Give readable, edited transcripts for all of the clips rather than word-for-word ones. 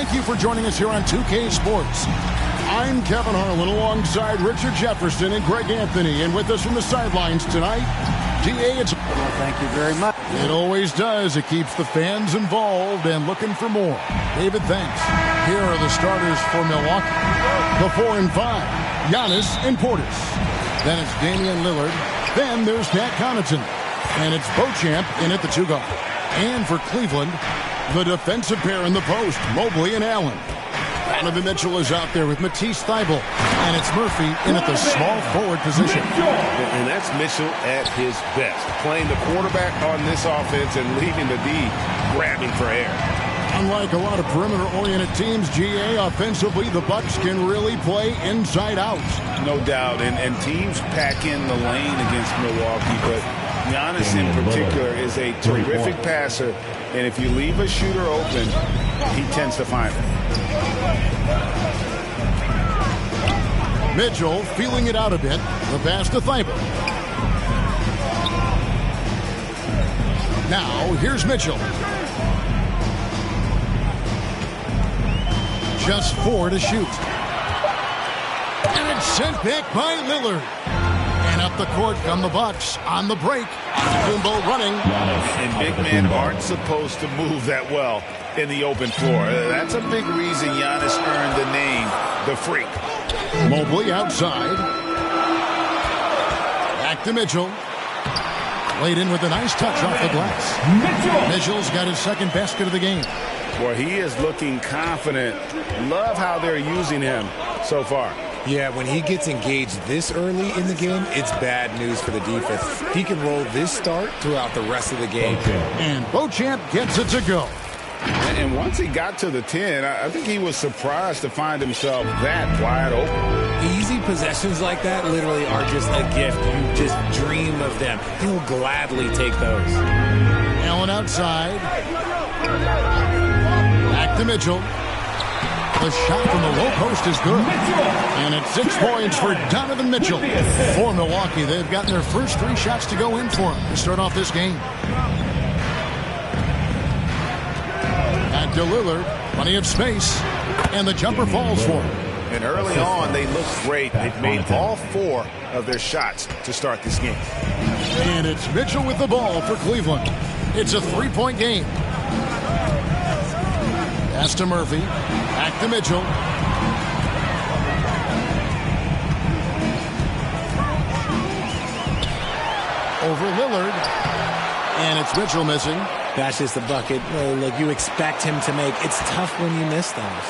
Thank you for joining us here on 2K Sports. I'm Kevin Harlan alongside Richard Jefferson and Greg Anthony. And with us from the sidelines tonight, DA, it's... Well, thank you very much. It always does. It keeps the fans involved and looking for more. David, thanks. Here are the starters for Milwaukee. The 4 and 5, Giannis and Portis. Then it's Damian Lillard. Then there's Pat Connaughton. And it's Beauchamp in at the 2 guard. And for Cleveland, the defensive pair in the post, Mobley and Allen. Donovan Mitchell is out there with Matisse Thybulle. And it's Murphy in at the small forward position. And that's Mitchell at his best. Playing the quarterback on this offense and leaving the D grabbing for air. Unlike a lot of perimeter-oriented teams, GA, offensively, the Bucks can really play inside out. No doubt. And teams pack in the lane against Milwaukee, but Giannis in particular is a terrific passer. And if you leave a shooter open, he tends to find it. Mitchell feeling it out a bit. The pass to Thybulle. Now, here's Mitchell. Just 4 to shoot. And it's sent back by Lillard. And up the court come the Bucks on the break. Kumbo running. And big men aren't supposed to move that well in the open floor. That's a big reason Giannis earned the name, the Freak. Mobley outside. Back to Mitchell. Laid in with a nice touch off the glass. Mitchell's got his second basket of the game. Boy, he is looking confident. Love how they're using him so far. Yeah, when he gets engaged this early in the game, it's bad news for the defense. He can roll this start throughout the rest of the game. And Beauchamp gets it to go. And once he got to the 10, I think he was surprised to find himself that wide open. Easy possessions like that literally are just a gift. You just dream of them. He'll gladly take those. Allen outside. Back to Mitchell. The shot from the low post is good. And it's 6 points for Donovan Mitchell. For Milwaukee, they've gotten their first 3 shots to go in for him to start off this game. Back to Lillard. Plenty of space. And the jumper falls for him. And early on, they looked great. They've made all 4 of their shots to start this game. And it's Mitchell with the ball for Cleveland. It's a 3-point game. Pass to Murphy. Back to Mitchell. Over Lillard. And it's Mitchell missing. That's just the bucket. Look, you expect him to make. It's tough when you miss those.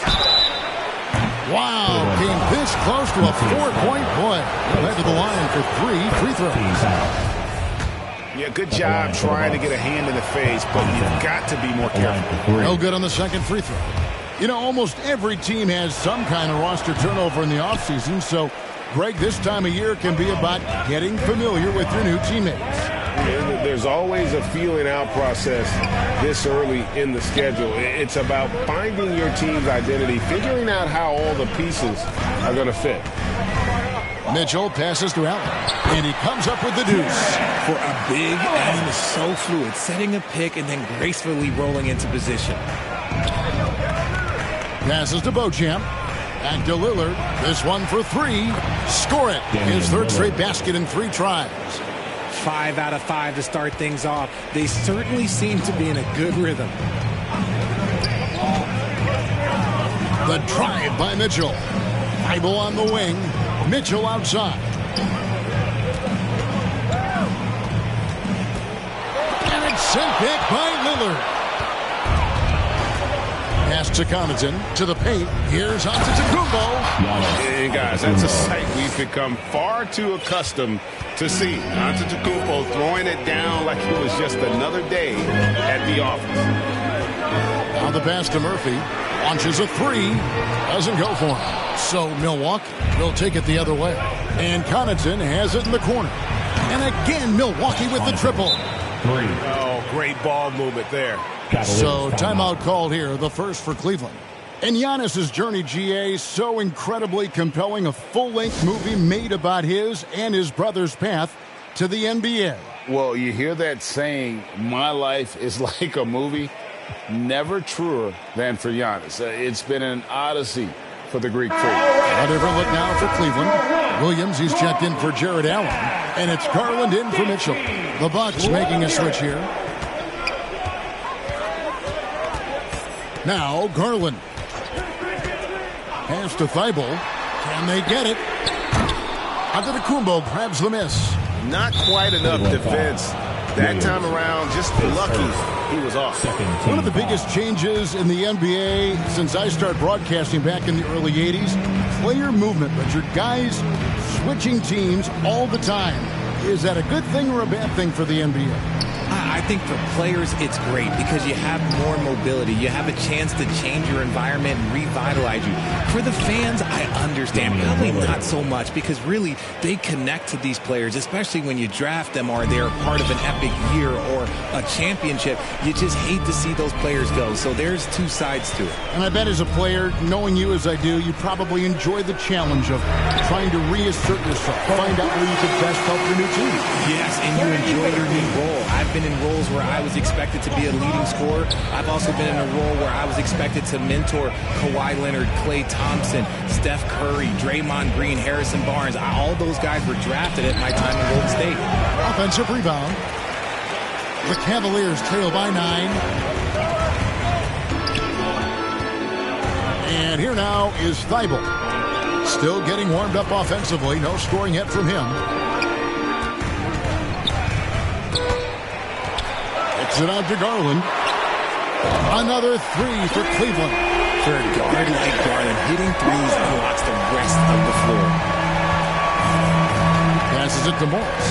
Wow, came this close to a 4-point play. Head to the line for 3 free throws. Yeah, good job trying to get a hand in the face, but you've got to be more careful. No good on the second free throw. You know, almost every team has some kind of roster turnover in the offseason, so, Greg, this time of year can be about getting familiar with your new teammates. There's always a feeling out process this early in the schedule. It's about finding your team's identity, figuring out how all the pieces are going to fit. Mitchell passes to Allen, and he comes up with the deuce. For a big, Allen is so fluid, setting a pick and then gracefully rolling into position. Passes to Beauchamp. Back to Lillard. This one for 3. Score it. His third straight basket in 3 tries. 5 out of 5 to start things off. They certainly seem to be in a good rhythm. The drive by Mitchell. Thybulle on the wing. Mitchell outside. And it's sent back by Lillard. Pass to Connaughton to the paint. Here's Antetokounmpo. And guys, that's a sight we've become far too accustomed to see. Antetokounmpo throwing it down like it was just another day at the office. Now the pass to Murphy. Launches a 3. Doesn't go for him. So Milwaukee will take it the other way. And Connaughton has it in the corner. And again, Milwaukee with the triple. 3. Oh, great ball movement there. So timeout called here, the first for Cleveland. And Giannis's journey, GA, so incredibly compelling. A full-length movie made about his and his brother's path to the NBA. Well, you hear that saying, my life is like a movie. never truer than for Giannis. It's been an odyssey for the Greek freak. A different look now for Cleveland. Williams, he's checked in for Jared Allen. And it's Garland in for Mitchell. The Bucks making a switch here. Now Garland. Pass to Thibault. Can they get it? Antetokounmpo grabs the miss. Not quite enough defense. That time around, just lucky he was off. One of the biggest changes in the NBA since I started broadcasting back in the early 80s, player movement, but your guys switching teams all the time. Is that a good thing or a bad thing for the NBA? I think for players, it's great because you have more mobility. You have a chance to change your environment and revitalize you. For the fans, I understand. Probably not so much because really they connect to these players, especially when you draft them or they're part of an epic year or a championship. You just hate to see those players go. So there's two sides to it. And I bet as a player, knowing you as I do, you probably enjoy the challenge of trying to reassert yourself, find out where you can best help your new team. Yes, and you enjoy your new role. I've been in roles where I was expected to be a leading scorer. I've also been in a role where I was expected to mentor Kawhi Leonard, Klay Thompson, Steph Curry, Draymond Green, Harrison Barnes. All those guys were drafted at my time in Golden State. Offensive rebound. The Cavaliers trail by 9. And here now is Thibault. Still getting warmed up offensively. No scoring yet from him. It out to Garland. Another three for Cleveland. For a guard like Garland, hitting threes unlocks the rest of the floor. Passes it to Morris.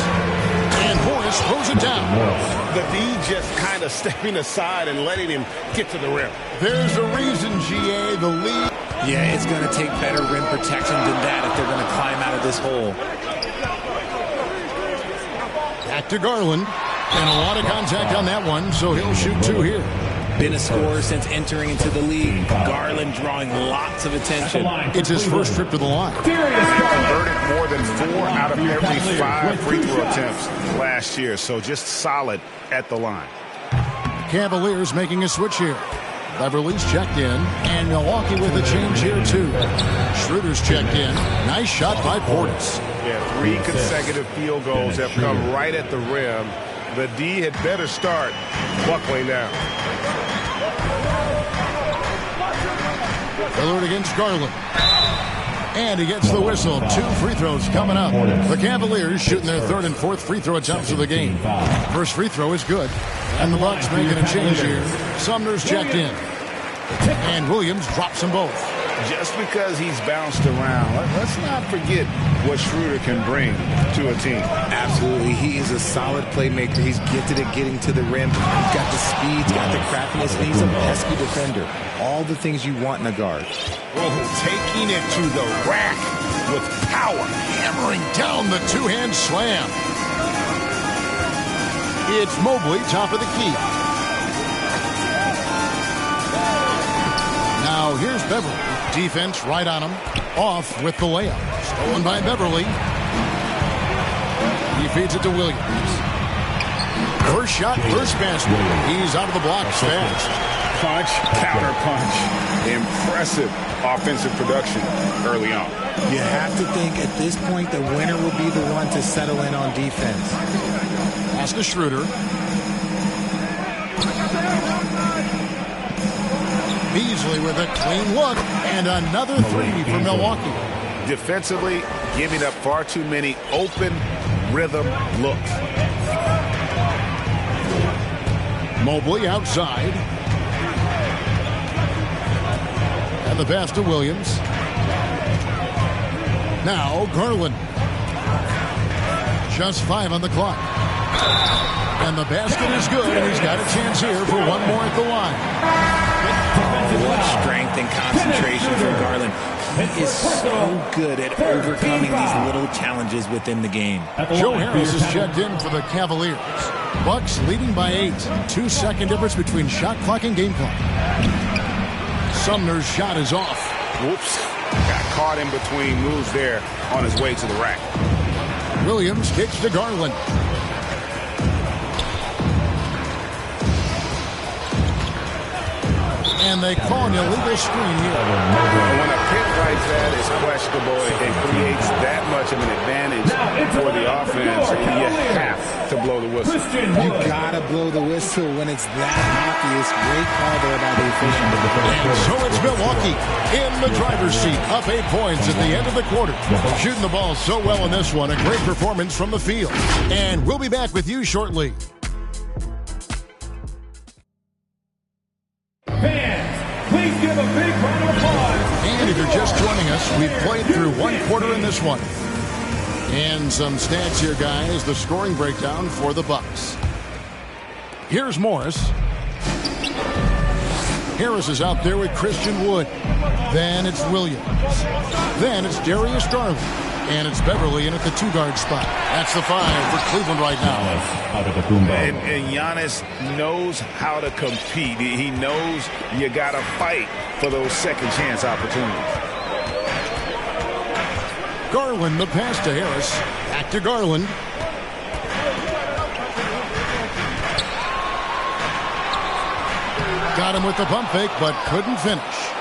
And Morris throws it down. The D just kind of stepping aside and letting him get to the rim. There's a reason, GA, the lead. Yeah, it's going to take better rim protection than that if they're going to climb out of this hole. Back to Garland. And a lot of contact on that one, so he'll shoot 2 here. Been a scorer since entering into the league. Garland drawing lots of attention. It's his first trip to the line. Converted more than 4 out of every 5 free throw attempts last year, so just solid at the line. Cavaliers making a switch here. Beverly's checked in, and Milwaukee with a change here too. Schroeder's checked in. Nice shot by Portis. Yeah, 3 consecutive field goals have come right at the rim. The D had better start buckling down. Lillard against Garland. And he gets the whistle. 2 free throws coming up. The Cavaliers shooting their 3rd and 4th free throw attempts of the game. First free throw is good. And the Bucks making a change here. Sumner's checked in. And Williams drops them both. Just because he's bounced around, let's not forget what Schroeder can bring to a team. Absolutely. He is a solid playmaker. He's gifted at getting to the rim. He's got the speed, he's got the craftiness, and he's a pesky defender. All the things you want in a guard. Oh, taking it to the rack with power. Hammering down the 2-hand slam. It's Mobley, top of the key. Now here's Beverly. Defense right on him. Off with the layup. Stolen by Beverly. He feeds it to Williams. First shot, first basket. He's out of the blocks fast. Punch, counter punch. Impressive offensive production early on. You have to think at this point the winner will be the one to settle in on defense. Pass to Schroeder. Beasley with a clean look, and another 3 for Milwaukee. Defensively, giving up far too many open rhythm looks. Mobley outside. And the pass to Williams. Now Garland. Just 5 on the clock. And the basket is good, and he's got a chance here for one more at the line. What strength and concentration from Garland. He is so good at overcoming these little challenges within the game. Joe Harris is checked in for the Cavaliers. Bucks leading by 8. 2-second difference between shot clock and game clock. Sumner's shot is off. Whoops. Got caught in between moves there on his way to the rack. Williams kicks to Garland. And they call an illegal screen here. When a pick like that is questionable, it creates that much of an advantage for the offense. You have to blow the whistle. You gotta blow the whistle when it's that obvious. Great call there by the official. And so it's Milwaukee in the driver's seat, up 8 points at the end of the quarter. Shooting the ball so well in this one, a great performance from the field. And we'll be back with you shortly. Fans, please give a big round of applause. And if you're just joining us, we've played through one quarter in this one. And some stats here, guys. The scoring breakdown for the Bucks. Here's Morris. Harris is out there with Christian Wood. Then it's Williams. Then it's Darius Garland. And it's Beverly in at the 2-guard spot. That's the 5 for Cleveland right now. And Giannis knows how to compete. He knows you got to fight for those second chance opportunities. Garland, the pass to Harris. Back to Garland. Got him with the pump fake, but couldn't finish.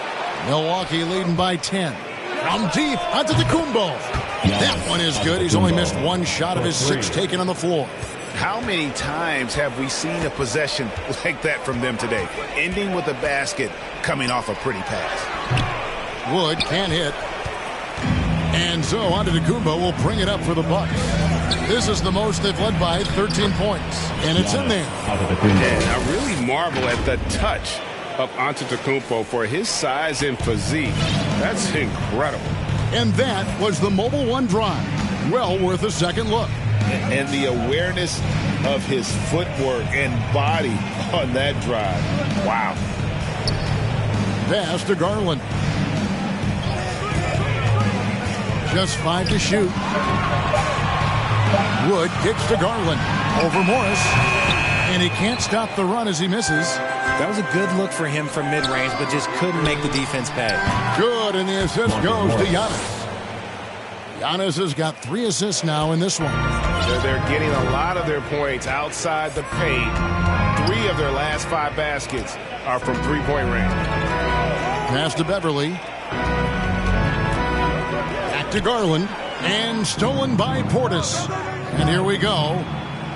Milwaukee leading by 10. From deep, onto the Kumbo. That one is good. He's only missed one shot of his 6 taken on the floor. How many times have we seen a possession like that from them today? Ending with a basket, coming off a pretty pass. Wood can't hit. And so Antetokounmpo will bring it up for the Bucks. This is the most they've led by, 13 points. And it's in there. And I really marvel at the touch of Antetokounmpo for his size and physique. That's incredible. And that was the Mobile One drive. Well worth a second look. And the awareness of his footwork and body on that drive. Wow. Pass to Garland. Just 5 to shoot. Wood kicks to Garland. Over Morris. And he can't stop the run as he misses. That was a good look for him from mid-range, but just couldn't make the defense pay. Good, and the assist goes to Giannis. Giannis has got 3 assists now in this one. They're getting a lot of their points outside the paint. 3 of their last 5 baskets are from three-point range. Pass to Beverly. Back to Garland. And stolen by Portis. And here we go.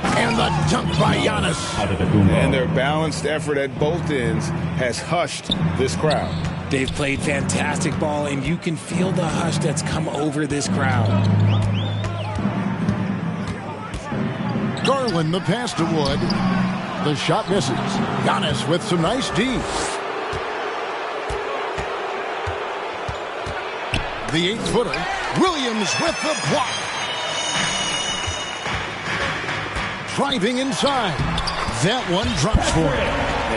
And the dunk by Giannis. And their balanced effort at both ends has hushed this crowd. They've played fantastic ball, and you can feel the hush that's come over this crowd. Garland, the pass to Wood. The shot misses. Giannis with some nice D. The 8-footer. Williams with the block. Driving inside. That one drops for him.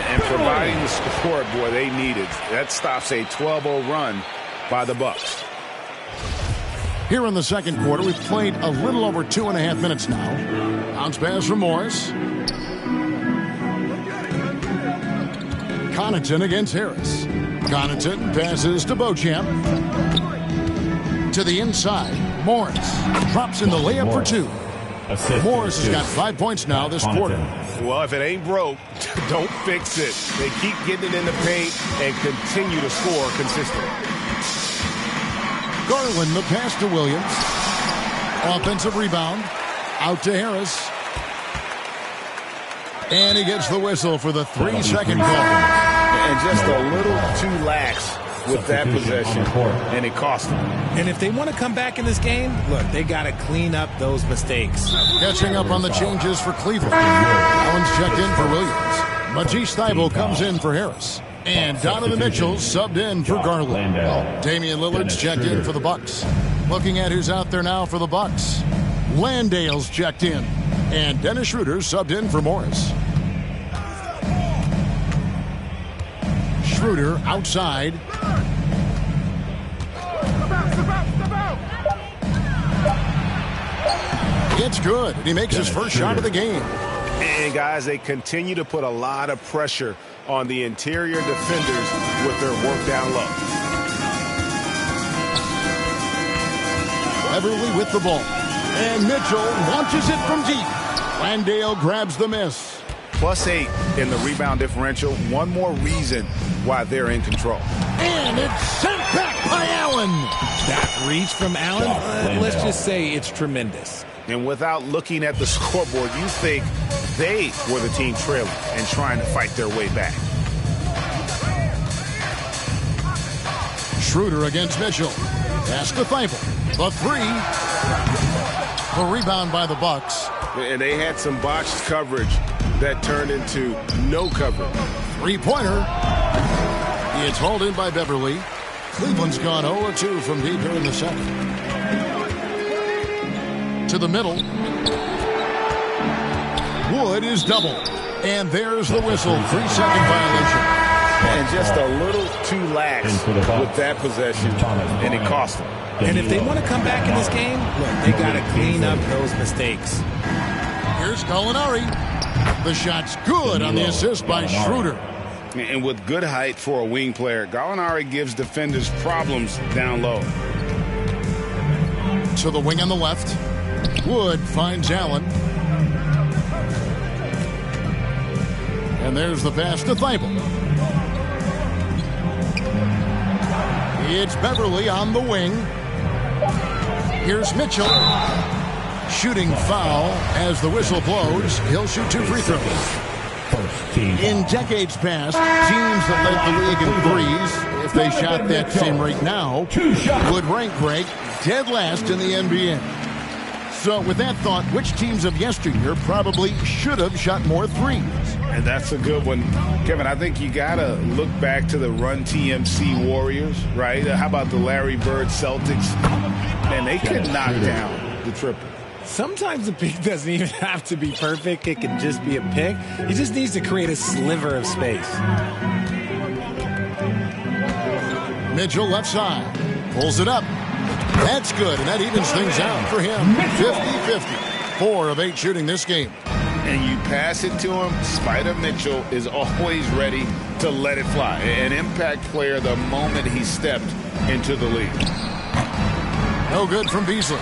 And providing the support, boy, they needed. That stops a 12-0 run by the Bucks. Here in the second quarter, we've played a little over 2.5 minutes now. Bounce pass from Morris. Connaughton against Harris. Connaughton passes to Beauchamp. To the inside. Morris drops in the layup for 2. Morris has got 5 points now this quarter. Well, if it ain't broke, don't fix it. They keep getting it in the paint and continue to score consistently. Garland, the pass to Williams. Offensive rebound. Out to Harris. And he gets the whistle for the 3-second call. And just a little too lax with that possession, and it cost them. And if they want to come back in this game, look, they got to clean up those mistakes. Catching up on the changes for Cleveland. Allen's checked in for Williams. Matisse Thybulle comes in for Harris. And Donovan Mitchell subbed in for Garland. Damian Lillard's checked in for the Bucks. Looking at who's out there now for the Bucks. Landale's checked in. And Dennis Schroeder subbed in for Morris. Schroeder outside. It's good. He makes his first shot of the game. And guys, they continue to put a lot of pressure on the interior defenders with their work down low. Beverly with the ball. And Mitchell launches it from deep. Landale grabs the miss. +8 in the rebound differential. One more reason why they're in control. And it's sent back by Allen. That reach from Allen, let's just say it's tremendous. And without looking at the scoreboard, you think they were the team trailing and trying to fight their way back. Schroeder against Mitchell. Pass to Thibault. The three. The rebound by the Bucks. And they had some botched coverage that turned into no coverage. Three-pointer. It's hauled in by Beverly. Cleveland's gone 0-2 from deep here in the second. To the middle. Wood is doubled. And there's the whistle. 3-second violation. And just a little too lax with that possession, and it cost them. And if they want to come back in this game, look, they got to clean up those mistakes. Here's Gallinari. The shot's good on the assist by Schroeder. And with good height for a wing player, Gallinari gives defenders problems down low. To the wing on the left. Wood finds Allen. And there's the pass to Thibault. It's Beverly on the wing. Here's Mitchell. Shooting foul as the whistle blows. He'll shoot 2 free throws. In decades past, teams that led the league in threes, if they shot that same rate now, would rank dead last in the NBA. So with that thought, which teams of yesteryear probably should have shot more threes? And that's a good one. Kevin, I think you got to look back to the Run TMC Warriors, right? How about the Larry Bird Celtics? Man, they could knock down the triple. Sometimes the pick doesn't even have to be perfect. It can just be a pick. He just needs to create a sliver of space. Mitchell left side. Pulls it up. That's good, and that evens things out for him. 50-50. 4 of 8 shooting this game. And you pass it to him, Spider Mitchell is always ready to let it fly. An impact player the moment he stepped into the league. No good from Beasley.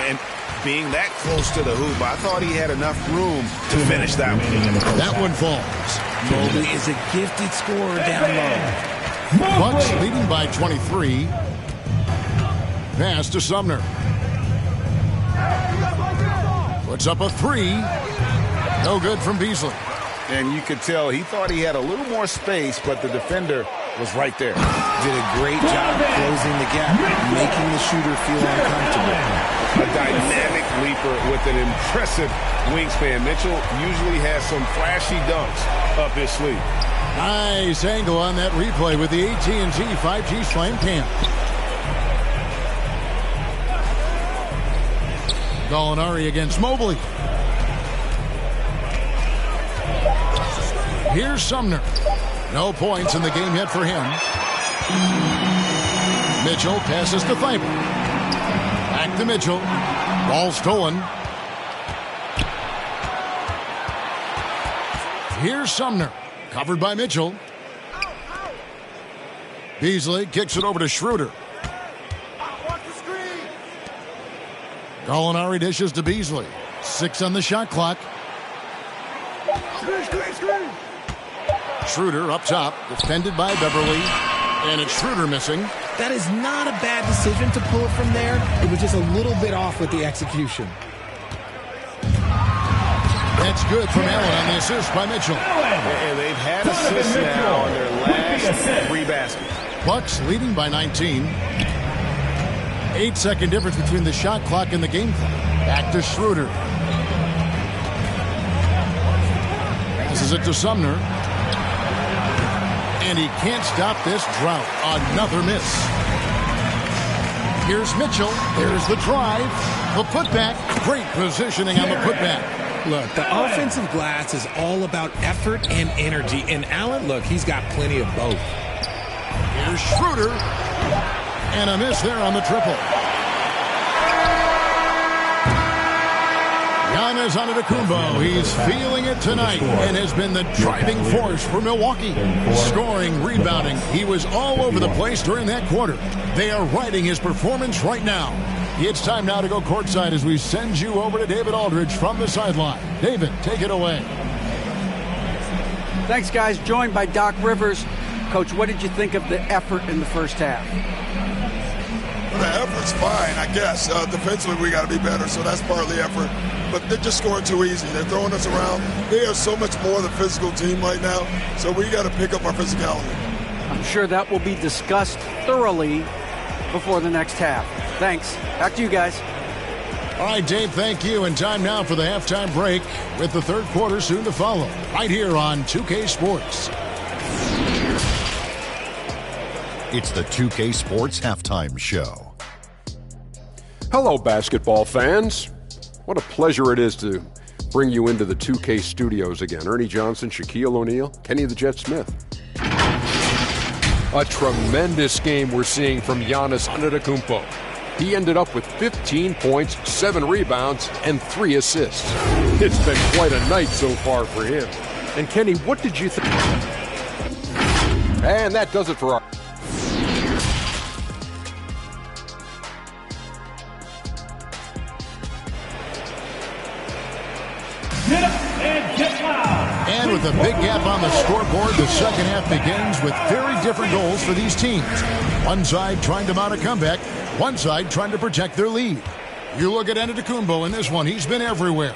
And being that close to the hoop, I thought he had enough room to finish that one. That one falls. Mobley is a gifted scorer down low. Bucks leading by 23. Pass to Sumner. Puts up a 3. No good from Beasley. And you could tell he thought he had a little more space, but the defender was right there. Did a great job closing the gap, making the shooter feel uncomfortable. A dynamic leaper with an impressive wingspan. Mitchell usually has some flashy dunks up his sleeve. Nice angle on that replay with the AT&T 5G Slam Cam. Gallinari against Mobley. Here's Sumner. No points in the game yet for him. Mitchell passes to Thibault. Back to Mitchell. Ball stolen. Here's Sumner. Covered by Mitchell. Beasley kicks it over to Schroeder. Gallinari dishes to Beasley. 6 on the shot clock. Schroeder up top, defended by Beverly, and it's Schroeder missing. That is not a bad decision to pull it from there. It was just a little bit off with the execution. That's good from Allen on the assist by Mitchell. And they've had assists now on their last 3 baskets. Bucks leading by 19. 8-second difference between the shot clock and the game clock. Back to Schroeder. Passes it to Sumner. And he can't stop this drought. Another miss. Here's Mitchell. There's the drive. The putback. Great positioning on the putback. Look, the offensive glass is all about effort and energy. And Allen, look, he's got plenty of both. Here's Schroeder. And a miss there on the triple. Giannis Antetokounmpo, he's feeling it tonight and has been the driving force for Milwaukee. Scoring, rebounding, he was all over the place during that quarter. They are riding his performance right now. It's time now to go courtside as we send you over to David Aldridge from the sideline. David, take it away. Thanks, guys. Joined by Doc Rivers. Coach, what did you think of the effort in the first half? Well, the effort's fine, I guess. Defensively, we got to be better, so that's part of the effort. But they're just scoring too easy. They're throwing us around. They are so much more the physical team right now, so we got to pick up our physicality. I'm sure that will be discussed thoroughly before the next half. Thanks. Back to you guys. All right, Dave, thank you. And time now for the halftime break with the third quarter soon to follow right here on 2K Sports. It's the 2K Sports Halftime Show. Hello, basketball fans. What a pleasure it is to bring you into the 2K studios again. Ernie Johnson, Shaquille O'Neal, Kenny the Jet Smith. A tremendous game we're seeing from Giannis Antetokounmpo. He ended up with 15 points, 7 rebounds, and 3 assists. It's been quite a night so far for him. And Kenny, what did you think? And that does it for our... Get up and get loud. And with a big gap on the scoreboard, the second half begins with very different goals for these teams. One side trying to mount a comeback, one side trying to protect their lead. You look at Antetokounmpo in this one, he's been everywhere.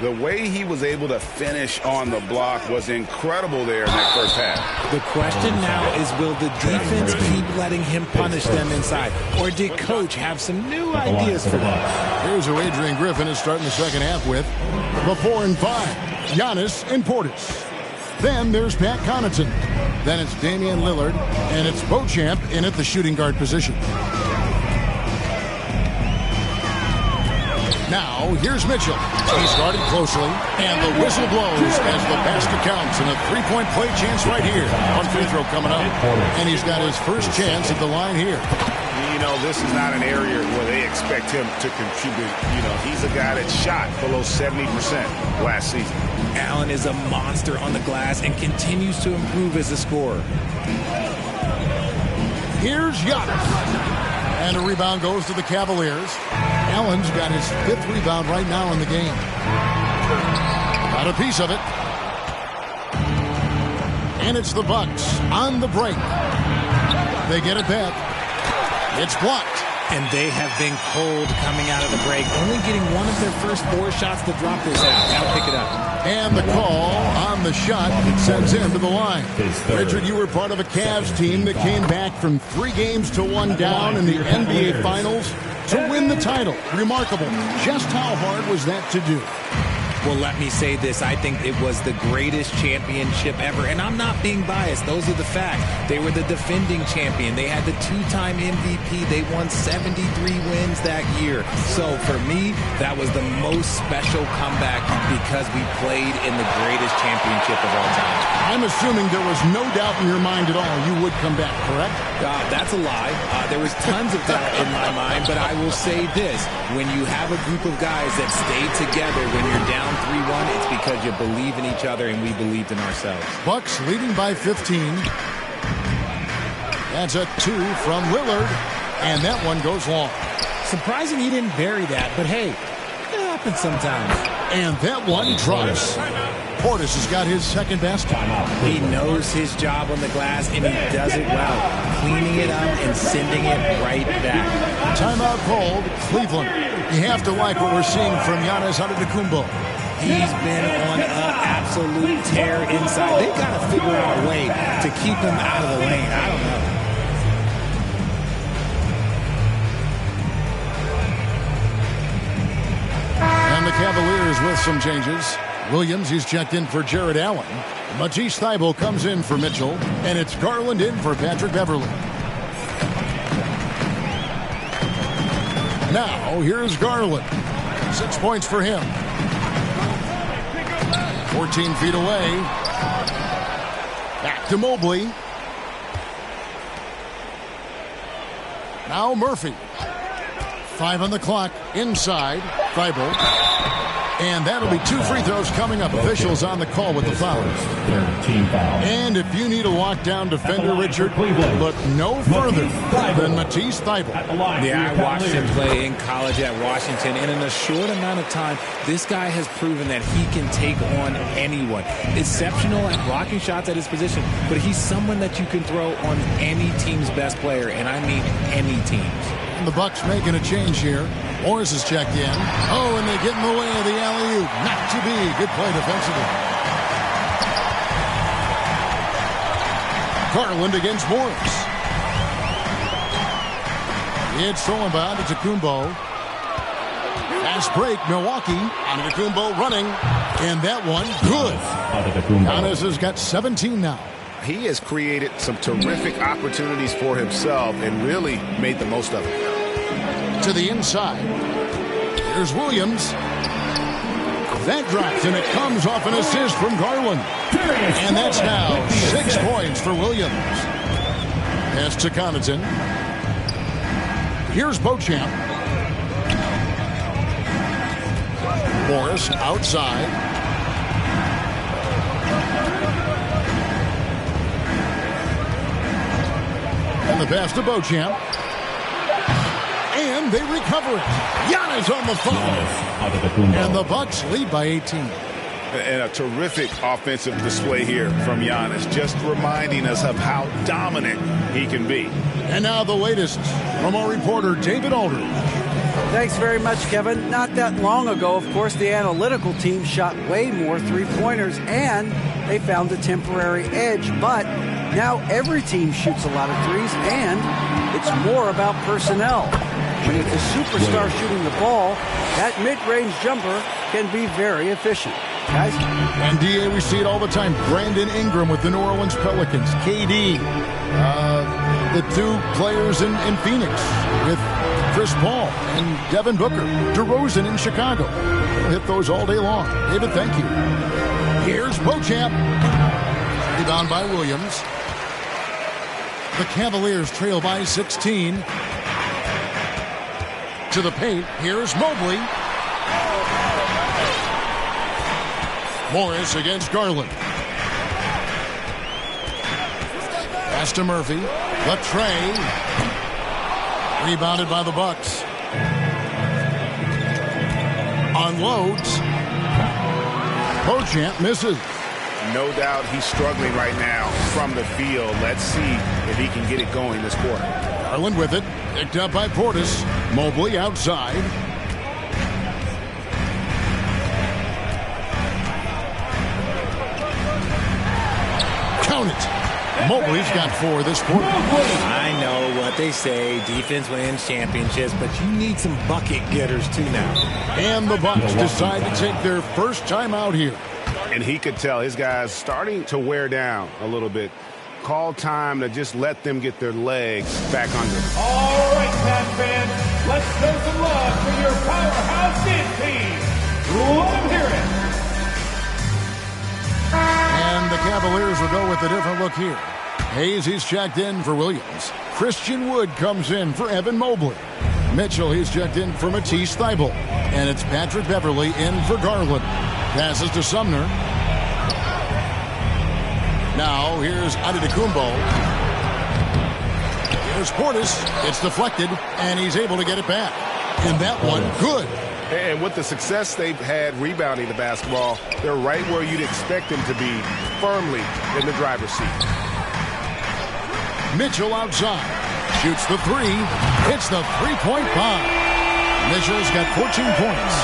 The way he was able to finish on the block was incredible there in that first half. The question now is, will the defense keep letting him punish them inside? Or did Coach have some new ideas for them? Here's who Adrian Griffin is starting the second half with. The 4 and 5, Giannis and Portis. Then there's Pat Connaughton. Then it's Damian Lillard. And it's Beauchamp in at the shooting guard position. Now, here's Mitchell. He started closely, and the whistle blows as the basket counts, and a three-point play chance right here. One free throw coming up, and he's got his first chance at the line here. You know, this is not an area where they expect him to contribute. You know, he's a guy that shot below 70% last season. Allen is a monster on the glass and continues to improve as a scorer. Here's Giannis. And a rebound goes to the Cavaliers. Allen's got his 5th rebound right now in the game. Got a piece of it. And it's the Bucks on the break. They get it back. It's blocked. And they have been cold coming out of the break, only getting one of their first 4 shots to drop this out. Now pick it up. And the call on the shot sends him to the line. Richard, you were part of a Cavs team that came back from 3 games to 1 down in the NBA Finals to win the title. Remarkable. Just how hard was that to do? Well, let me say this. I think it was the greatest championship ever. And I'm not being biased. Those are the facts. They were the defending champion. They had the 2-time MVP. They won 73 wins that year. So for me, that was the most special comeback because we played in the greatest championship of all time. I'm assuming there was no doubt in your mind at all you would come back, correct? That's a lie. There was tons of doubt in my mind, but I will say this. When you have a group of guys that stay together when you're down 3-1, it's because you believe in each other and we believed in ourselves. Bucks leading by 15. That's a 2 from Lillard, and that one goes long. Surprising he didn't bury that, but hey, it happens sometimes. And that one drops. Portis has got his second basket. He knows his job on the glass, and he does it well, cleaning it up and sending it right back. Timeout called, Cleveland. You have to like what we're seeing from Giannis Antetokounmpo. He's been on an absolute tear inside. They've got to figure out a way to keep him out of the lane. I don't know. And the Cavaliers with some changes. Williams, he's checked in for Jared Allen. Matisse Thybulle comes in for Mitchell. And it's Garland in for Patrick Beverly. Now, here's Garland. 6 points for him. 14 feet away. Back to Mobley. Now Murphy. 5 on the clock. Inside. Thybulle. And And that'll be 2 free throws coming up. Officials on the call with the foul. And if you need a lockdown defender, Richard, look no further than Matisse Thybulle. Yeah, I watched him play in college at Washington, and in a short amount of time, this guy has proven that he can take on anyone. Exceptional at blocking shots at his position, but he's someone that you can throw on any team's best player, and I mean any teams. And the Bucks making a change here. Morris is checked in. Oh, and they get in the way of the alley-oop. Not to be. Good play defensively. Garland against Morris. It's stolen by Antetokounmpo. Fast break, Milwaukee. Antetokounmpo running. And that one, good. Giannis has got 17 now. He has created some terrific opportunities for himself and really made the most of it. To the inside. Here's Williams. That drops, and it comes off an assist from Garland. And that's now 6 points for Williams. Pass to Connaughton. Here's Beauchamp. Morris outside. And the pass to Beauchamp. And they recover it. Giannis on the phone. And the Bucks lead by 18. And a terrific offensive display here from Giannis, just reminding us of how dominant he can be. And now the latest from our reporter, David Aldridge. Thanks very much, Kevin. Not that long ago, of course, the analytical team shot way more three-pointers, and they found a temporary edge. But now every team shoots a lot of threes, and it's more about personnel. When it's a superstar shooting the ball, that mid-range jumper can be very efficient. Guys? And DA, we see it all the time. Brandon Ingram with the New Orleans Pelicans. KD, the 2 players in Phoenix with Chris Paul and Devin Booker. DeRozan in Chicago. We'll hit those all day long. David, thank you. Here's Beauchamp. Rebound by Williams. The Cavaliers trail by 16. To the paint. Here's Mobley. Morris against Garland. Pass to Murphy. Latrey. Rebounded by the Bucks. Unloads. Beauchamp misses. No doubt he's struggling right now from the field. Let's see if he can get it going this quarter. Garland with it. Picked up by Portis. Mobley outside. Count it. Mobley's got 4 this quarter. I know what they say, defense wins championships, but you need some bucket getters too now. And the Bucks decide to take their first time out here. And he could tell his guys starting to wear down a little bit. Call time to just let them get their legs back under. All right, Pat fans, let's show some love for your powerhouse dance team. Let them hear it. And the Cavaliers will go with a different look here. Hayes, he's checked in for Williams. Christian Wood comes in for Evan Mobley. Mitchell, he's checked in for Matisse Thybulle. And it's Patrick Beverly in for Garland. Passes to Sumner. Now, here's Antetokounmpo. Here's Portis. It's deflected, and he's able to get it back. And that one, good. And with the success they've had rebounding the basketball, they're right where you'd expect them to be, firmly in the driver's seat. Mitchell outside. Shoots the 3. It's the three-point bomb. Mitchell's got 14 points.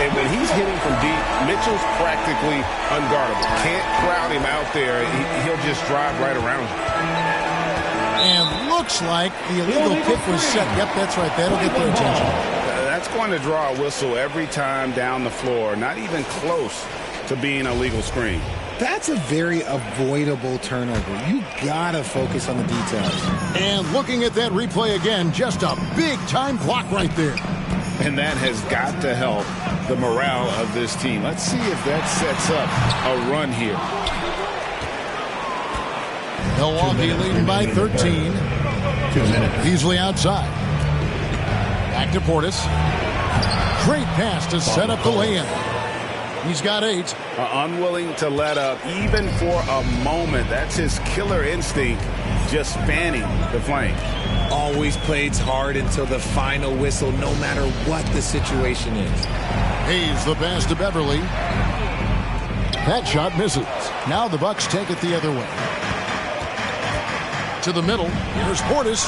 And when he's hitting from deep, Mitchell's practically unguardable. Can't crowd him out there. He'll just drive right around you. And looks like the illegal kick was set. Yep, that's right. That'll get their attention. That's going to draw a whistle every time down the floor. Not even close to being a legal screen. That's a very avoidable turnover. You gotta focus on the details. And looking at that replay again, just a big-time block right there. And that has got to help the morale of this team. Let's see if that sets up a run here. Milwaukee leading by 13. 2 minutes. Beasley outside. Back to Portis. Great pass to set up the lay-in. He's got 8. Unwilling to let up even for a moment. That's his killer instinct, just fanning the flames. Always plays hard until the final whistle, no matter what the situation is. Hayes the pass to Beverly. That shot misses. Now the Bucks take it the other way. To the middle. Here's Portis.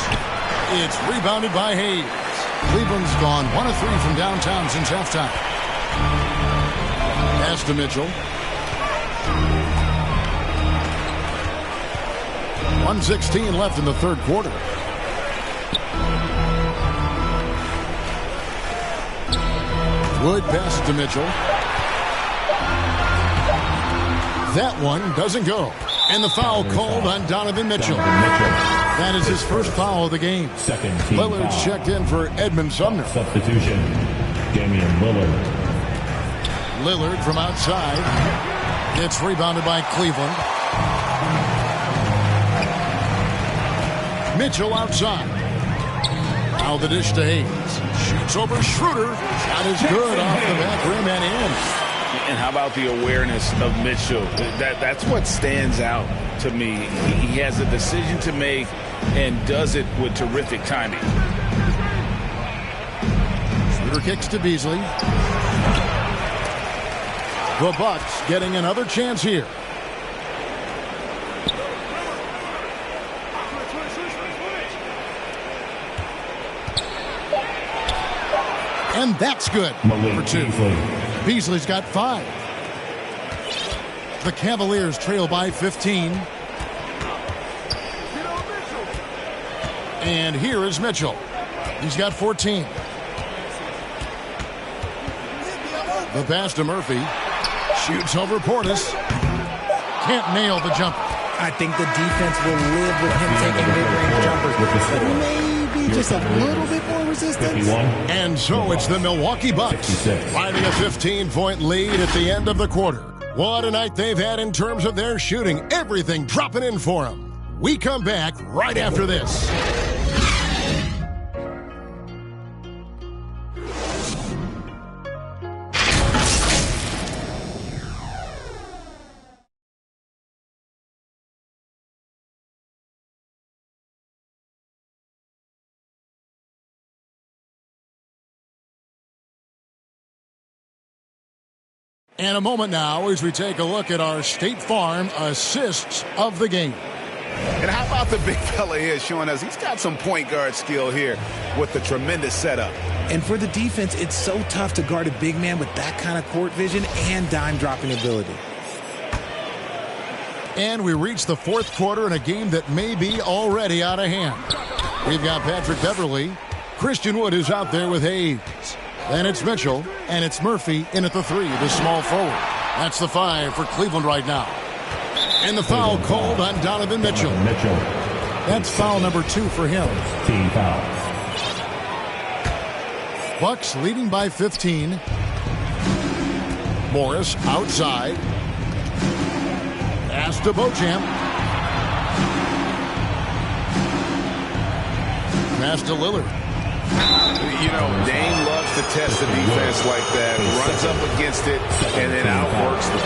It's rebounded by Hayes. Cleveland's gone 1 of 3 from downtown since halftime. Pass to Mitchell. 1:16 left in the third quarter. Wood passes to Mitchell. That one doesn't go. And the foul called on Donovan Mitchell. That is his first foul of the game. Second team Lillard's foul. checked in for Edmund Sumner. Substitution, Damian Lillard. Lillard from outside. It's rebounded by Cleveland. Mitchell outside. Now the dish to Hayes. Shoots over Schroeder. Shot is good off the back rim and in. And how about the awareness of Mitchell? That's what stands out to me. He has a decision to make and does it with terrific timing. Schroeder kicks to Beasley. The Bucks getting another chance here. And that's good for 2. Beasley's got 5. The Cavaliers trail by 15. And here is Mitchell. He's got 14. The pass to Murphy. Shoots over Portis. Can't nail the jumper. I think the defense will live with him taking mid-range jumpers. But maybe just a little bit more resistance. And so it's the Milwaukee Bucks riding a 15-point lead at the end of the quarter. What a night they've had in terms of their shooting. Everything dropping in for them. We come back right after this. And a moment now as we take a look at our State Farm assists of the game. And how about the big fella here showing us he's got some point guard skill here with the tremendous setup. And for the defense, it's so tough to guard a big man with that kind of court vision and dime dropping ability. And we reach the fourth quarter in a game that may be already out of hand. We've got Patrick Beverly. Christian Wood is out there with Hayes. Then it's Mitchell, and it's Murphy in at the 3, the small forward. That's the 5 for Cleveland right now. And the foul called on Donovan Mitchell. That's foul number 2 for him. Team foul. Bucks leading by 15. Morris outside. Pass to Beauchamp. Pass to Lillard. You know, Dame loves to test the defense like that. Runs up against it and then outworks them.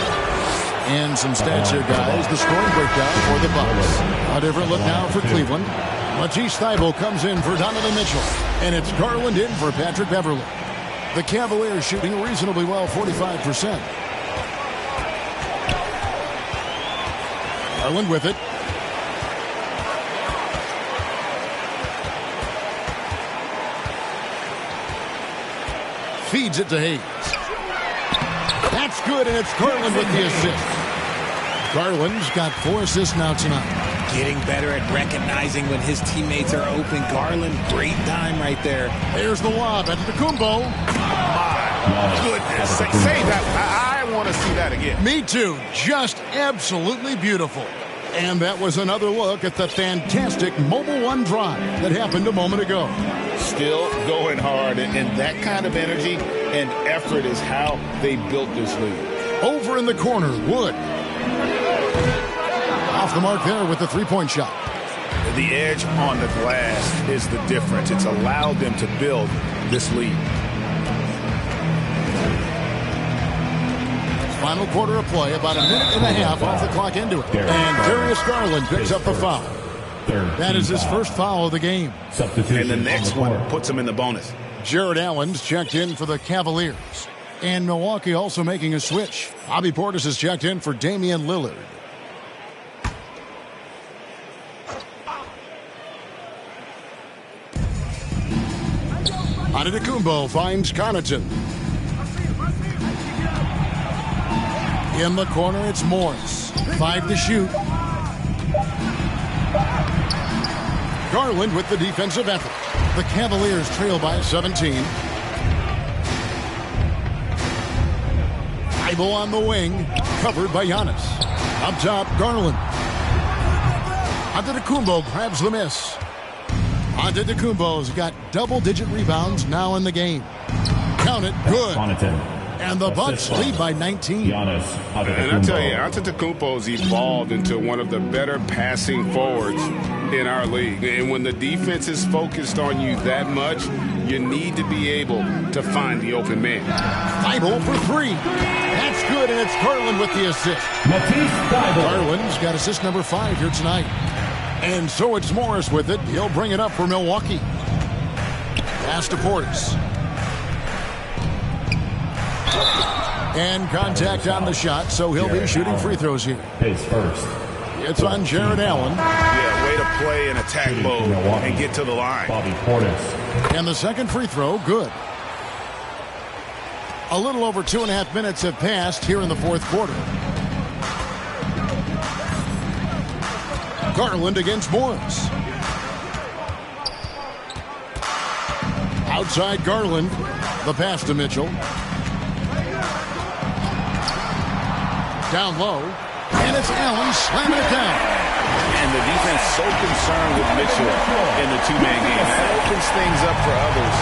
And some stats here, guys. The scoring breakdown for the Bucks. A different look now for Cleveland. Matisse Thybulle comes in for Donovan Mitchell. And it's Garland in for Patrick Beverly. The Cavaliers shooting reasonably well, 45%. Garland with it. Feeds it to Hayes. That's good, and it's Garland with the assist. Garland's got 4 assists now tonight. Getting better at recognizing when his teammates are open. Garland, great time right there. There's the lob at the Kumbo. My goodness. Say that. I want to see that again. Me too. Just absolutely beautiful. And that was another look at the fantastic Mobile One drive that happened a moment ago. Still going hard, and that kind of energy and effort is how they built this league. Over in the corner, Wood. Off the mark there with the three-point shot. The edge on the glass is the difference. It's allowed them to build this lead. Final quarter of play, about a minute and a half off the clock into it. And Darius Garland picks up the foul. That is his first foul of the game. And the next one puts him in the bonus. Jared Allen's checked in for the Cavaliers. And Milwaukee also making a switch. Bobby Portis has checked in for Damian Lillard. Antetokounmpo finds Connaughton. In the corner, it's Morris. 5 to shoot. Garland with the defensive effort. The Cavaliers trail by 17. Thibault on the wing, covered by Giannis. Up top, Garland. Antetokounmpo grabs the miss. Antetokounmpo's got double-digit rebounds now in the game. Count it, good. And the Bucks lead by 19. And I tell you, Antetokounmpo's evolved into one of the better passing forwards in our league. And when the defense is focused on you that much, you need to be able to find the open man. Thibault for 3. That's good, and it's Garland with the assist. Garland's got assist number 5 here tonight. And so it's Morris with it. He'll bring it up for Milwaukee. Pass to Portis. And contact on the shot, so he'll be shooting free throws here. It's on Jared Allen. Yeah, way to play in attack mode and get to the line. And the second free throw, good. A little over 2.5 minutes have passed here in the fourth quarter. Garland against Morris. Outside Garland. The pass to Mitchell. Down low. And it's Allen slamming it down. And the defense so concerned with Mitchell in the two-man game. That opens things up for others.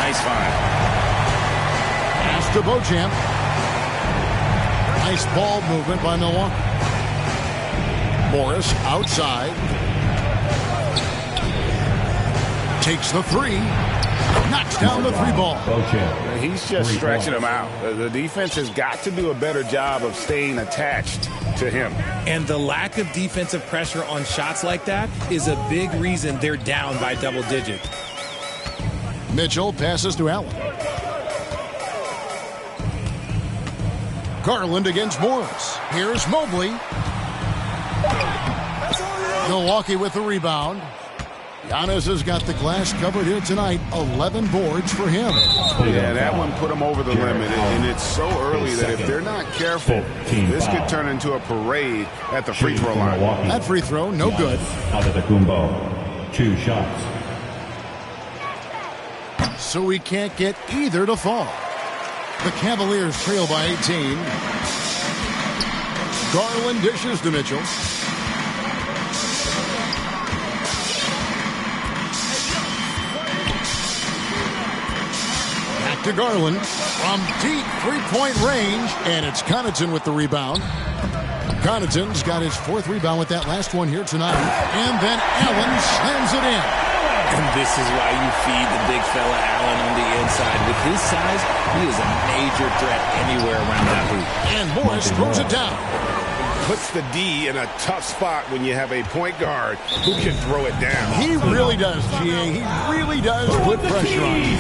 Nice find. Pass to Beauchamp. Nice ball movement by Milwaukee. Morris outside. Takes the 3. Knocks down the 3 ball. He's just stretching him out. The defense has got to do a better job of staying attached to him. And the lack of defensive pressure on shots like that is a big reason they're down by double digit. Mitchell passes to Allen. Garland against Morris. Here's Mobley. Milwaukee with the rebound. Giannis has got the glass covered here tonight. 11 boards for him. Yeah, that one put him over the limit. And it's so early that if they're not careful, this could turn into a parade at the free throw line. That free throw, no good. Antetokounmpo, 2 shots. So we can't get either to fall. The Cavaliers trail by 18. Garland dishes to Mitchell. To Garland from deep three-point range, and it's Connaughton with the rebound. Connaughton's got his 4th rebound with that last one here tonight, and then Allen slams it in. And this is why you feed the big fella Allen on the inside. With his size, he is a major threat anywhere around that hoop. And Morris throws it down. Puts the D in a tough spot when you have a point guard who can throw it down. He really does, GA. He really does put pressure on you.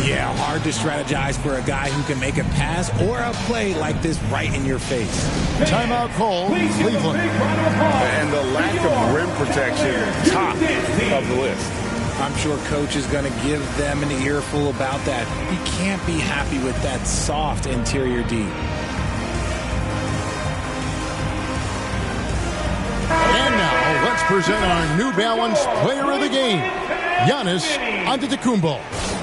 Yeah, hard to strategize for a guy who can make a pass or a play like this right in your face. Timeout call, Cleveland. And the lack of rim protection, top of the list. I'm sure coach is going to give them an earful about that. He can't be happy with that soft interior D. And now, let's present our New Balance player of the game, Giannis Antetokounmpo.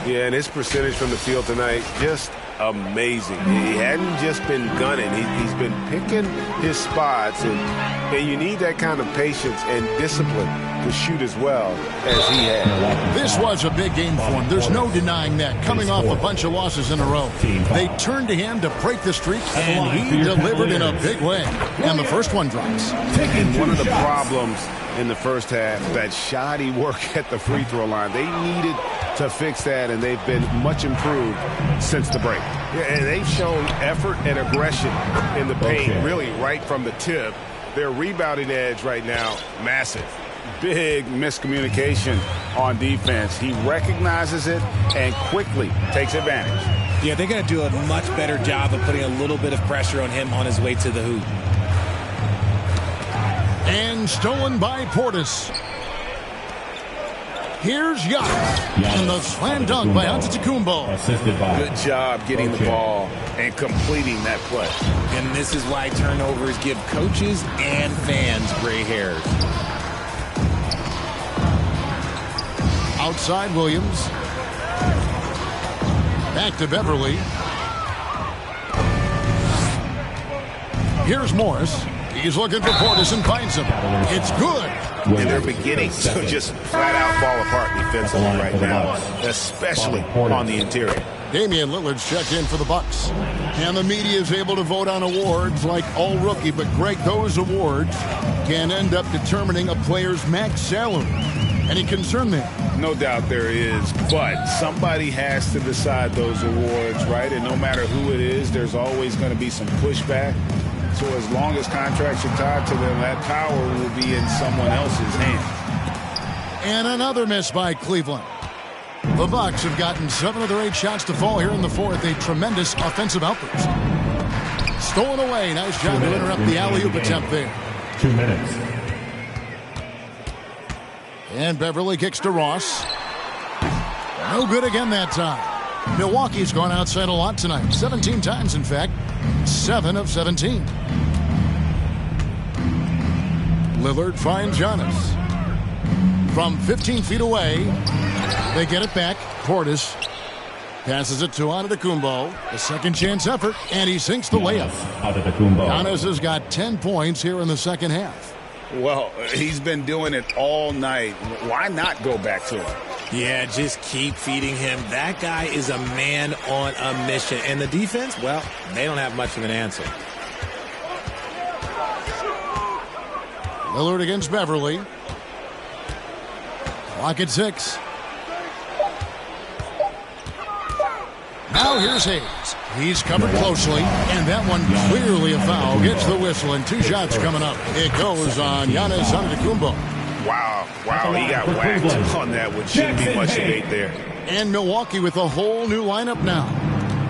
Yeah, and his percentage from the field tonight, just amazing. He hadn't just been gunning. He's been picking his spots, and you need that kind of patience and discipline to shoot as well as he had. This was a big game for him. There's no denying that. Coming off a bunch of losses in a row. They turned to him to break the streak, and he delivered in a big way. And the first one drops. And one of the problems in the first half, that shoddy work at the free throw line. They needed to fix that, and they've been much improved since the break. And they've shown effort and aggression in the paint, really right from the tip. Their rebounding edge right now, massive. Big miscommunication on defense. He recognizes it and quickly takes advantage. Yeah, they're going to do a much better job of putting a little bit of pressure on him on his way to the hoop. And stolen by Portis. Here's Giannis. And the slam dunk by Antetokounmpo. Good job getting the ball and completing that play. And this is why turnovers give coaches and fans gray hairs. Outside Williams. Back to Beverly. Here's Morris. He's looking for Portis and finds him. It's good. And they're beginning to just flat out fall apart defensively right now, especially on the interior. Damian Lillard's checked in for the Bucks. And the media is able to vote on awards like all rookie. But, Greg, those awards can end up determining a player's max salary. Any concern there? No doubt there is, but somebody has to decide those awards, right? And no matter who it is, there's always going to be some pushback. So as long as contracts are tied to them, that power will be in someone else's hands. And another miss by Cleveland. The Bucks have gotten 7 of their 8 shots to fall here in the fourth. A tremendous offensive outburst. Stolen away. Nice job to interrupt the alley-oop attempt there. 2 minutes. And Beverly kicks to Ross. No good again that time. Milwaukee's gone outside a lot tonight. 17 times, in fact. 7 of 17. Lillard finds Giannis. From 15 feet away, they get it back. Portis passes it to Antetokounmpo. A second chance effort, and he sinks the layup. Giannis has got 10 points here in the second half. Well, he's been doing it all night. Why not go back to him? Yeah, just keep feeding him. That guy is a man on a mission. And the defense, well, they don't have much of an answer. Lillard against Beverly. Clock at 6. Now here's Hayes. He's covered closely, and that one clearly a foul. Gets the whistle, and 2 shots coming up. It goes on Giannis Antetokounmpo. Wow, he got whacked on that one. Shouldn't be much debate there. And Milwaukee with a whole new lineup now.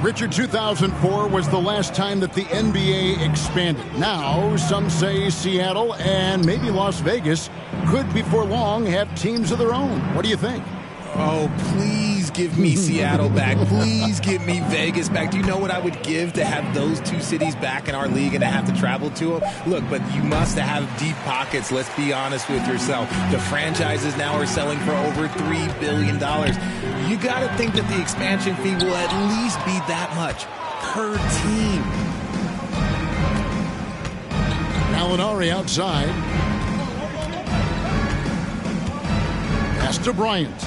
Richard, 2004 was the last time that the NBA expanded. Now, some say Seattle and maybe Las Vegas could before long have teams of their own. What do you think? Oh, please give me Seattle back. Please give me Vegas back. Do you know what I would give to have those 2 cities back in our league and to have to travel to them? Look, but you must have deep pockets. Let's be honest with yourself. The franchises now are selling for over $3 billion. You got to think that the expansion fee will at least be that much per team. Gallinari outside. Pass to Bryant.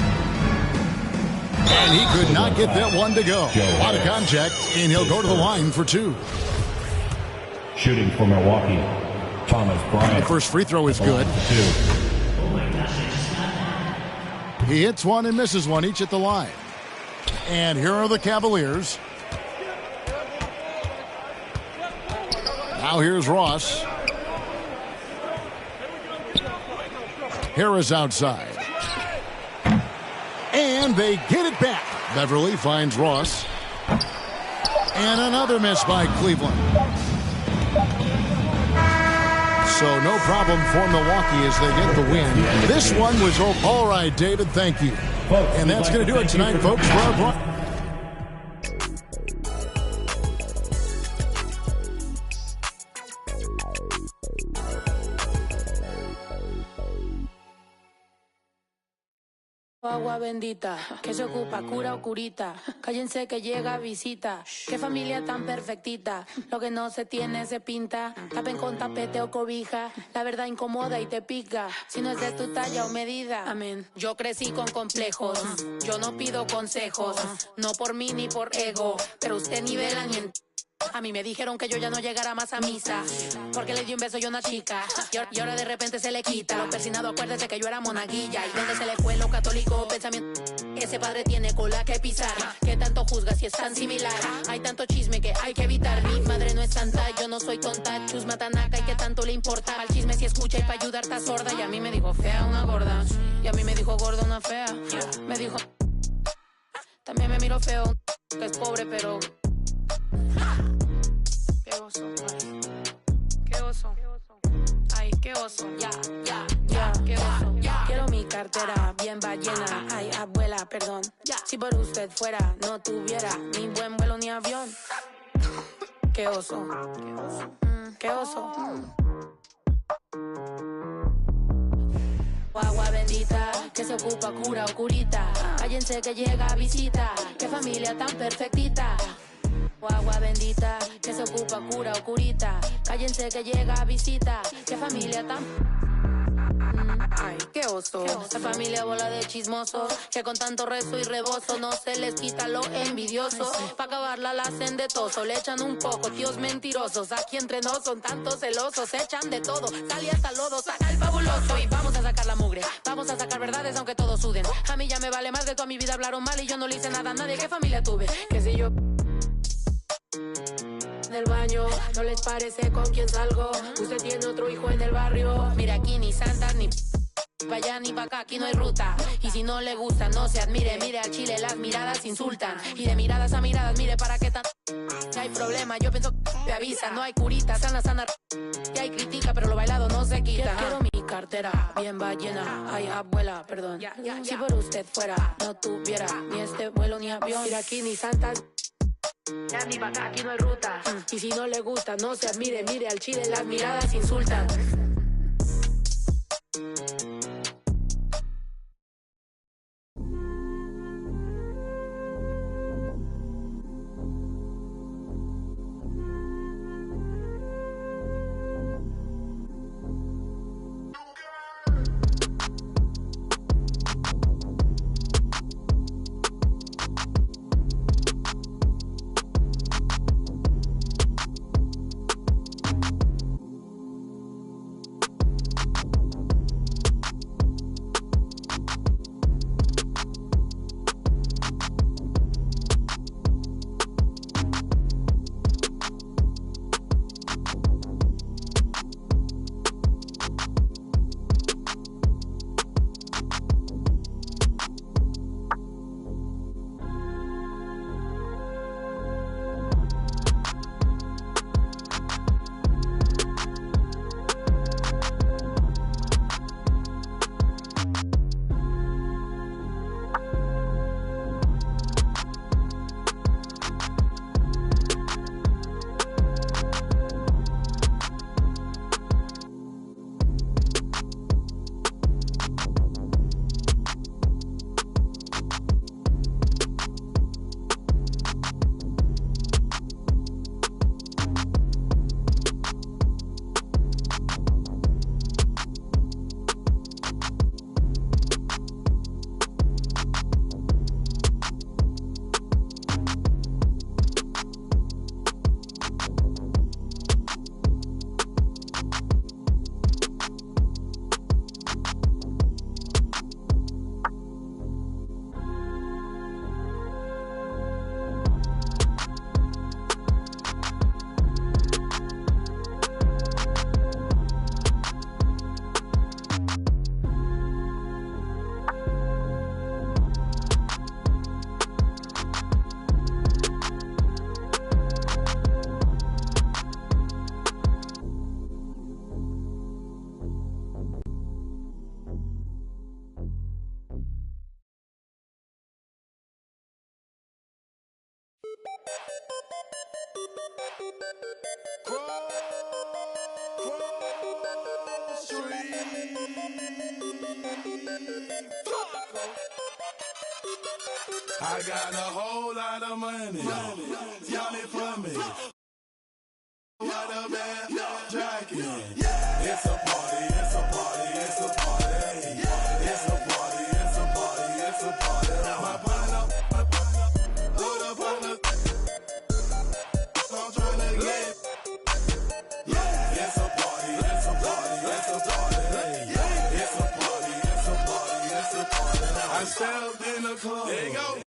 And he could not get that one to go. A lot of contact, and he'll go to the line for 2. Shooting for Milwaukee, Thomas Bryant. The first free throw is good. 2. He hits one and misses one, each at the line. And here are the Cavaliers. Now here's Ross. Harris outside. And they get it back. Beverly finds Ross. And another miss by Cleveland. So no problem for Milwaukee as they get the win. This one was all right, David. Thank you. And that's going to do it tonight, folks. For our Agua bendita, que se ocupa, cura o curita. Cállense que llega visita. Qué familia tan perfectita. Lo que no se tiene se pinta. Tapen con tapete o cobija. La verdad incomoda y te pica. Si no es de tu talla o medida. Amén. Yo crecí con complejos. Yo no pido consejos. No por mí ni por ego. Pero usted nivela ni en... A mí me dijeron que yo ya no llegara más a misa, porque le di un beso yo a una chica. Y ahora de repente se le quita. Lo persinado, acuérdese que yo era monaguilla. Y donde se le fue lo católico, pensamiento. Ese padre tiene cola que pisar. Que tanto juzga si es tan similar. Hay tanto chisme que hay que evitar. Mi madre no es santa, yo no soy tonta. Chusma tanaca y que tanto le importa. Al chisme si escucha y para ayudar está sorda. Y a mí me dijo fea una gorda. Y a mí me dijo gorda una fea. Me dijo... También me miro feo, que es pobre, pero... Qué oso, ay. Qué oso. Ay, qué oso. Ya, qué oso. Quiero mi cartera bien ballena. Ay, abuela, perdón. Si por usted fuera, no tuviera ni buen vuelo ni avión. Qué oso. Qué oso. Agua bendita, que se ocupa cura o curita. Cállense que llega visita. Qué familia tan perfectita. Agua bendita, que se ocupa cura o curita. Cállense que llega visita. Qué familia tan... Ay, qué oso. La familia bola de chismosos, que con tanto rezo y rebozo no se les quita lo envidioso. Pa' acabarla la hacen de toso, le echan un poco, tíos mentirosos. Aquí entre nos son tantos celosos, echan de todo, sale hasta lodo, saca el fabuloso. Y vamos a sacar la mugre, vamos a sacar verdades aunque todos suden. A mí ya me vale más de toda mi vida hablaron mal y yo no le hice nada a nadie. ¿Qué familia tuve? Que si yo... del baño, ¿no les parece con quién salgo? Usted tiene otro hijo en el barrio. Mira, aquí ni santas ni... pa' allá ni pa' acá, aquí no hay ruta. Y si no le gusta, no se admire. Mire al chile, las miradas insultan. Y de miradas a miradas, mire para qué tan... No hay problema, yo pienso que te avisa. No hay curita, sana. Y hay critica, pero lo bailado no se quita. Quiero mi cartera bien ballena. Ay, abuela, perdón. Si por usted fuera, no tuviera ni este vuelo ni avión. Mira aquí ni santas... ya ni pa' acá, aquí no hay ruta. Y si no le gusta, no se admire. Mire al chile, las miradas insultan. I got a whole lot of money. Y'all it for me. What a bad jacket. It's a party, it's a party, it's a party. It's a party, it's a party, it's a party. My partner, load up on the... I'm trying to myself in the club. There you go.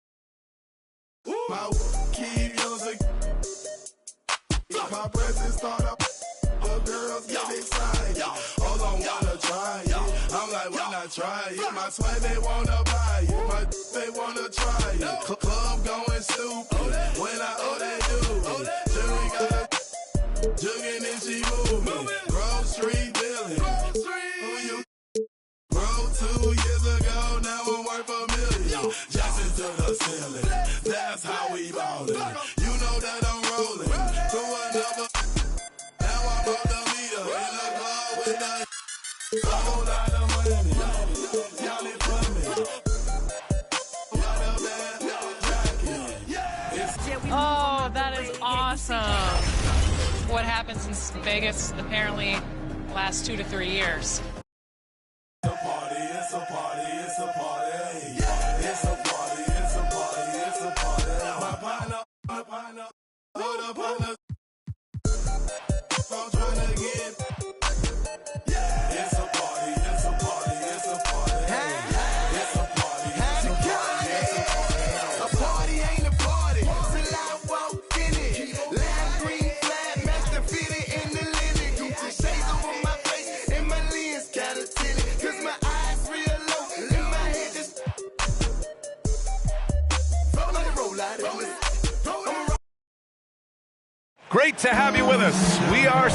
My keep using. If my presence start up, the girls get excited. Hold on, wanna try it. I'm like, why not try it? My swag, they wanna buy it. My they wanna try it. Club going stupid. When I they do it. Jury got a jugging and she moving. Grove Street dealing. Who you? Bro, 2 years ago, now I'm worth $1 million. Jackson to the ceiling. That's how we ballin'. You know that I'm rolling. Through another. Now I'm on the meter in the club with the whole lot of money. Y'all it for me. Got a bad jacket. Oh, that is awesome. What happened since Vegas apparently last 2 to 3 years. It's a party, it's a party, it's a party. It's a party, it's a party, it's a party. My partner, hold up, partner. I'm trying to get. It's a party, it's a party, it's a party. It's a party, it's a party, it's a party. A party ain't a party till I walk in it. Lime green flag, master fitted in the linen. Gucci shades over my face and my lens kinda tinted. Cause my eyes real low and my head just roll out of it. Great to have you with us. We are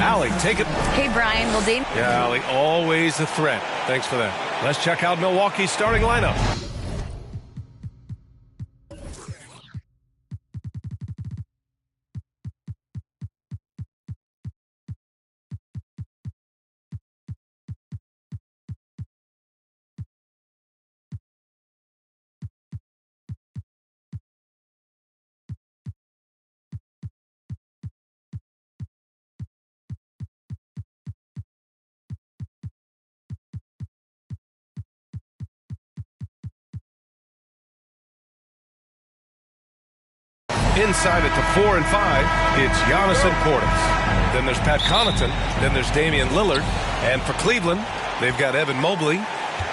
Allie, take it. Hey, Brian, will Dave? Yeah, Allie, always a threat. Thanks for that. Let's check out Milwaukee's starting lineup. Inside it to 4 and 5, it's Giannis and Portis. Then there's Pat Connaughton. Then there's Damian Lillard. And for Cleveland, they've got Evan Mobley,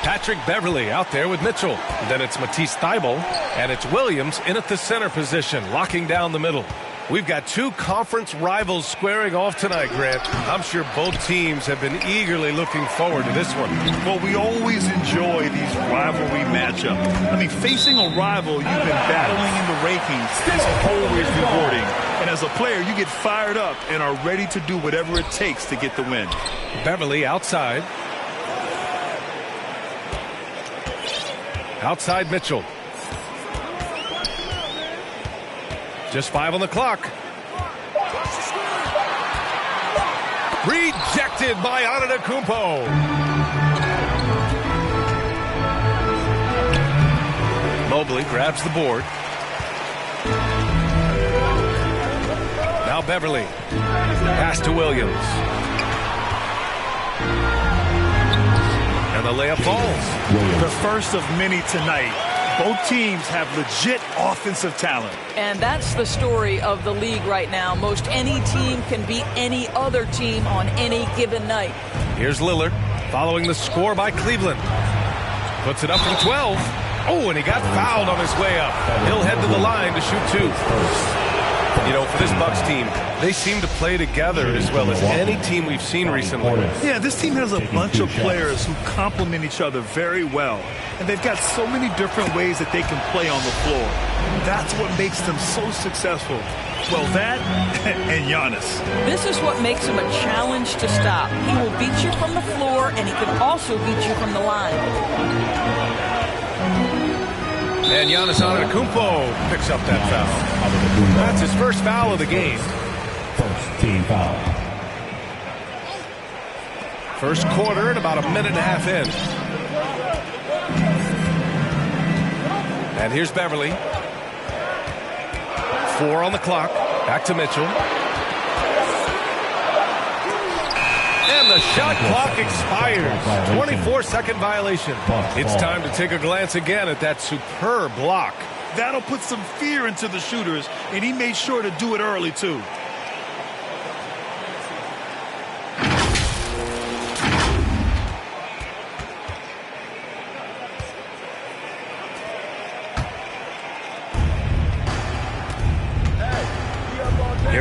Patrick Beverley out there with Mitchell. Then it's Matisse Thybulle, and it's Williams in at the center position, locking down the middle. We've got two conference rivals squaring off tonight, Grant. I'm sure both teams have been eagerly looking forward to this one. Well, we always enjoy these rivalry matchups. I mean, facing a rival you've been battling in the rankings is always rewarding. And as a player, you get fired up and are ready to do whatever it takes to get the win. Beverly outside. Outside Mitchell. Just 5 on the clock. Rejected by Antetokounmpo. Mobley grabs the board. Now Beverly. Pass to Williams. And the layup falls. The first of many tonight. Both teams have legit offensive talent. And that's the story of the league right now. Most any team can beat any other team on any given night. Here's Lillard following the score by Cleveland. Puts it up from 12. Oh, and he got fouled on his way up. He'll head to the line to shoot 2. You know, for this Bucks team, they seem to play together as well as any team we've seen recently. Yeah, this team has a bunch of players who complement each other very well. And they've got so many different ways that they can play on the floor. That's what makes them so successful. Well, that and Giannis. This is what makes him a challenge to stop. He will beat you from the floor, and he can also beat you from the line. And Giannis Antetokounmpo picks up that foul. That's his first foul of the game. First team foul. First quarter and about a minute and a half in. And here's Beverly. 4 on the clock. Back to Mitchell. And the shot clock expires. 24-second violation. It's time to take a glance again at that superb block. That'll put some fear into the shooters, and he made sure to do it early, too.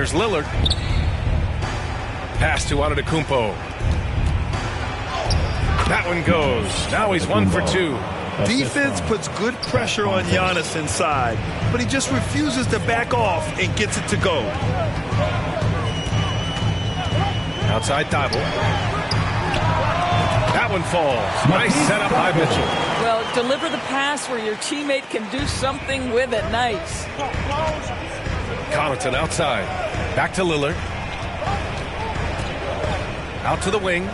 Here's Lillard. Pass to Antetokounmpo. That one goes. Now he's 1 for 2. Defense puts good pressure on Giannis inside, but he just refuses to back off and gets it to go. Outside Thibault. That one falls. Nice setup by Mitchell. Well, deliver the pass where your teammate can do something with it. Nice. Connaughton outside. Back to Lillard. Out to the wing.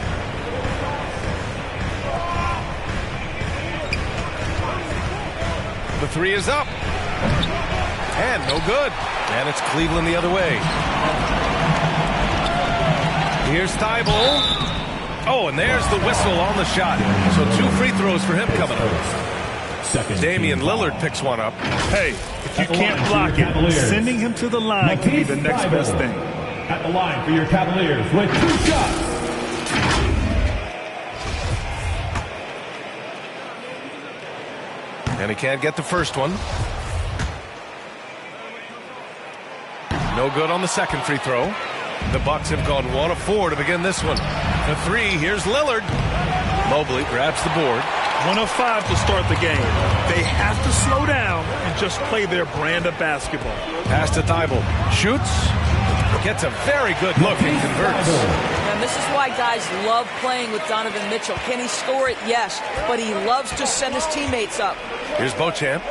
The three is up. And no good. And it's Cleveland the other way. Here's Thibault. Oh, and there's the whistle on the shot. So 2 free throws for him coming up. Damian Lillard picks one up. Hey, if you can't block it, sending him to the line can be the next best thing. At the line for your Cavaliers with 2 shots. And he can't get the first one. No good on the second free throw. The Bucks have gone 1 of 4 to begin this one. The 3, here's Lillard. Mobley grabs the board. 1 of 5 to start the game. They have to slow down and just play their brand of basketball. Pass to Thibault. Shoots. Gets a very good look and converts. And this is why guys love playing with Donovan Mitchell. Can he score it? Yes. But he loves to send his teammates up. Here's Beauchamp.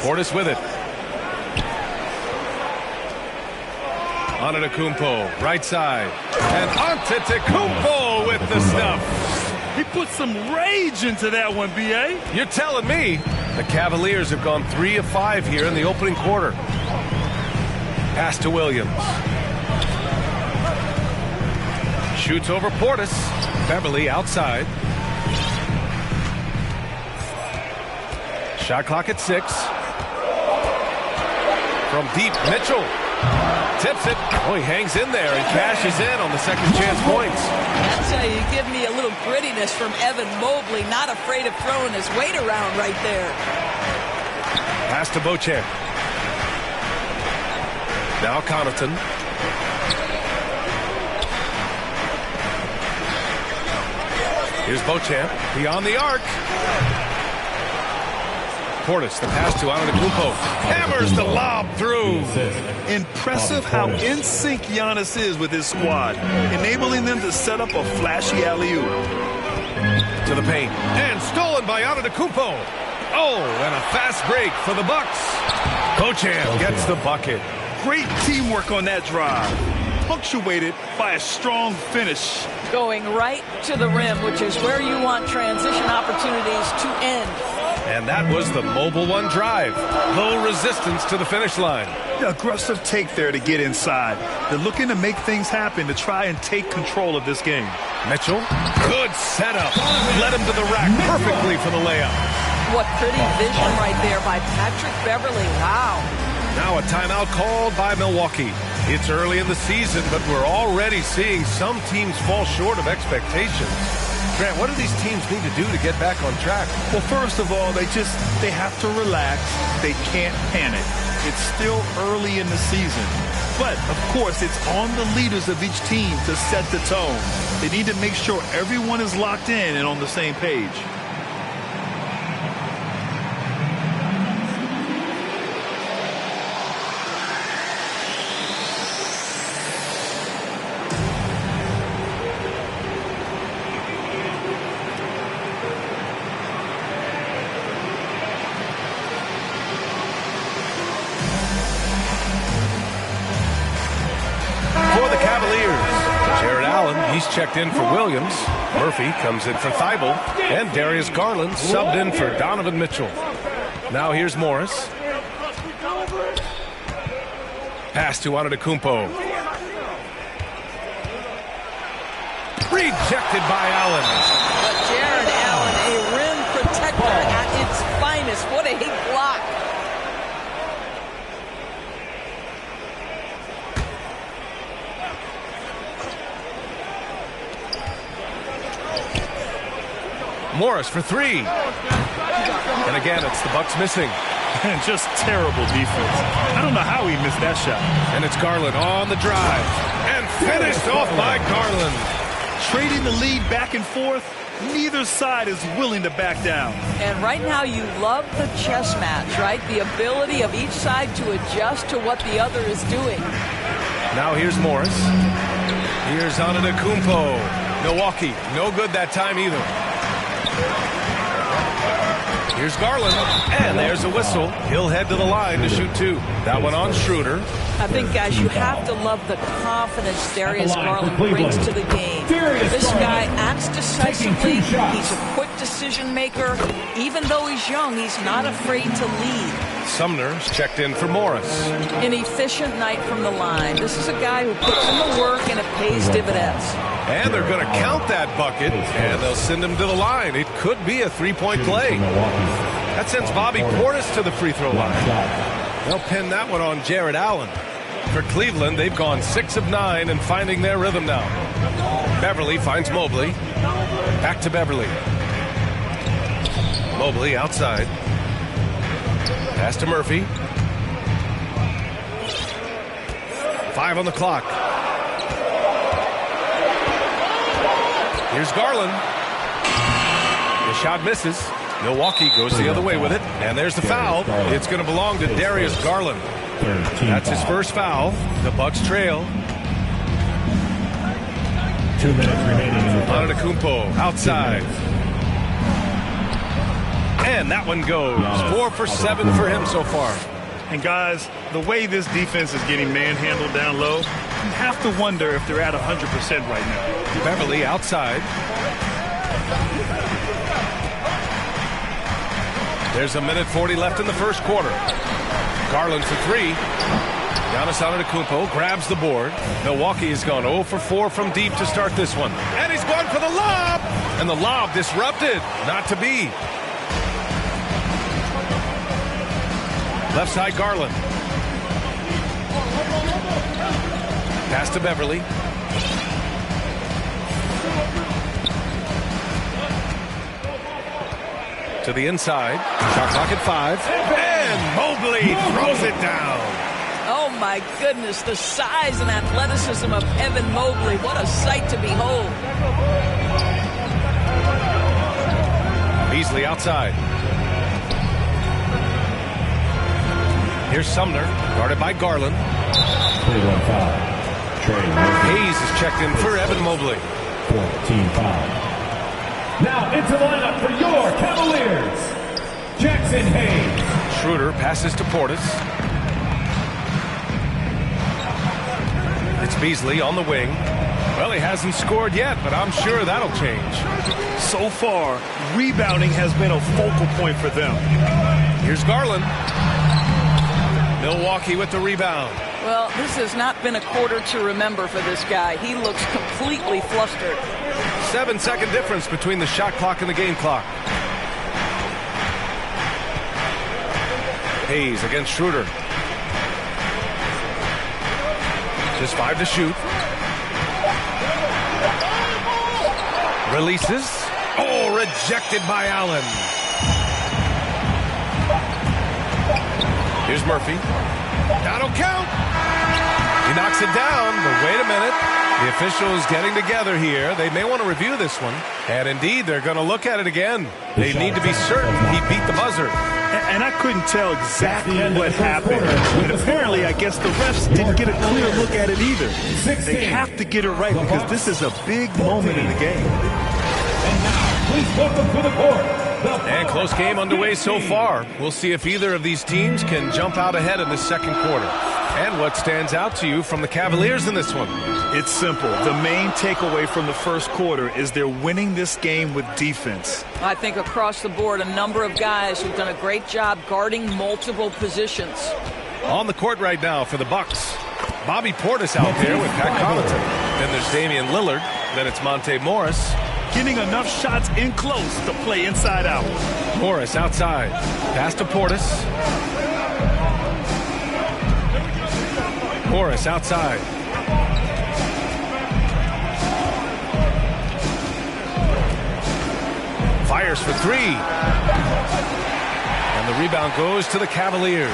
Portis with it. Antetokounmpo, right side. And Antetokounmpo with the stuff. He put some rage into that one, B.A. You're telling me. The Cavaliers have gone 3 of 5 here in the opening quarter. Pass to Williams. Shoots over Portis. Beverly outside. Shot clock at 6. From deep, Mitchell. Tips it. Oh, he hangs in there and cashes in on the second chance points. I tell you, give me a little grittiness from Evan Mobley. Not afraid of throwing his weight around right there. Pass to Beauchamp. Now Connaughton. Here's Beauchamp. Beyond the arc. Portis, the pass to Antetokounmpo. Hammers the lob through. Impressive how in sync Giannis is with his squad, enabling them to set up a flashy alley-oop. To the paint. And stolen by Antetokounmpo. Oh, and a fast break for the Bucks. Beauchamp gets the bucket. Great teamwork on that drive, punctuated by a strong finish. Going right to the rim, which is where you want transition opportunities to end. And that was the Mobile One drive. Low resistance to the finish line. The aggressive take there to get inside. They're looking to make things happen to try and take control of this game. Mitchell, good setup. Led him to the rack perfectly for the layup. What pretty vision right there by Patrick Beverly. Wow. Now a timeout called by Milwaukee. It's early in the season, but we're already seeing some teams fall short of expectations. Grant, what do these teams need to do to get back on track? Well, first of all, they have to relax. They can't panic. It's still early in the season. But, of course, it's on the leaders of each team to set the tone. They need to make sure everyone is locked in and on the same page. He's checked in for Williams. Murphy comes in for Thibault. And Darius Garland subbed in for Donovan Mitchell. Now here's Morris. Pass to Antetokounmpo. Rejected by Allen. But Jared Allen, a rim protector at its finest. What a block. Morris for 3. And again, it's the Bucks missing. And just terrible defense. I don't know how he missed that shot. And it's Garland on the drive. And finished off by Garland. Trading the lead back and forth, neither side is willing to back down. And right now you love the chess match, right? The ability of each side to adjust to what the other is doing. Now here's Morris. Here's Antetokounmpo. Milwaukee, no good that time either. Here's Garland, and there's a whistle. He'll head to the line to shoot two. That one on Schroeder. I think, guys, you have to love the confidence Steriosk Garland brings to the game. This guy acts decisively. He's a quick decision maker. Even though he's young, he's not afraid to lead. Sumner's checked in for Morris. An efficient night from the line. This is a guy who puts in the work and it pays dividends. And they're going to count that bucket, and they'll send him to the line. It could be a three-point play. That sends Bobby Portis to the free throw line. They'll pin that one on Jared Allen. For Cleveland, they've gone 6 of 9 and finding their rhythm now. Beverly finds Mobley. Back to Beverly. Mobley outside. Pass to Murphy. 5 on the clock. Here's Garland. The shot misses. Milwaukee goes the other way with it. And there's the foul. It's going to belong to Darius Garland. That's his first foul. The Bucks trail. 2 minutes remaining in the Antetokounmpo outside. And that one goes. 4 for 7 for him so far. And guys, the way this defense is getting manhandled down low, you have to wonder if they're at 100% right now. Beverly outside. There's a minute 40 left in the first quarter. Garland for 3. Giannis Antetokounmpo grabs the board. Milwaukee has gone 0 for 4 from deep to start this one. And he's going for the lob. And the lob disrupted. Not to be. Left side Garland. Pass to Beverly. To the inside. Shot clock at 5. And Mobley throws it down. Oh, my goodness. The size and athleticism of Evan Mobley. What a sight to behold. Beasley outside. Here's Sumner, guarded by Garland. Hayes is checked in for Evan Mobley. Team foul. Now into the lineup for your Cavaliers, Jackson Hayes. Schroeder passes to Portis. It's Beasley on the wing. Well, he hasn't scored yet, but I'm sure that'll change. So far, rebounding has been a focal point for them. Here's Garland. Milwaukee with the rebound. Well, this has not been a quarter to remember for this guy. He looks completely flustered. 7-second difference between the shot clock and the game clock. Hayes against Schroeder. Just 5 to shoot. Releases. Oh, rejected by Allen. Here's Murphy. That'll count. He knocks it down, but wait a minute. The officials getting together here. They may want to review this one. And indeed, they're going to look at it again. They need to be certain he beat the buzzer. And I couldn't tell exactly what happened. But apparently, I guess the refs didn't get a clear look at it either. They have to get it right because this is a big moment in the game. And now, please welcome to the court. And close game underway so far. We'll see if either of these teams can jump out ahead in the second quarter. And what stands out to you from the Cavaliers in this one? It's simple. The main takeaway from the first quarter is they're winning this game with defense. I think across the board, a number of guys who've done a great job guarding multiple positions. On the court right now for the Bucks. Bobby Portis out there with Pat Connaughton. Then there's Damian Lillard. Then it's Monte Morris. Getting enough shots in close to play inside out. Morris outside. Pass to Portis. Morris outside. Fires for 3. And And the rebound goes to the Cavaliers.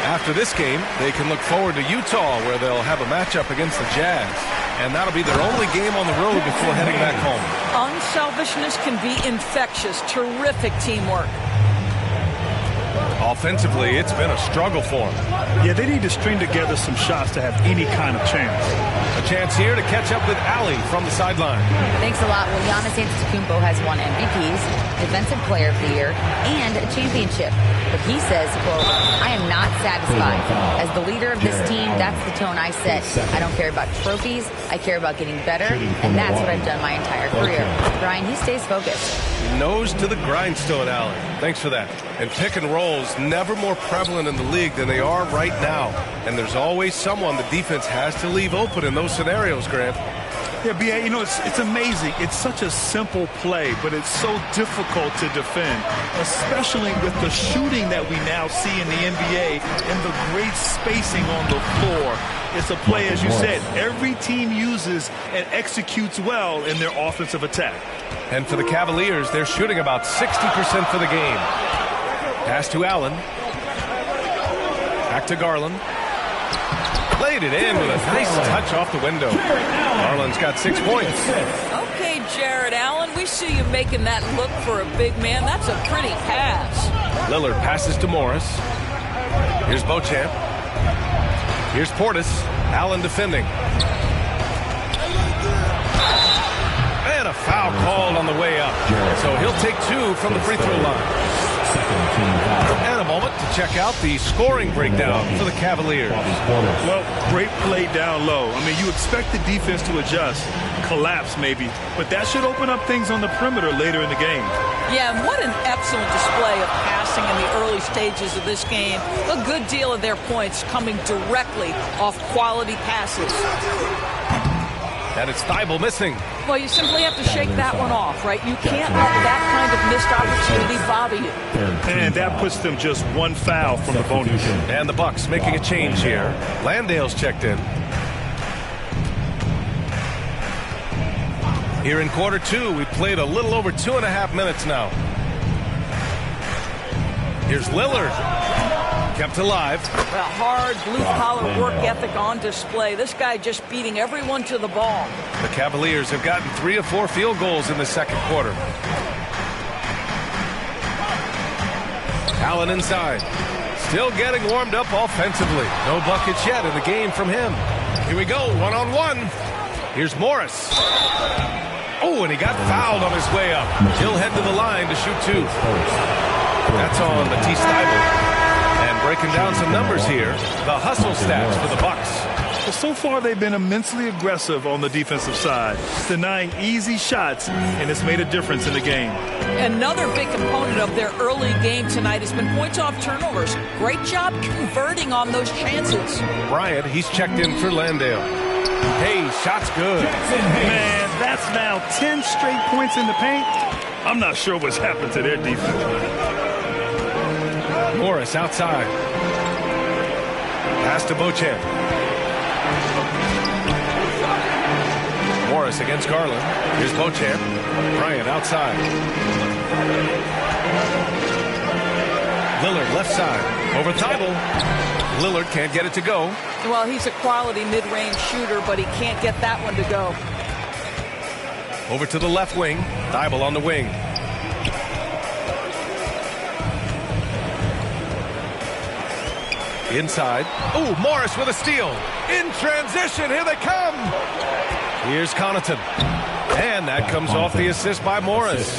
After this game, they can look forward to Utah, where they'll have a matchup against the Jazz. And that'll be their only game on the road before heading back home. Unselfishness can be infectious. Terrific teamwork. Offensively, it's been a struggle for them. Yeah, they need to string together some shots to have any kind of chance. A chance here to catch up with Allie from the sideline. Thanks a lot. Well, Giannis Antetokounmpo has won MVPs, Defensive Player of the Year, and a championship. But he says, quote, I am not satisfied. As the leader of this team, that's the tone I set. I don't care about trophies. I care about getting better, and that's what I've done my entire career. Brian, he stays focused. Nose to the grindstone, Allie. Thanks for that. And pick and rolls never more prevalent in the league than they are right now. And there's always someone the defense has to leave open in those scenarios, Grant. Yeah, B.A., you know, it's amazing. It's such a simple play, but it's so difficult to defend, especially with the shooting that we now see in the NBA and the great spacing on the floor. It's a play, as you said, every team uses and executes well in their offensive attack. And for the Cavaliers, they're shooting about 60% for the game. Pass to Allen. Back to Garland. Played it in with a nice touch off the window. Garland's got 6 points. Okay, Jared Allen, we see you making that look for a big man. That's a pretty pass. Lillard passes to Morris. Here's Beauchamp. Here's Portis. Allen defending. And a foul called on the way up. So he'll take 2 from the free throw line. And a moment to check out the scoring breakdown for the Cavaliers. Well, great play down low. I mean, you expect the defense to adjust, collapse maybe, but that should open up things on the perimeter later in the game. Yeah, and what an excellent display of passing in the early stages of this game. A good deal of their points coming directly off quality passes. And it's Thibault missing. Well, you simply have to shake that one off, right? You can't let that kind of missed opportunity bother you. And that puts them just 1 foul from the bonus. And the Bucks making a change here. Landale's checked in. Here in quarter 2, we've played a little over 2.5 minutes now. Here's Lillard. Kept alive. A hard, blue-collar work ethic on display. This guy just beating everyone to the ball. The Cavaliers have gotten 3 of 4 field goals in the second quarter. Allen inside. Still getting warmed up offensively. No buckets yet in the game from him. Here we go, one-on-one. Here's Morris. Oh, and he got fouled on his way up. He'll head to the line to shoot 2. That's on Matisse Thybulle. And breaking down some numbers here, the hustle stats for the Bucks. Well, so far they've been immensely aggressive on the defensive side, denying easy shots, and it's made a difference in the game. Another big component of their early game tonight has been points off turnovers. Great job converting on those chances. Bryant, he's checked in for Landale. Hey, shot's good. Man, that's now 10 straight points in the paint. I'm not sure what's happened to their defense. Morris outside. Pass to Beauchamp. Morris against Garland. Here's Beauchamp. Bryant outside. Lillard left side. Over Thybulle. Lillard can't get it to go. Well, he's a quality mid-range shooter, but he can't get that one to go. Over to the left wing. Thybulle on the wing. Inside. Oh, Morris with a steal. In transition. Here they come. Here's Connaughton. And that comes off the assist by Morris.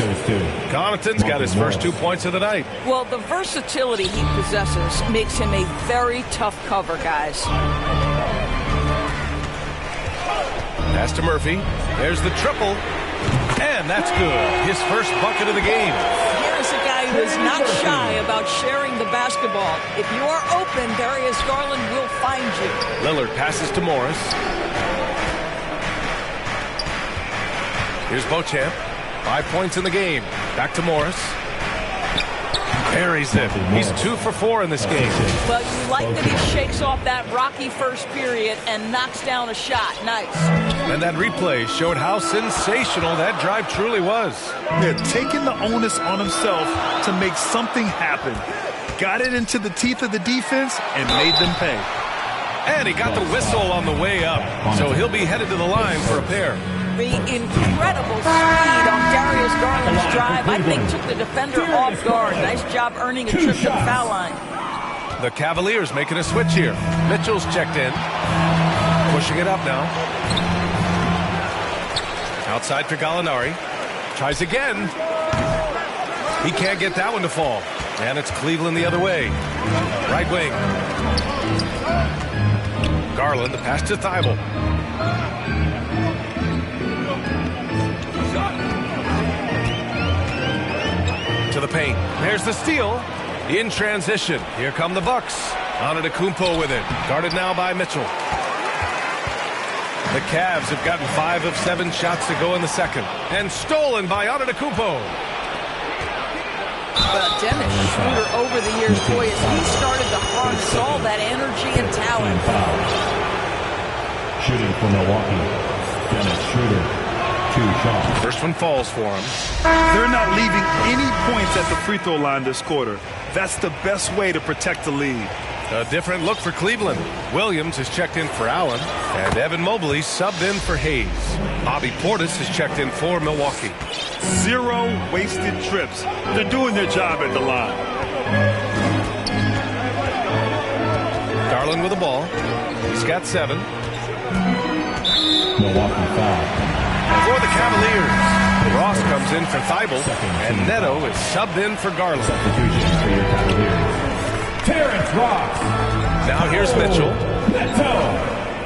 Connaughton's got his first 2 points of the night. Well, the versatility he possesses makes him a very tough cover, guys. Pass to Murphy. There's the triple. And that's good. His first bucket of the game. Here's a guy who is not shy about sharing the basketball. If you are open, Darius Garland will find you. Lillard passes to Morris. Here's Beauchamp. 5 points in the game. Back to Morris. Carries it. He's 2 for 4 in this game. Well, you like that he shakes off that rocky first period and knocks down a shot. Nice. And that replay showed how sensational that drive truly was. They're taking the onus on himself to make something happen. got it into the teeth of the defense and made them pay. And he got the whistle on the way up, so he'll be headed to the line for a pair. The incredible speed on Darius Garland's drive, I think, took the defender off guard. Nice job earning a trip to the foul line. The Cavaliers making a switch here. Mitchell's checked in. Pushing it up now. Outside for Gallinari. Tries again. He can't get that one to fall. And it's Cleveland the other way. Right wing. Garland, the pass to Thibault. To the paint. There's the steal. In transition. Here come the Bucks. Antetokounmpo with it. Guarded now by Mitchell. The Cavs have gotten 5 of 7 shots to go in the second. And stolen by Antetokounmpo. But Dennis Schroeder over the years, boy, as he started to harness all that energy and talent. Shooting for Milwaukee, Dennis Schroeder, 2 shots. First one falls for him. They're not leaving any points at the free throw line this quarter. That's the best way to protect the lead. A different look for Cleveland. Williams is checked in for Allen, and Evan Mobley subbed in for Hayes. Bobby Portis is checked in for Milwaukee. 0 wasted trips. They're doing their job at the line. Garland with the ball. He's got 7. Milwaukee foul. For the Cavaliers, Ross comes in for Thibault, and Neto is subbed in for Garland. Substitution for your Cavaliers. Terrence Ross. Now here's Mitchell. Neto.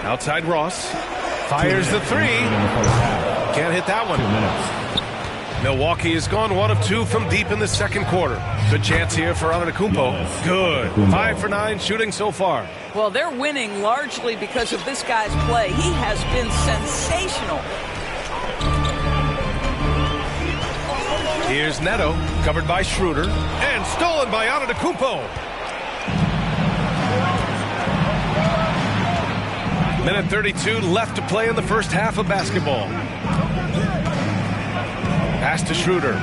Outside Ross. Fires the 3. Can't hit that one. 2 minutes. Milwaukee has gone 1 of 2 from deep in the second quarter. Good chance here for Antetokounmpo. Good. 5 for 9 shooting so far. Well, they're winning largely because of this guy's play. He has been sensational. Here's Neto, covered by Schroeder, and stolen by Antetokounmpo. Minute 32 left to play in the first half of basketball. Pass to Schroeder.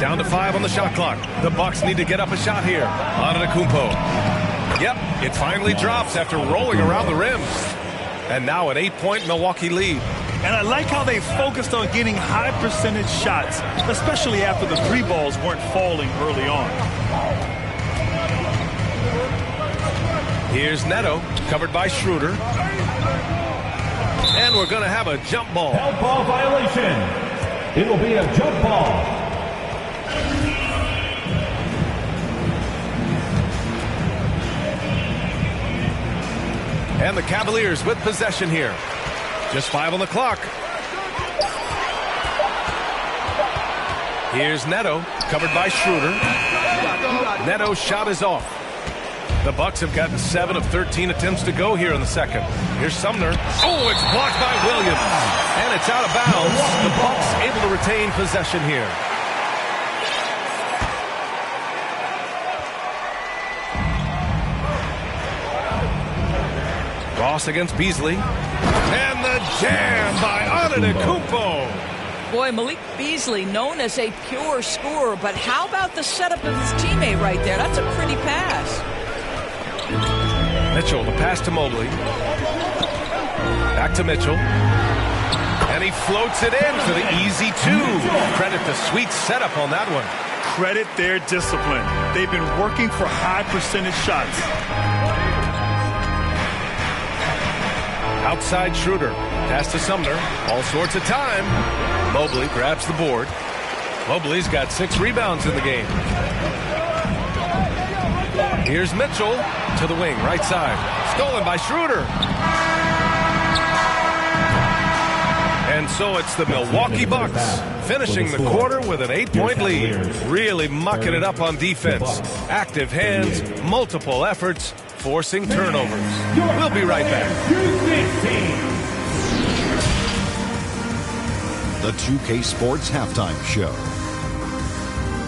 Down to 5 on the shot clock. The Bucks need to get up a shot here. Antetokounmpo. Yep, it finally drops after rolling around the rim. And now an 8-point Milwaukee lead. And I like how they focused on getting high percentage shots, especially after the 3 balls weren't falling early on. Here's Neto, covered by Schroeder. And we're going to have a jump ball. Help ball violation. It'll be a jump ball. And the Cavaliers with possession here. Just 5 on the clock. Here's Neto, covered by Schroeder. Neto's shot is off. The Bucks have gotten 7 of 13 attempts to go here in the second. Here's Sumner. Oh, it's blocked by Williams. And it's out of bounds. The Bucks able to retain possession here. Ross against Beasley. And the jam by Antetokounmpo. Boy, Malik Beasley, known as a pure scorer, but how about the setup of his teammate right there? That's a pretty pass. Mitchell, the pass to Mobley. Back to Mitchell. And he floats it in for the easy 2. Credit the sweet setup on that one. Credit their discipline. They've been working for high percentage shots. Outside Schroeder. Pass to Sumner. All sorts of time. Mobley grabs the board. Mobley's got 6 rebounds in the game. Here's Mitchell to the wing, right side. Stolen by Schroeder. And so it's the Milwaukee Bucks finishing the quarter with an 8-point lead. Really mucking it up on defense. Active hands, multiple efforts, forcing turnovers. We'll be right back. The 2K Sports Halftime Show.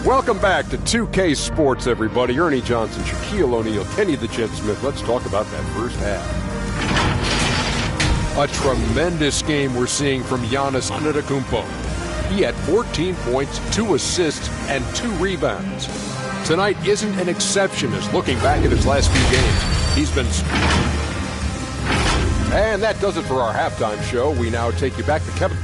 Welcome back to 2K Sports, everybody. Ernie Johnson, Shaquille O'Neal, Kenny the Jet Smith. Let's talk about that first half. A tremendous game we're seeing from Giannis Antetokounmpo. He had 14 points, 2 assists, and 2 rebounds. Tonight isn't an exception as looking back at his last few games, he's been... And that does it for our halftime show. We now take you back to Kevin.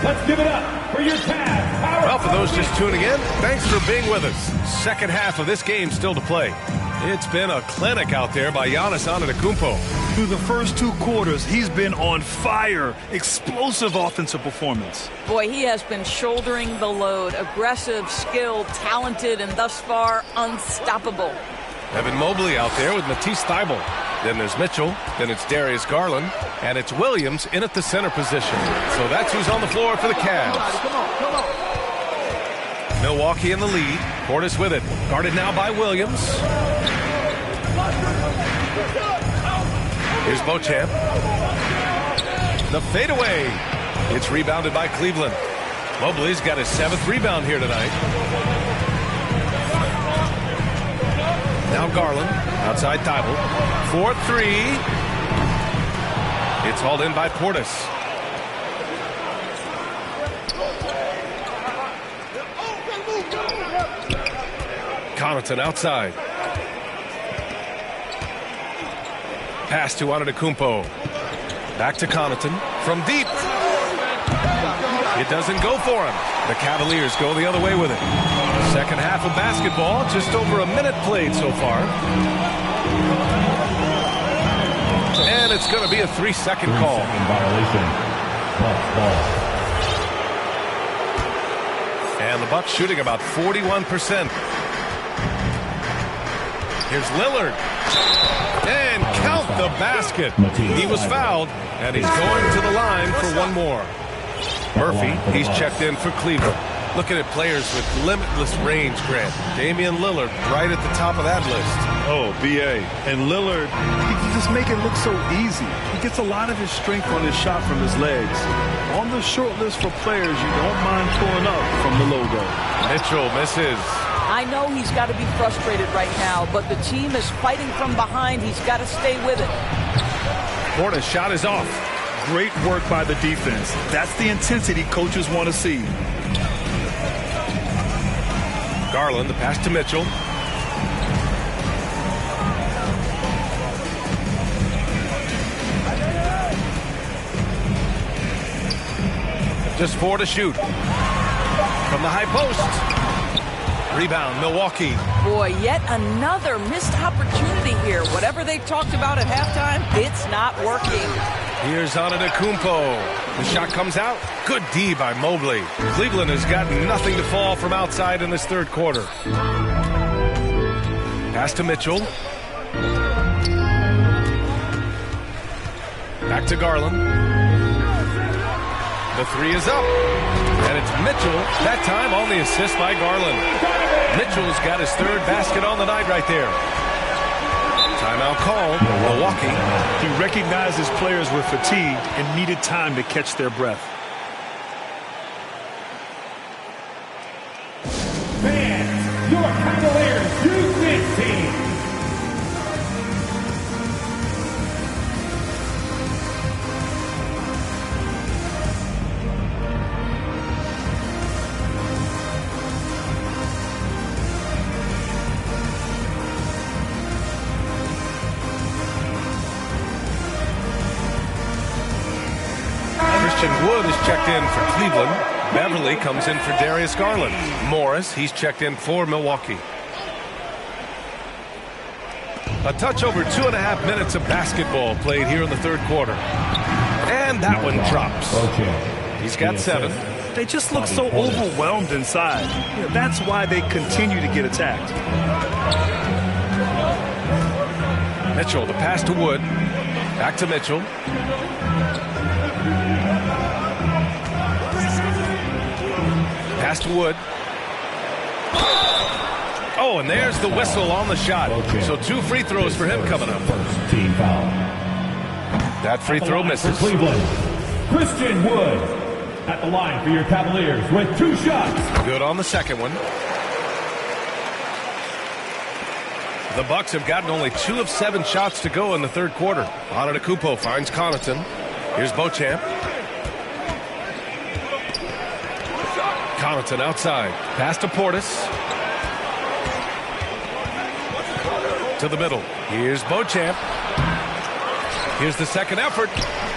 Let's give it up for your Cavs power. Well, for those just tuning in, thanks for being with us. Second half of this game still to play. It's been a clinic out there by Giannis Antetokounmpo. Through the first 2 quarters, he's been on fire. Explosive offensive performance. Boy, he has been shouldering the load. Aggressive, skilled, talented, and thus far unstoppable. Evan Mobley out there with Matisse Thybulle. Then there's Mitchell. Then it's Darius Garland. And it's Williams in at the center position. So that's who's on the floor for the Cavs. Come on. Milwaukee in the lead. Portis with it. Guarded now by Williams. Here's Beauchamp. The fadeaway. It's rebounded by Cleveland. Mobley's got his 7th rebound here tonight. Now Garland. Outside Thybulle. 4-3. It's hauled in by Portis. Connaughton outside. Pass to Antetokounmpo. Back to Connaughton. From deep. It doesn't go for him. The Cavaliers go the other way with it. Second half of basketball. Just over a minute played so far. And it's going to be a 3-second call. Violation. Ball. And the Bucks shooting about 41%. Here's Lillard. And count the basket. He was fouled, and he's going to the line for one more. Murphy, he's checked in for Cleveland. Looking at players with limitless range, Grant. Damian Lillard right at the top of that list. Oh, B.A. And Lillard, he can just make it look so easy. He gets a lot of his strength on his shot from his legs. On the short list for players you don't mind pulling up from the logo. Mitchell misses. I know he's got to be frustrated right now, but the team is fighting from behind. He's got to stay with it. Portis' shot is off. Great work by the defense. That's the intensity coaches want to see. Garland, the pass to Mitchell. Just 4 to shoot. From the high post. Rebound, Milwaukee. Boy, yet another missed opportunity here. Whatever they talked about at halftime, it's not working. Here's Antetokounmpo. The shot comes out. Good D by Mobley. Cleveland has got nothing to fall from outside in this third quarter. Pass to Mitchell. Back to Garland. The 3 is up. And it's Mitchell, that time on the assist by Garland. Mitchell's got his 3rd basket on the night right there. Timeout called. Milwaukee. He recognized his players were fatigued and needed time to catch their breath. Fans, your Cavaliers use this team. Wood is checked in for Cleveland. Beverly comes in for Darius Garland. Morris, he's checked in for Milwaukee. A touch over 2.5 minutes of basketball played here in the third quarter. And that one drops. He's got 7. They just look so overwhelmed inside. That's why they continue to get attacked. Mitchell, the pass to Wood. Back to Mitchell. Pass to Wood. Oh, and there's the whistle on the shot. So 2 free throws for him coming up. Team foul. That free throw misses. Cleveland, Christian Wood at the line for your Cavaliers with 2 shots. Good on the second one. The Bucks have gotten only 2 of 7 shots to go in the third quarter. Antetokounmpo finds Connaughton. Here's Beauchamp. Connaughton outside. Pass to Portis. To the middle. Here's Beauchamp. Here's the second effort.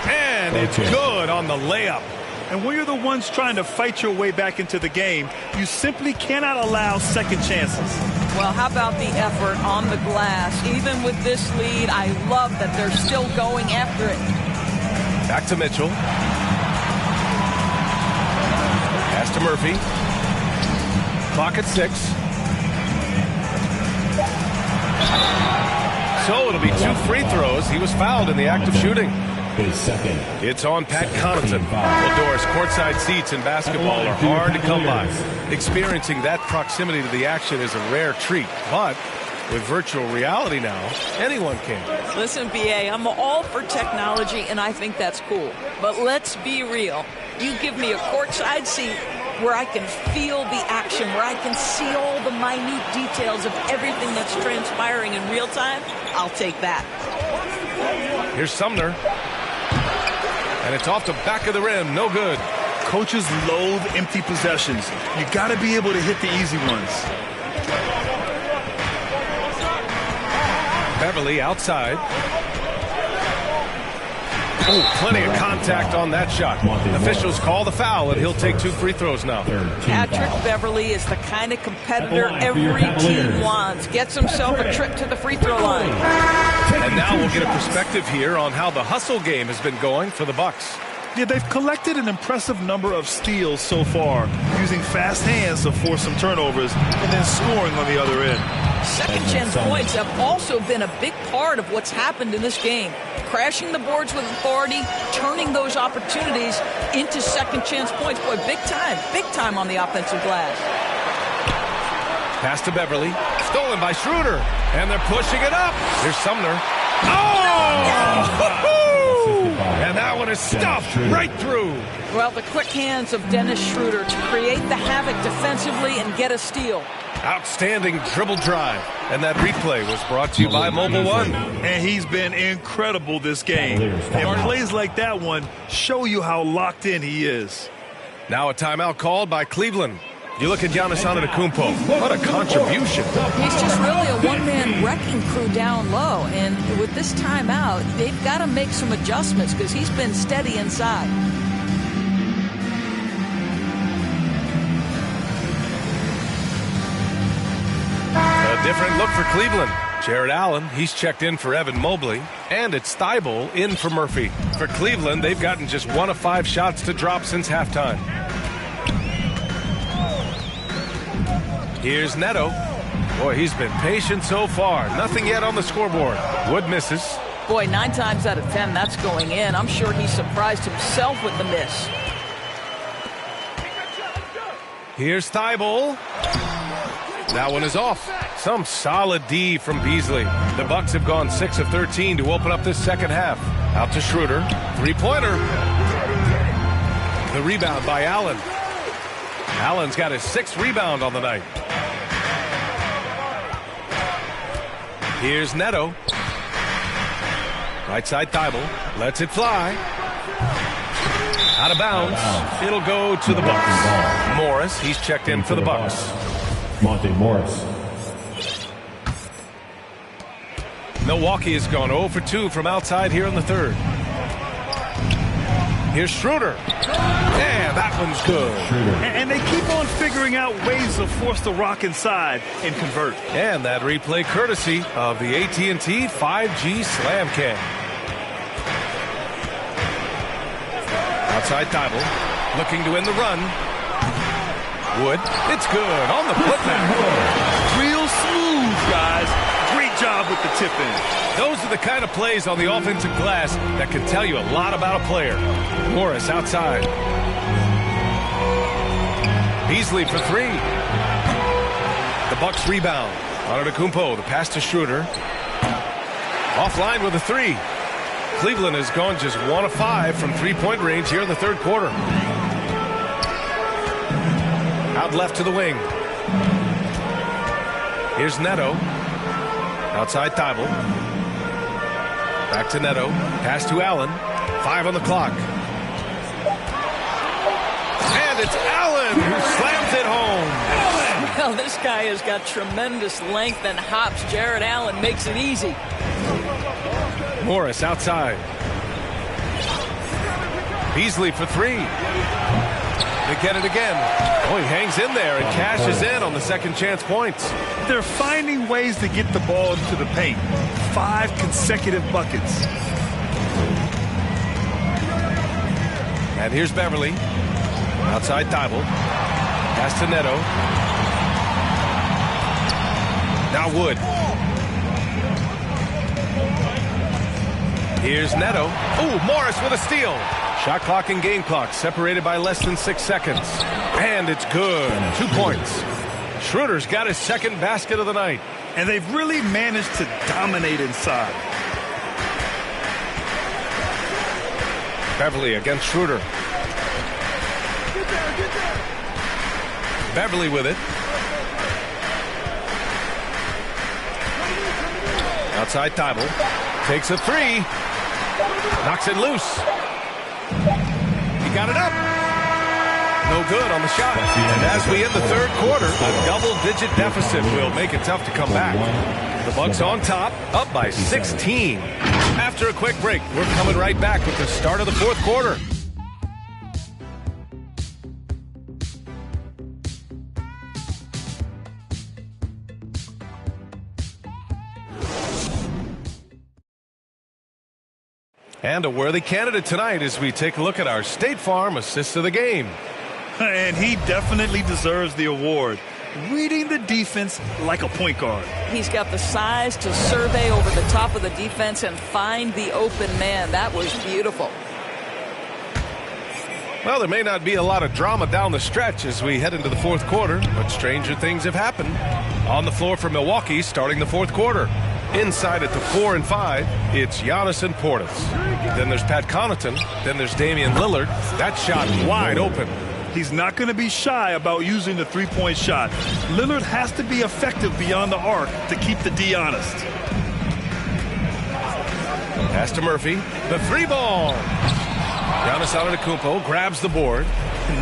And it's good on the layup. And when you're the ones trying to fight your way back into the game, you simply cannot allow second chances. Well, how about the effort on the glass? Even with this lead, I love that they're still going after it. Back to Mitchell. Pass to Murphy. Clock at 6. So it'll be 2 free throws. He was fouled in the act of shooting. It's on Pat Connaughton. Well, Doris, courtside seats in basketball are hard to come by. Experiencing that proximity to the action is a rare treat. But with virtual reality now, anyone can. Listen, BA, I'm all for technology, and I think that's cool. But let's be real. You give me a courtside seat where I can feel the action, where I can see all the minute details of everything that's transpiring in real time, I'll take that. Here's Sumner. And it's off the back of the rim. No good. Coaches loathe empty possessions. You got to be able to hit the easy ones. Beverly outside. Oh, plenty of contact on that shot. Officials call the foul, and he'll take 2 free throws now. Patrick Beverly is the kind of competitor every team wants. Gets himself a trip to the free throw line. And now we'll get a perspective here on how the hustle game has been going for the Bucks. Yeah, they've collected an impressive number of steals so far, using fast hands to force some turnovers and then scoring on the other end. Second chance points have also been a big part of what's happened in this game. Crashing the boards with authority, turning those opportunities into second chance points. Boy, big time on the offensive glass. Pass to Beverly, stolen by Schroeder, and they're pushing it up. Here's Sumner. Oh! And that one is stuffed right through. Well, the quick hands of Dennis Schroeder to create the havoc defensively and get a steal. Outstanding dribble drive. And that replay was brought to you by Mobile One. And he's been incredible this game. And plays like that one show you how locked in he is. Now a timeout called by Cleveland. You look at Giannis Antetokounmpo. What a contribution. He's just really a one-man wrecking crew down low. And with this timeout, they've got to make some adjustments because he's been steady inside. A different look for Cleveland. Jared Allen, he's checked in for Evan Mobley. And it's Thibault in for Murphy. For Cleveland, they've gotten just 1 of 5 shots to drop since halftime. Here's Neto. Boy, he's been patient so far. Nothing yet on the scoreboard. Wood misses. Boy, 9 times out of 10, that's going in. I'm sure he surprised himself with the miss. Here's Thibault. That one is off. Some solid D from Beasley. The Bucks have gone 6 of 13 to open up this second half. Out to Schroeder. 3-pointer. The rebound by Allen. Allen's got his 6th rebound on the night. Here's Neto. Right side Thibault. Lets it fly. Out of bounds. It'll go to the Bucks. Morris, he's checked in for the Bucks. Monte Morris. Milwaukee has gone 0 for 2 from outside here in the third. Here's Schroeder. Yeah, that one's good. And they keep on figuring out ways to force the rock inside and convert. And that replay courtesy of the AT&T 5G Slam Cam. Outside Thibault, looking to end the run. Wood, it's good on the putback. Real smooth, guys. Great job with the tip-in. Those are the kind of plays on the offensive glass that can tell you a lot about a player. Morris outside. Beasley for 3. The Bucks rebound. Antetokounmpo, the pass to Schroeder. Offline with a 3. Cleveland has gone just 1 of 5 from 3-point range here in the third quarter. Out left to the wing. Here's Neto. Outside Thibault. Back to Neto. Pass to Allen. 5 on the clock. And it's Allen who slams it home. Well, this guy has got tremendous length and hops. Jared Allen makes it easy. Morris outside. Beasley for 3. They get it again. Oh, he hangs in there and cashes in on the second chance points. They're finding ways to get the ball into the paint. 5 consecutive buckets. And here's Beverly. Outside Thibault. Pass to Neto. Now Wood. Here's Neto. Oh, Morris with a steal. Shot clock and game clock separated by less than 6 seconds. And it's good. 2 points. Schroeder's got his second basket of the night. And they've really managed to dominate inside. Beverly against Schroeder. Beverly with it. Outside Thibault. Takes a 3. Knocks it loose. He got it up. No good on the shot. And as we end the third quarter, a double-digit deficit will make it tough to come back. The Bucks on top, up by 16. After a quick break, we're coming right back with the start of the fourth quarter. And a worthy candidate tonight as we take a look at our State Farm Assist of the Game. And he definitely deserves the award. Reading the defense like a point guard. He's got the size to survey over the top of the defense and find the open man. That was beautiful. Well, there may not be a lot of drama down the stretch as we head into the fourth quarter, but stranger things have happened. On the floor for Milwaukee starting the fourth quarter. Inside at the 4 and 5, it's Giannis and Portis. Then there's Pat Connaughton. Then there's Damian Lillard. That shot wide open. He's not going to be shy about using the three-point shot. Lillard has to be effective beyond the arc to keep the D honest. Pass to Murphy. The 3-ball. Giannis Antetokounmpo grabs the board.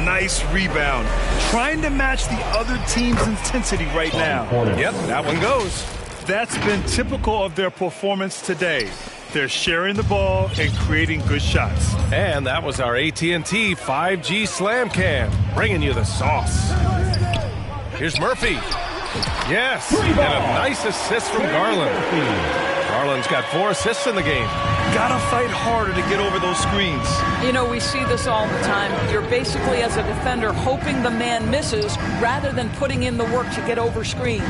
Nice rebound. Trying to match the other team's intensity right now. Yep, that one goes. That's been typical of their performance today. They're sharing the ball and creating good shots. And that was our AT&T 5G Slam Cam, bringing you the sauce. Here's Murphy. Yes, and a nice assist from Garland. Garland's got 4 assists in the game. Gotta fight harder to get over those screens. You know, we see this all the time. You're basically, as a defender, hoping the man misses rather than putting in the work to get over screens.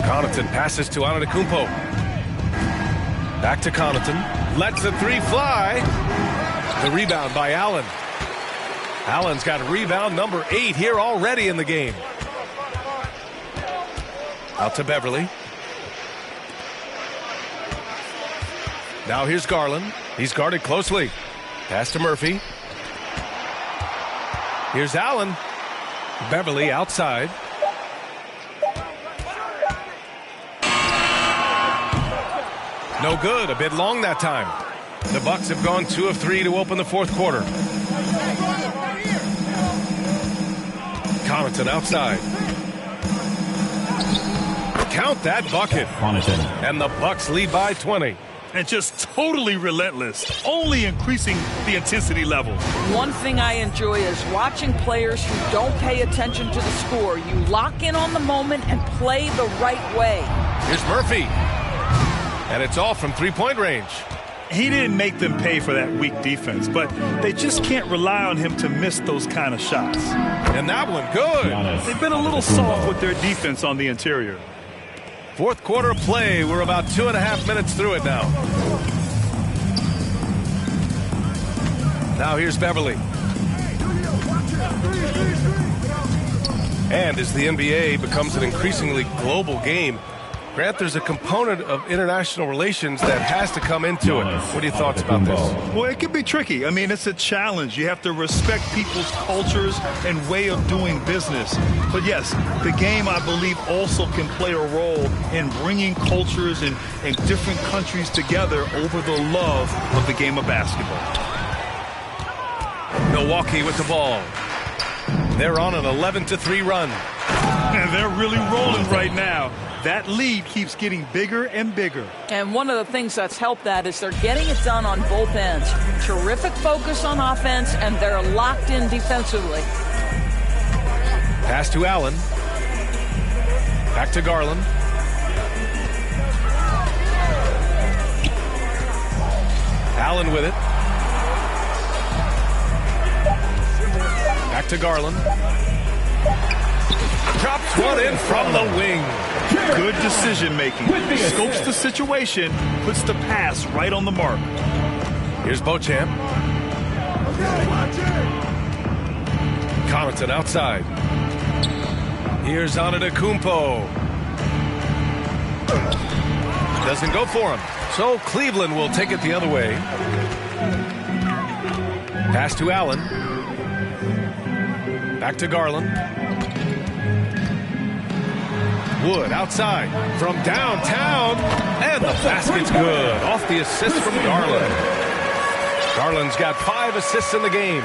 Connaughton passes to Antetokounmpo. Back to Connaughton. Lets the 3 fly. The rebound by Allen. Allen's got rebound number 8 here already in the game. Out to Beverly. Now here's Garland. He's guarded closely. Pass to Murphy. Here's Allen. Beverly outside. No good. A bit long that time. The Bucks have gone 2 of 3 to open the fourth quarter. Connaughton outside. Count that bucket. And the Bucks lead by 20. And just totally relentless, only increasing the intensity level. One thing I enjoy is watching players who don't pay attention to the score. You lock in on the moment and play the right way. Here's Murphy. And it's all from three-point range. He didn't make them pay for that weak defense, but they just can't rely on him to miss those kind of shots. And that one good. They've been a little soft with their defense on the interior. Fourth quarter play. We're about 2.5 minutes through it now. Now here's Beverly. And as the NBA becomes an increasingly global game, Grant, there's a component of international relations that has to come into it. What are your thoughts about this? Well, it can be tricky. I mean, it's a challenge. You have to respect people's cultures and way of doing business. But yes, the game, I believe, also can play a role in bringing cultures and different countries together over the love of the game of basketball. Milwaukee with the ball. They're on an 11-3 run. And they're really rolling right now. That lead keeps getting bigger and bigger. And one of the things that's helped that is they're getting it done on both ends. Terrific focus on offense, and they're locked in defensively. Pass to Allen. Back to Garland. Allen with it. Back to Garland. Drops one in from the wing. Good decision making. Scopes the situation, puts the pass right on the mark. Here's Beauchamp. Connaughton outside. Here's Antetokounmpo. Doesn't go for him. So Cleveland will take it the other way. Pass to Allen. Back to Garland. Wood outside from downtown. And the basket's good. Off the assist from Garland. Garland's got 5 assists in the game.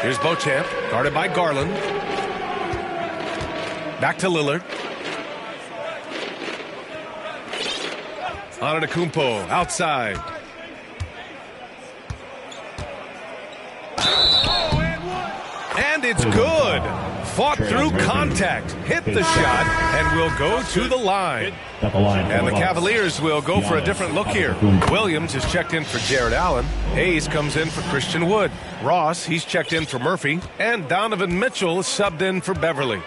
Here's Beauchamp, guarded by Garland. Back to Lillard. Antetokounmpo outside. And it's good. Fought through contact. Hit the shot and will go to the line. And the Cavaliers will go for a different look here. Williams is checked in for Jared Allen. Hayes comes in for Christian Wood. Ross, he's checked in for Murphy. And Donovan Mitchell is subbed in for Beverly.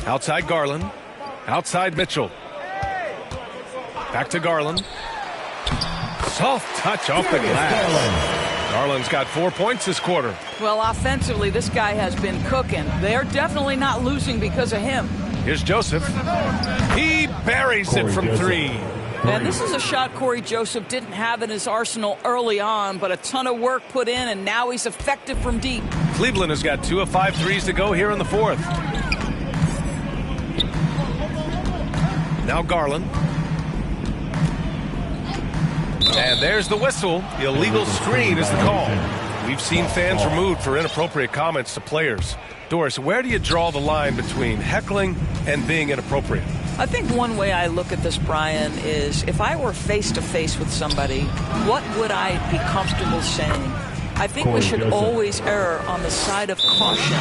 Outside Garland. Outside Mitchell. Back to Garland. Soft touch off the glass. Garland's got 4 points this quarter. Well, offensively, this guy has been cooking. They're definitely not losing because of him. Here's Joseph. He buries it from 3. And this is a shot Corey Joseph didn't have in his arsenal early on, but a ton of work put in, and now he's effective from deep. Cleveland has got 2 of 5 threes to go here in the 4th. Now Garland. And there's the whistle. The illegal screen is the call. We've seen fans removed for inappropriate comments to players. Doris, where do you draw the line between heckling and being inappropriate? I think one way I look at this, Brian, is if I were face-to-face with somebody, what would I be comfortable saying? I think we should always err on the side of caution.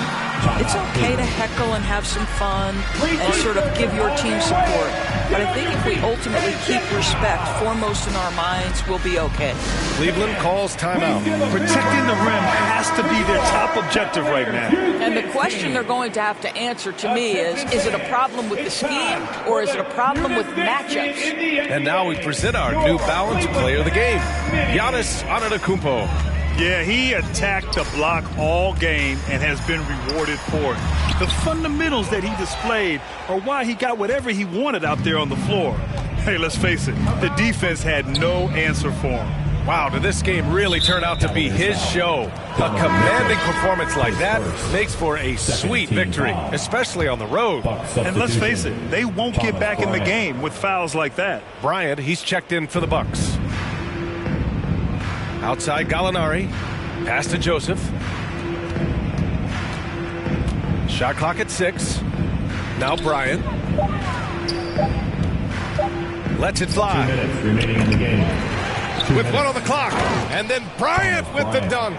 It's okay to heckle and have some fun and sort of give your team support. But I think if we ultimately keep respect foremost in our minds, we'll be okay. Cleveland calls timeout. Protecting the rim has to be their top objective right now. And the question they're going to have to answer to me is it a problem with the scheme or is it a problem with matchups? And now we present our new balanced player of the game, Giannis Antetokounmpo. Yeah, he attacked the block all game and has been rewarded for it. The fundamentals that he displayed are why he got whatever he wanted out there on the floor. Hey, let's face it, the defense had no answer for him. Wow, did this game really turn out to be his show? A commanding performance like that makes for a sweet victory, especially on the road. And let's face it, they won't get back in the game with fouls like that. Bryant, he's checked in for the Bucks. Outside Gallinari. Pass to Joseph. Shot clock at 6. Now Bryant. Lets it fly. 2 minutes remaining in the game. With 1 on the clock. And then Bryant with the dunk.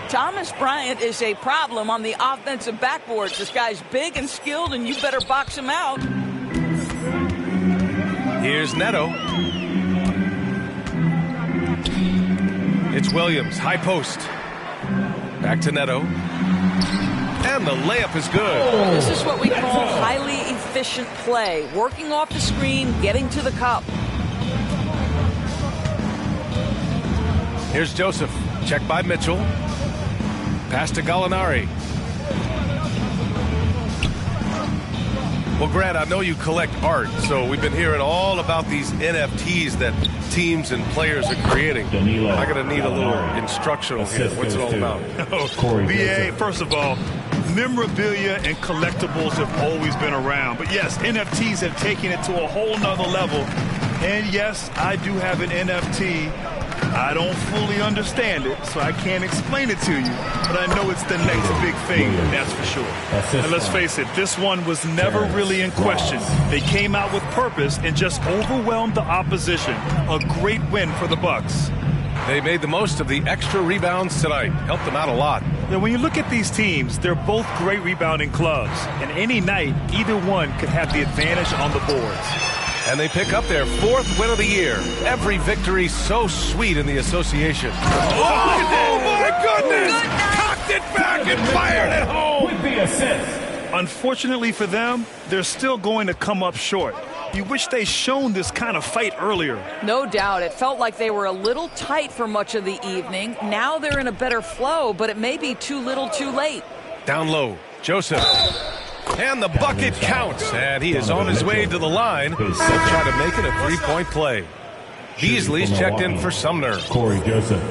Thomas Bryant is a problem on the offensive backboards. This guy's big and skilled, and you better box him out. Here's Neto. It's Williams, high post. Back to Neto. And the layup is good. This is what we call highly efficient play. Working off the screen, getting to the cup. Here's Joseph. Checked by Mitchell. Pass to Gallinari. Well, Grant, I know you collect art, so we've been hearing all about these NFTs that teams and players are creating. I'm going to need a little instructional here. What's it all about? BA, first of all, memorabilia and collectibles have always been around. But yes, NFTs have taken it to a whole nother level. And yes, I do have an NFT. I don't fully understand it, so I can't explain it to you. But I know it's the next big thing, that's for sure. And let's face it, this one was never really in question. They came out with purpose and just overwhelmed the opposition. A great win for the Bucks. They made the most of the extra rebounds tonight. Helped them out a lot. Now, when you look at these teams, they're both great rebounding clubs. And any night, either one could have the advantage on the boards. And they pick up their 4th win of the year. Every victory so sweet in the association. Oh, my goodness! Cocked it back and fired it home! With the assist. Unfortunately for them, they're still going to come up short. You wish they shown this kind of fight earlier. No doubt. It felt like they were a little tight for much of the evening. Now they're in a better flow, but it may be too little too late. Down low, Joseph. And the bucket counts, and he is on his way to the line to try to make it a 3-point play. Beasley's checked in for Sumner. Corey Joseph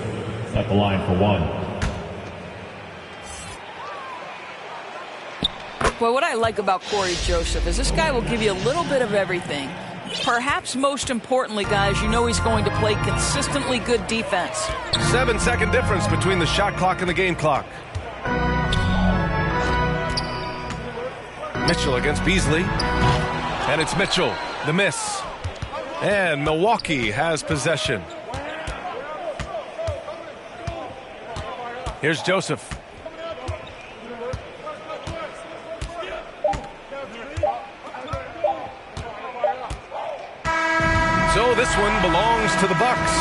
at the line for 1. Well, what I like about Corey Joseph is this guy will give you a little bit of everything. Perhaps most importantly, guys, you know he's going to play consistently good defense. 7-second difference between the shot clock and the game clock. Mitchell against Beasley. And it's Mitchell, the miss. And Milwaukee has possession. Here's Joseph. So this one belongs to the Bucks.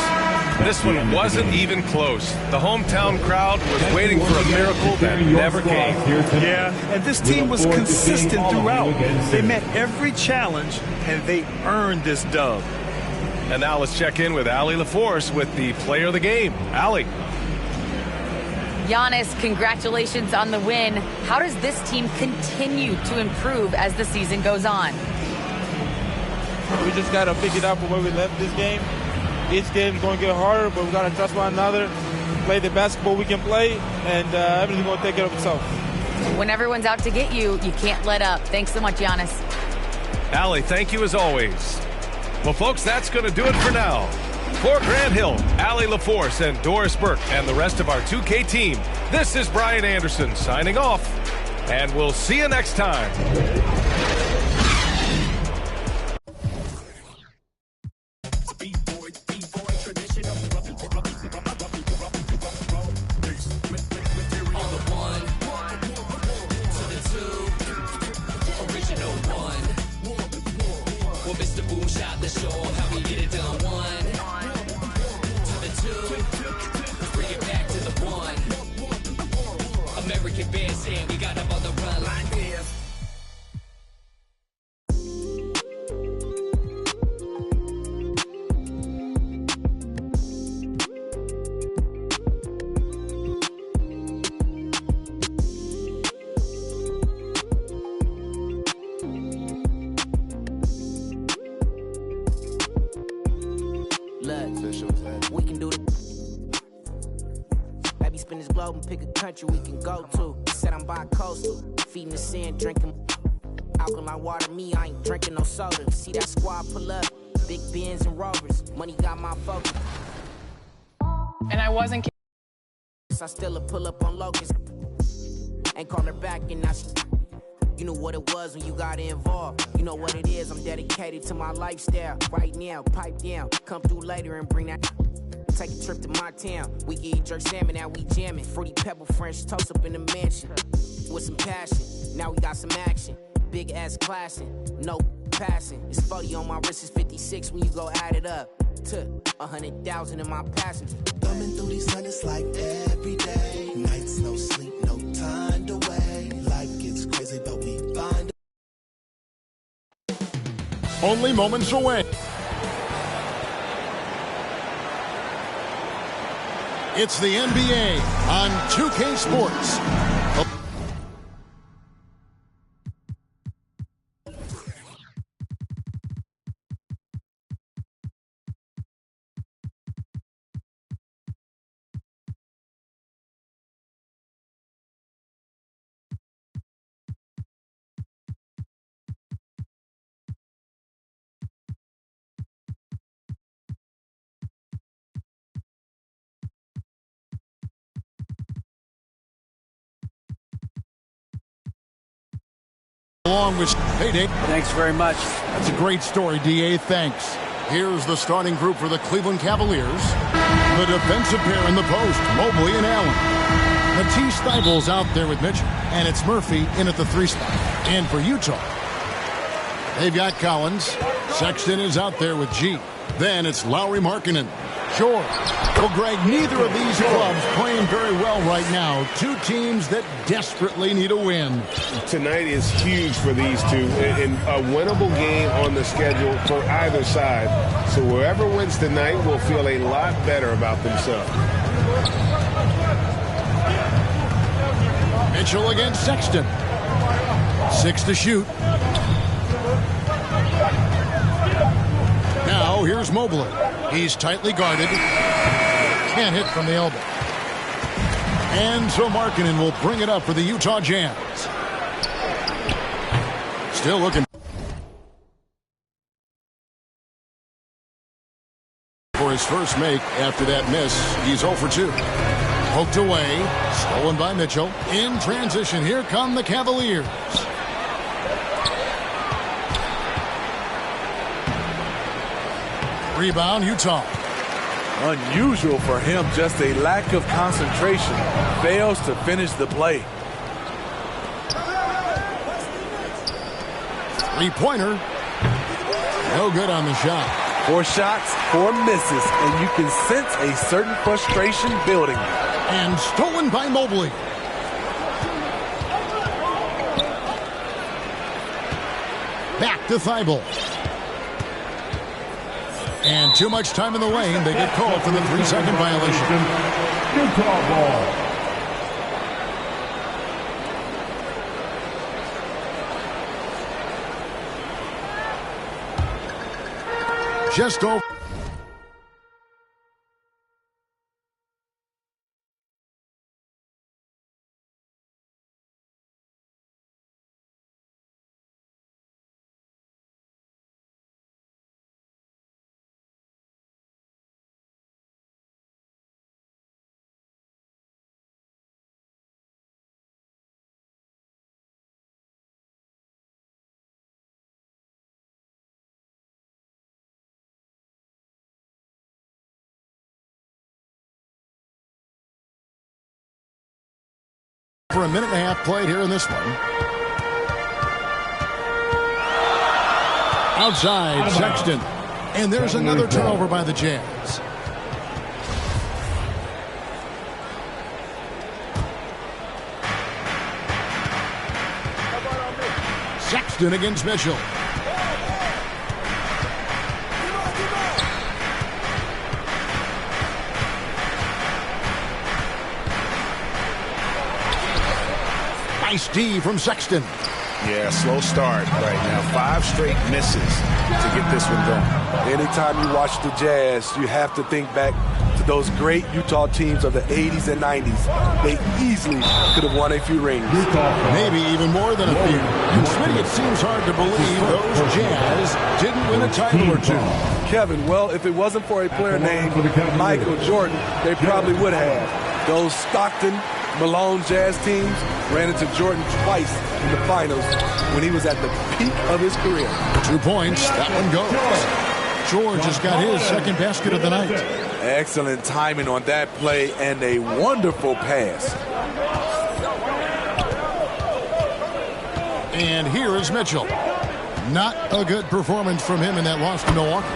This one wasn't even close. The hometown crowd was waiting for a miracle that never came. Yeah, and this team was consistent throughout. They met every challenge, and they earned this dub. And now let's check in with Allie LaForce with the player of the game. Allie. Giannis, congratulations on the win. How does this team continue to improve as the season goes on? We just got to pick it up from where we left this game. Each game is going to get harder, but we got to trust one another, play the basketball we can play, and everything's going to take care of itself. When everyone's out to get you, you can't let up. Thanks so much, Giannis. Allie, thank you as always. Well, folks, that's going to do it for now. For Grant Hill, Allie LaForce, and Doris Burke, and the rest of our 2K team, this is Brian Anderson signing off, and we'll see you next time. We can do it. Baby, spin this globe and pick a country we can go to. Said I'm bi-coastal, feeding the sand, drinking alkaline water. Me, I ain't drinking no soda. See that squad pull up, big Benz and Rovers. Money got my focus. And I wasn't. I still a pull up on Locust. Ain't call her back and now she. You know what it was when you got involved. You know what it is, I'm dedicated to my lifestyle. Right now, pipe down, come through later and bring that. Take a trip to my town, we can eat jerk salmon, now we jamming. Fruity pebble French toast up in the mansion. With some passion, now we got some action. Big ass classing, no passing. It's 40 on my wrist, it's 56 when you go add it up. To 100,000 in my passenger. Thumbing through these hundreds like every day. Nights, no sleep, no time to wait. Life gets crazy, but we find only moments away. It's the NBA on 2K Sports. Along with payday. Thanks very much. That's a great story, D.A. Thanks. Here's the starting group for the Cleveland Cavaliers. The defensive pair in the post, Mobley and Allen. Matisse Thybulle's out there with Mitchell, and it's Murphy in at the 3 spot. And for Utah, they've got Collins. Sexton is out there with G. Then it's Lowry Markkanen. George. Well, Greg, neither of these clubs playing very well right now. Two teams that desperately need a win. Tonight is huge for these two. In a winnable game on the schedule for either side. So whoever wins tonight will feel a lot better about themselves. Mitchell against Sexton. 6 to shoot. Now here's Mobley. He's tightly guarded. Can't hit from the elbow. And so Markkanen will bring it up for the Utah Jazz. Still looking for his first make after that miss. He's 0 for 2. Poked away. Stolen by Mitchell. In transition, here come the Cavaliers. Rebound, Utah. Unusual for him, just a lack of concentration. Fails to finish the play. 3-pointer. No good on the shot. 4 shots, 4 misses, and you can sense a certain frustration building. And stolen by Mobley. Back to Thibault. And too much time in the lane. They get called for the 3-second violation. Utah ball. Just over. For a minute and a half played here in this one. Outside, Sexton. And there's another turnover by the Jazz. Sexton against Mitchell. Nice D from Sexton. Yeah, slow start right now. 5 straight misses to get this one going. Anytime you watch the Jazz, you have to think back to those great Utah teams of the 80s and 90s. They easily could have won a few rings. Maybe even more than a few. And Smitty, it seems hard to believe those Jazz didn't win a title or 2. Kevin, well, if it wasn't for a player named Michael Jordan, they probably would have. Those Stockton, Malone Jazz teams ran into Jordan twice in the finals when he was at the peak of his career. 2 points. That one goes. George has got his second basket of the night. Excellent timing on that play and a wonderful pass. And here is Mitchell. Not a good performance from him in that loss to Milwaukee.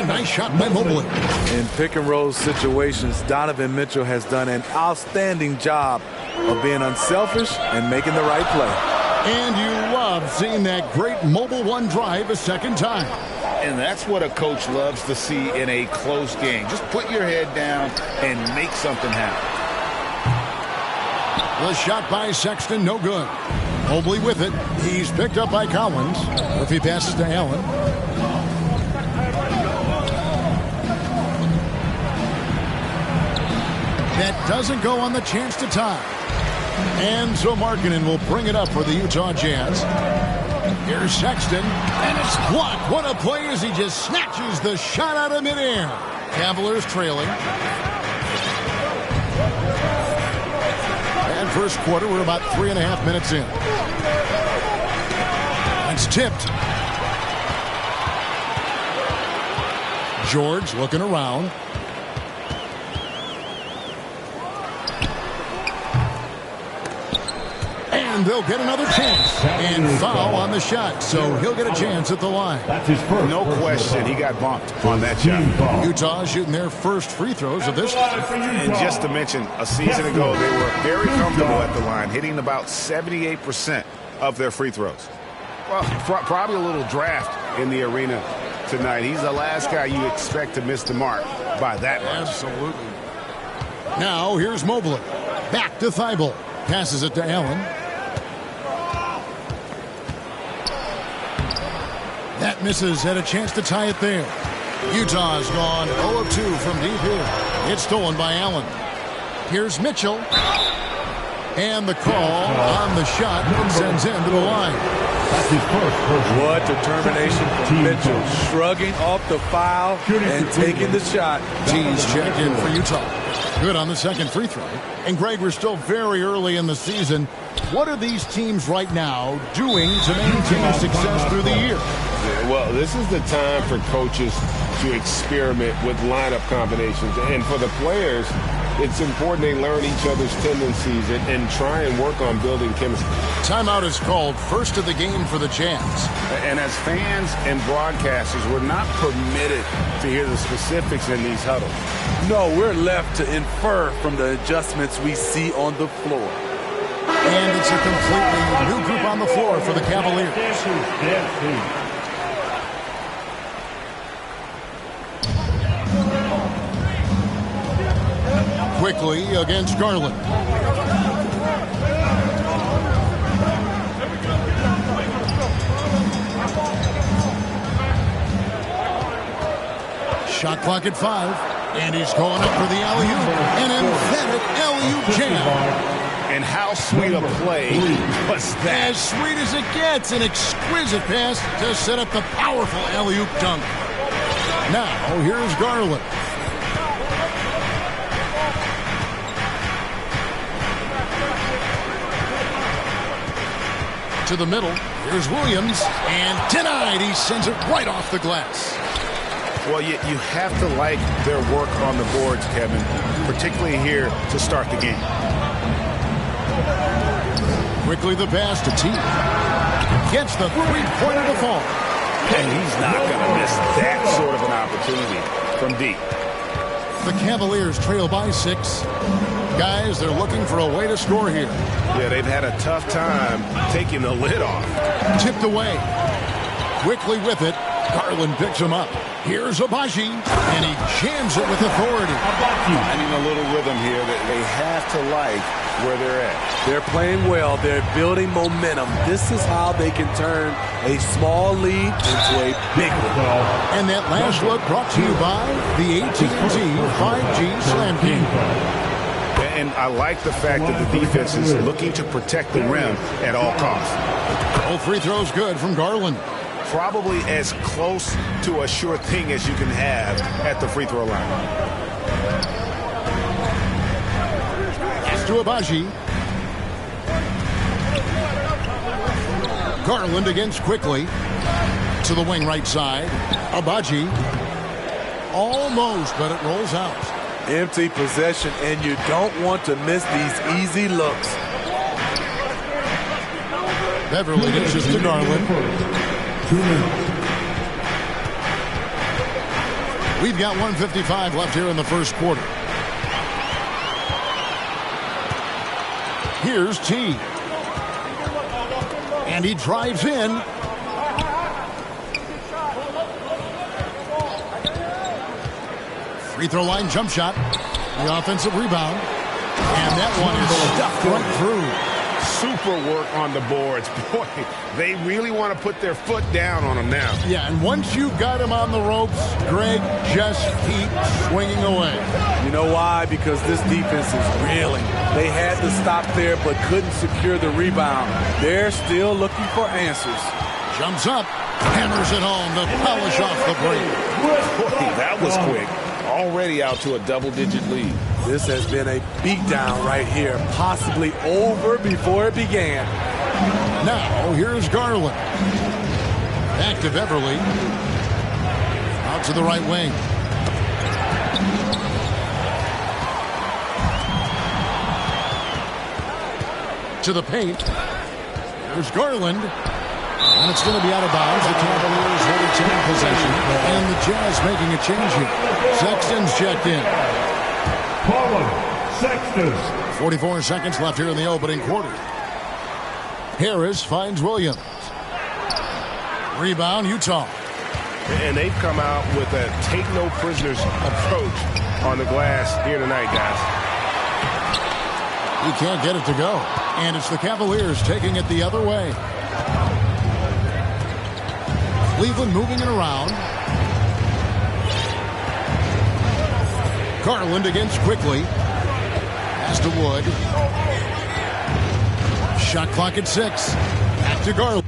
A nice shot by Mobley. In pick-and-roll situations, Donovan Mitchell has done an outstanding job of being unselfish and making the right play. And you love seeing that great mobile one drive a second time. And that's what a coach loves to see in a close game. Just put your head down and make something happen. The shot by Sexton, no good. Mobley with it. He's picked up by Collins. Murphy passes to Allen. That doesn't go on the chance to tie. And so Markkanen will bring it up for the Utah Jazz. Here's Sexton, and it's blocked. What a play as he just snatches the shot out of midair. Cavaliers trailing. And first quarter, we're about 3.5 minutes in. That's tipped. George looking around. And they'll get another chance. And foul on the shot. So he'll get a chance at the line. No question, he got bumped on that shot. Utah shooting their first free throws of this game. And just to mention, a season ago, they were very comfortable at the line, hitting about 78% of their free throws. Well, probably a little draft in the arena tonight. He's the last guy you expect to miss the mark by that much. Absolutely. Now, here's Mobley. Back to Thibault. Passes it to Allen. That misses. Had a chance to tie it there. Utah's gone 0 of 2 from deep here. It's stolen by Allen. Here's Mitchell. And the call on the shot sends him to the line. What determination from Mitchell. Shrugging off the foul and taking the shot. Tees checked in for Utah. Good on the second free throw. And Greg, we're still very early in the season. What are these teams right now doing to maintain success through the year? Well, this is the time for coaches to experiment with lineup combinations. And for the players, it's important they learn each other's tendencies and try and work on building chemistry. Timeout is called, first of the game for the Jazz. And as fans and broadcasters, we're not permitted to hear the specifics in these huddles. No, we're left to infer from the adjustments we see on the floor. And it's a completely new group on the floor for the Cavaliers. Quickly against Garland. Shot clock at 5. And he's going up for the alley-oop. An emphatic alley-oop jam. And how sweet a play was that? As sweet as it gets. An exquisite pass to set up the powerful alley-oop dunk. Now, here's Garland. To the middle. Here's Williams. And denied. He sends it right off the glass. Well, you have to like their work on the boards, Kevin, particularly here to start the game. Quickly the pass to T. Gets the three-pointer to fall. And he's not going to miss that sort of an opportunity from deep. The Cavaliers trail by 6. Guys, they're looking for a way to score here. Yeah, they've had a tough time taking the lid off. Tipped away. Quickly with it. Garland picks him up. Here's Abaji, and he jams it with authority. Finding a little rhythm here that they have to like where they're at. They're playing well. They're building momentum. This is how they can turn a small lead into a big one. And that last look brought to you by the AT&T 5G Slam King. And I like the fact that the defense is looking to protect the rim at all costs. Both free throws good from Garland. Probably as close to a sure thing as you can have at the free throw line. Pass to Abaji. Garland against Quickly. To the wing right side. Abaji. Almost, but it rolls out. Empty possession, and you don't want to miss these easy looks. Beverly dishes to Garland. We've got 1:55 left here in the first quarter. Here's T. And he drives in. Free throw line jump shot. The offensive rebound. And that one is stuffed right through. Super work on the boards. Boy, they really want to put their foot down on him now. Yeah, and once you've got him on the ropes, Greg, just keep swinging away. You know why? Because this defense is reeling. They had to stop there but couldn't secure the rebound. They're still looking for answers. Jumps up, hammers it home to polish off the break. Boy, that was quick. Already out to a double-digit lead. This has been a beatdown right here, possibly over before it began. Now, here's Garland. Back to Beverly. Out to the right wing. To the paint. There's Garland. And it's going to be out of bounds. The Cavaliers will retain possession. And the Jazz making a change here. Sexton's checked in. Sexton. 44 seconds left here in the opening quarter. Harris finds Williams. Rebound, Utah. And they've come out with a take-no-prisoners approach on the glass here tonight, guys. He can't get it to go. And it's the Cavaliers taking it the other way. Cleveland moving it around. Garland against Quickly. Pass to Wood. Shot clock at 6. Back to Garland.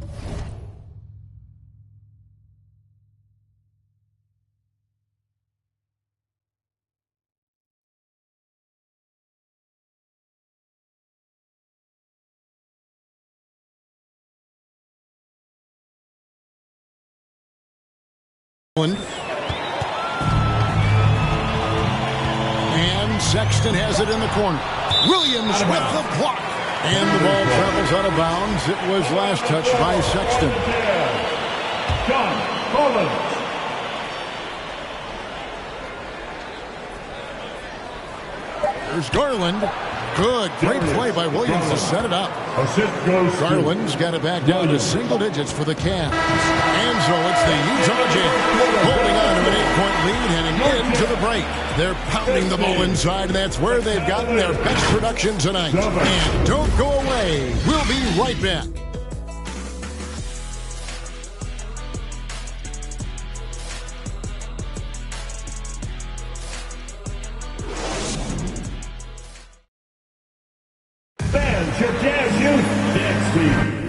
And Sexton has it in the corner. Williams with the block. And the ball travels out of bounds. It was last touched by Sexton. John Collins. There's Garland. Good. Great play by Williams to set it up. Garland's got it back down to single digits for the Cavs. And so it's the Utah Jazz holding on to an 8-point lead heading into the break. They're pounding the ball inside, and that's where they've gotten their best production tonight. And don't go away. We'll be right back. Fans, your Jazz Youth next week.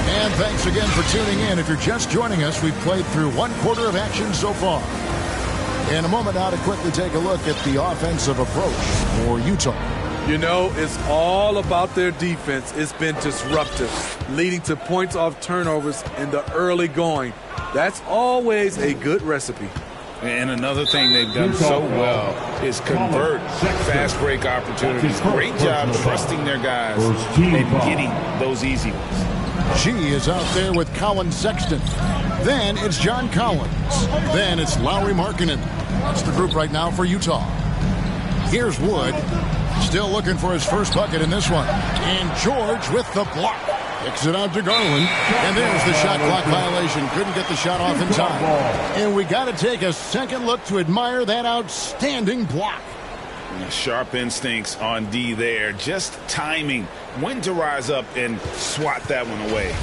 And thanks again for tuning in. If you're just joining us, we've played through one quarter of action so far. In a moment now to quickly take a look at the offensive approach for Utah. You know, it's all about their defense. It's been disruptive, leading to points off turnovers in the early going. That's always a good recipe. And another thing they've done so well is convert fast break opportunities. Great job trusting their guys and getting those easy ones. She is out there with Colin Sexton. Then it's John Collins. Then it's Lauri Markkanen. That's the group right now for Utah. Here's Wood. Still looking for his first bucket in this one. And George with the block. Kicks it out to Garland. And there's the shot clock violation. Couldn't get the shot off in time. And we got to take a second look to admire that outstanding block. Sharp instincts on D there. Just timing when to rise up and swat that one away.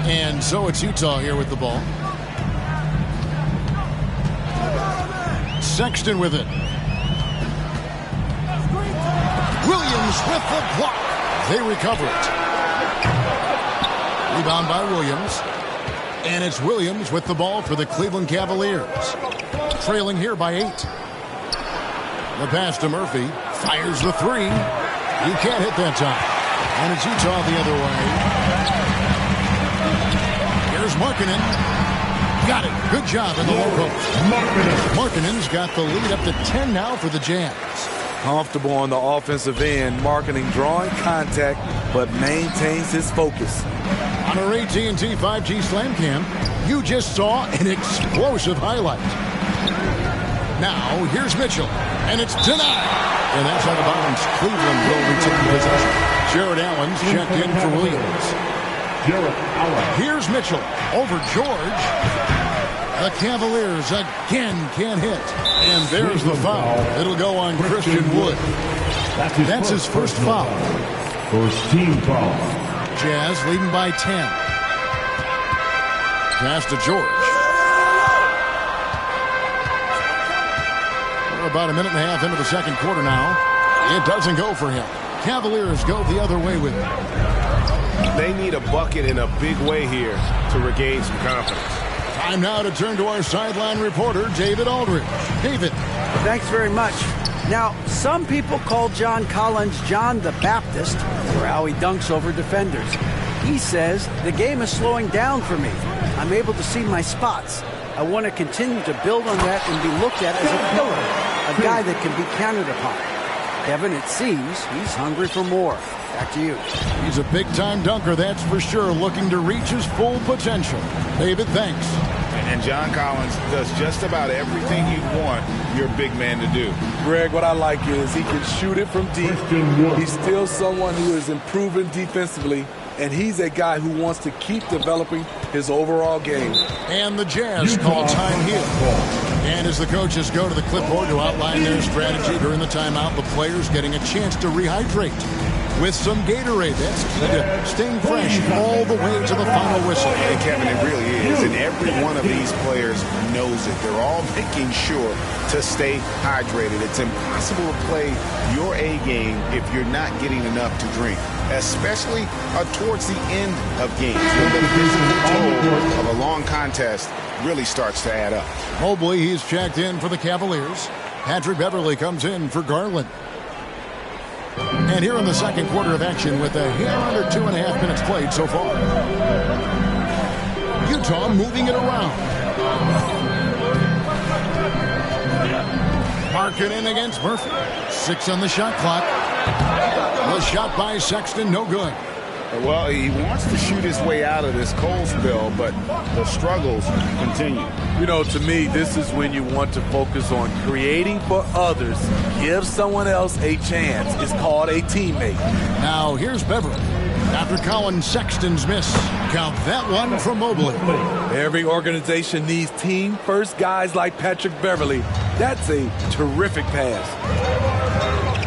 And so it's Utah here with the ball. Sexton with it. Williams with the block. They recover it. Rebound by Williams. And it's Williams with the ball for the Cleveland Cavaliers. Trailing here by 8. The pass to Murphy. Fires the three. He can't hit that time. And it's Utah the other way. Here's Markkanen. Got it. Good job in the low post. Markkanen's got the lead up to 10 now for the Jazz. Comfortable on the offensive end. Markkanen drawing contact, but maintains his focus. On our AT&T 5G Slam Cam, you just saw an explosive highlight. Now, here's Mitchell, and it's denied. And that's out of bounds. Cleveland will retain possession. Jared Allen's checked in for Williams. Here's Mitchell over George. The Cavaliers again can't hit. And there's the foul. It'll go on Christian Wood. That's his first foul. First team foul. Jazz leading by 10. Pass to George. We're about a minute and a half into the second quarter now. It doesn't go for him. Cavaliers go the other way with it. They need a bucket in a big way here to regain some confidence. Time now to turn to our sideline reporter, David Aldridge. David. Thanks very much. Now, some people call John Collins John the Baptist for how he dunks over defenders. He says, the game is slowing down for me. I'm able to see my spots. I want to continue to build on that and be looked at as a pillar, a guy that can be counted upon. Kevin, it seems he's hungry for more. Back to you. He's a big-time dunker, that's for sure, looking to reach his full potential. David, thanks. And John Collins does just about everything you want your big man to do. Greg, what I like is he can shoot it from deep. He's still someone who is improving defensively, and he's a guy who wants to keep developing his overall game. And the Jazz call time here. And as the coaches go to the clipboard to outline their strategy during the timeout, the players getting a chance to rehydrate with some Gatorade. That's key to staying fresh all the way to the final whistle. And Kevin, it really is. And every one of these players knows it. They're all making sure to stay hydrated. It's impossible to play your A game if you're not getting enough to drink, especially towards the end of games when the physical toll of a long contest really starts to add up. Mobley, he's checked in for the Cavaliers. Patrick Beverly comes in for Garland. And here in the second quarter of action with a hair under 2.5 minutes played so far. Utah moving it around. Markkanen against Murphy. 6 on the shot clock. The shot by Sexton, no good. Well, he wants to shoot his way out of this cold spell, but the struggles continue. You know, to me, this is when you want to focus on creating for others. Give someone else a chance. It's called a teammate. Now, here's Beverly. After Colin Sexton's miss, count that one from Mobley. Every organization needs team-first guys like Patrick Beverly. That's a terrific pass.